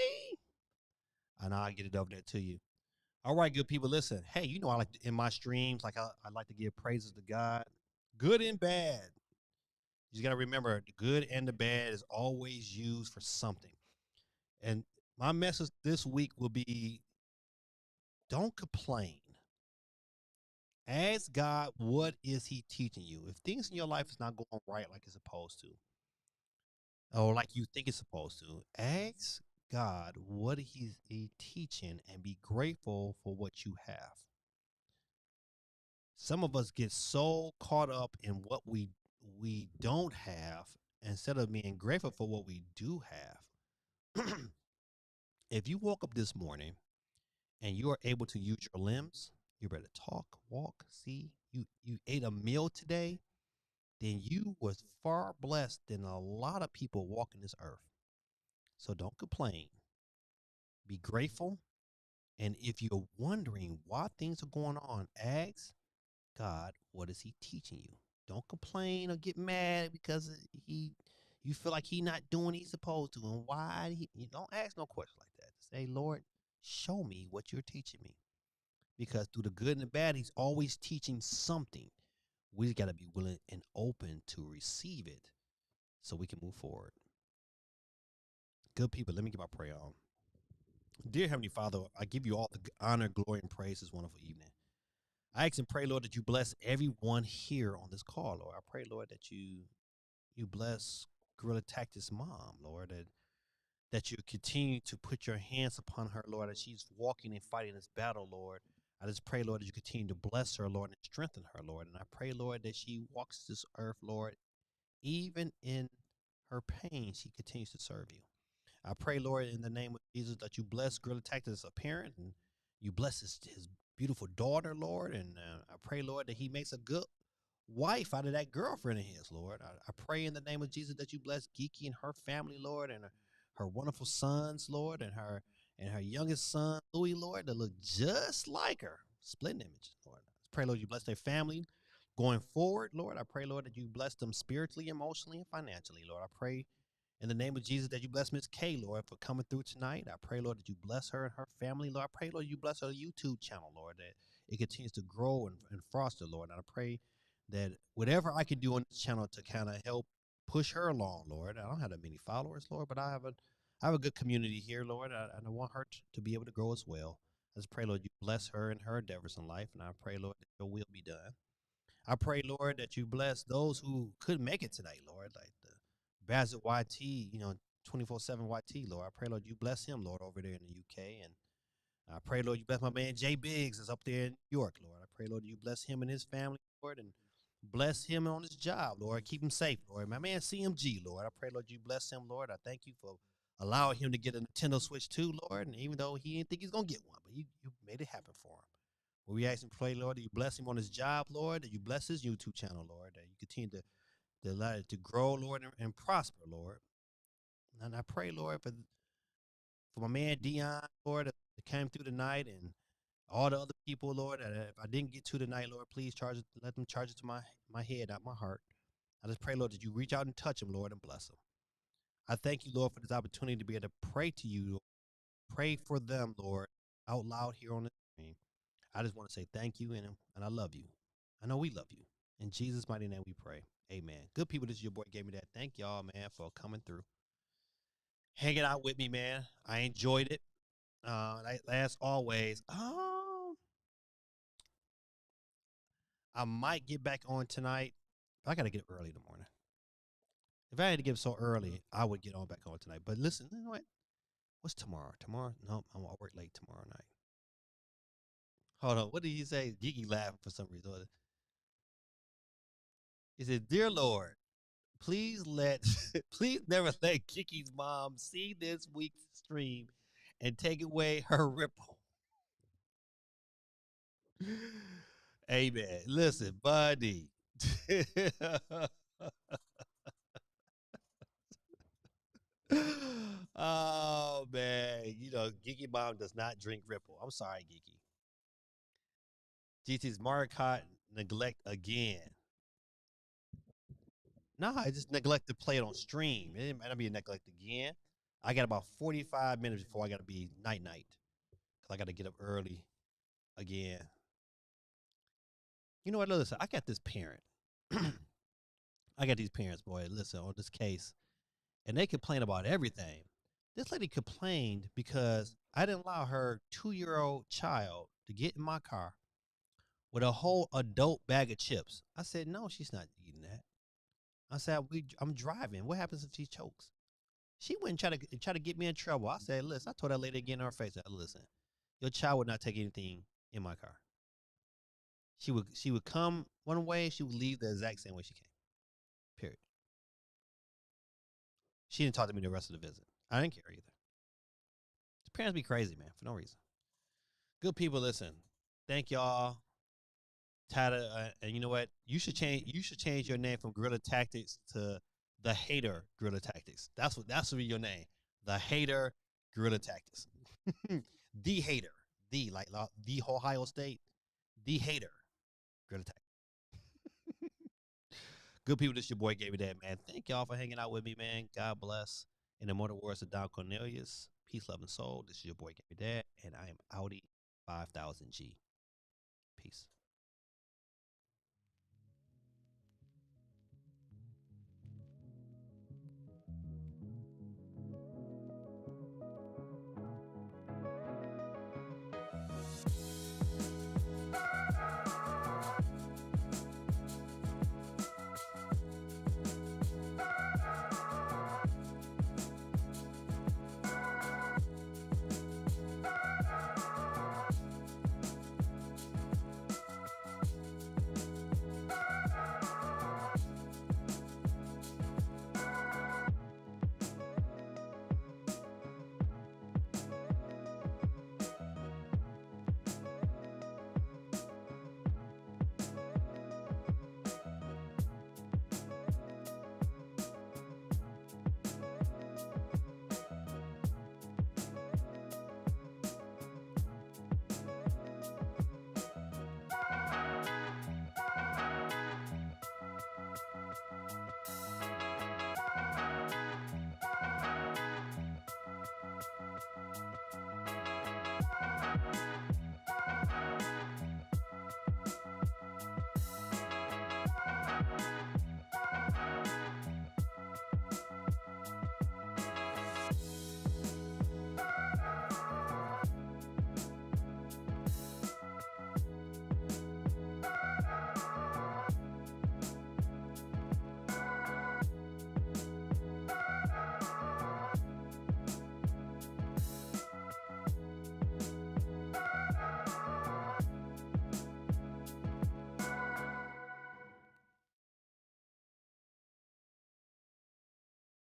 Speaker 1: And I'll get it over there to you. All right, good people. Listen, hey, you know I like to, in my streams, like I like to give praises to God, good and bad. You just got to remember, the good and the bad is always used for something. And my message this week will be, don't complain. Ask God, what is he teaching you? If things in your life is not going right like it's supposed to, or like you think it's supposed to, ask God, what is he teaching, and be grateful for what you have. Some of us get so caught up in what we don't have instead of being grateful for what we do have. If you woke up this morning and you are able to use your limbs, you're able to talk, walk, see, you ate a meal today, then you was far blessed than a lot of people walking this earth. So don't complain. Be grateful. And if you're wondering why things are going on, ask God, what is he teaching you? Don't complain or get mad because you feel like he's not doing what he's supposed to. And why? You don't ask no questions like that. Say, Lord, show me what you're teaching me. Because through the good and the bad, he's always teaching something. We just got to be willing and open to receive it so we can move forward. Good people, let me get my prayer on. Dear Heavenly Father, I give you all the honor, glory, and praise this wonderful evening. I ask and pray, Lord, that you bless everyone here on this call, Lord. I pray, Lord, that you bless Gorilla Tactics' mom, Lord, that you continue to put your hands upon her, Lord, as she's walking and fighting this battle, Lord. I just pray, Lord, that you continue to bless her, Lord, and strengthen her, Lord. And I pray, Lord, that she walks this earth, Lord, even in her pain, she continues to serve you. I pray, Lord, in the name of Jesus, that you bless Gorilla Tactics as a parent, and you bless his beautiful daughter, Lord. And I pray, Lord, that he makes a good wife out of that girlfriend of his, Lord. I pray in the name of Jesus that you bless Geeky and her family, Lord, and her wonderful sons, Lord, and her youngest son, Louis, Lord, that look just like her. Splitting image, Lord. I pray, Lord, you bless their family going forward, Lord. I pray, Lord, that you bless them spiritually, emotionally, and financially, Lord. I pray in the name of Jesus that you bless Miss K, Lord, for coming through tonight. I pray, Lord, that you bless her and her family, Lord. I pray, Lord, you bless her YouTube channel, Lord, that it continues to grow and foster, Lord. And I pray that whatever I can do on this channel to kind of help push her along, Lord. I don't have that many followers, Lord, but I have a good community here, Lord, and I want her to be able to grow as well. I just pray, Lord, you bless her and her endeavors in life, and I pray, Lord, that your will be done. I pray, Lord, that you bless those who couldn't make it tonight, Lord, like Basil YT, 24/7 YT, Lord. I pray, Lord, you bless him, Lord, over there in the UK. And I pray, Lord, you bless my man Jay Biggs is up there in New York, Lord. I pray, Lord, you bless him and his family, Lord, and bless him on his job, Lord. Keep him safe, Lord. My man CMG, Lord. I pray, Lord, you bless him, Lord. I thank you for allowing him to get a Nintendo Switch too, Lord. And even though he didn't think he's gonna get one, but you made it happen for him. Well, we ask and pray, Lord, that you bless him on his job, Lord, that you bless his YouTube channel, Lord, that you continue to allow it to grow, Lord, and prosper, Lord. And I pray, Lord, for my man Dion, Lord, that came through tonight, and all the other people, Lord, that if I didn't get to tonight, Lord, please let them charge it to my head, not my heart. I just pray, Lord, that you reach out and touch them, Lord, and bless them. I thank you, Lord, for this opportunity to be able to pray to you, pray for them, Lord, out loud here on the screen. I just want to say thank you and I love you. I know we love you. In Jesus' mighty name we pray. Amen. Good people, this is your boy gave me that. Thank y'all, man, for coming through. Hanging out with me, man. I enjoyed it. As always, I might get back on tonight. I got to get up early in the morning. If I had to get up so early, I would get on back on tonight. But listen, you know what? What's tomorrow? Tomorrow? No, I'm gonna work late tomorrow night. Hold on. What did he say? Geeky laughing for some reason. He said, "Dear Lord, please please never let Kiki's mom see this week's stream and take away her ripple." Amen. Listen, buddy. Oh man, Geeky mom does not drink ripple. I'm sorry, Geeky. GT's Maricot neglect again. No, I just neglect to play it on stream. It might not be a neglect again. I got about 45 minutes before I got to be night. Because I got to get up early again. You know what? Listen, I got this parent. I got these parents, boy. Listen, on this case. And they complain about everything. This lady complained because I didn't allow her 2-year-old child to get in my car with a whole adult bag of chips. I said, no, she's not eating that. I said, I'm driving. What happens if she chokes? She wouldn't try to get me in trouble. I said, listen, I told that lady again in her face, listen, your child would not take anything in my car. She would come one way, she would leave the exact same way she came. Period. She didn't talk to me the rest of the visit. I didn't care either. His parents be crazy, man, for no reason. Good people, listen. Thank y'all. And you know what? You should change your name from Guerrilla Tactics to the Hater Guerrilla Tactics. That's what be your name. The Hater Guerrilla Tactics. The Hater. The Ohio State. The Hater Guerrilla Tactics. Good people, this your boy gave me that, man. Thank y'all for hanging out with me, man. God bless. In the mortal words of Don Cornelius, peace, love, and soul. This is your boy gave me that, and I am Audi 5000G. Peace.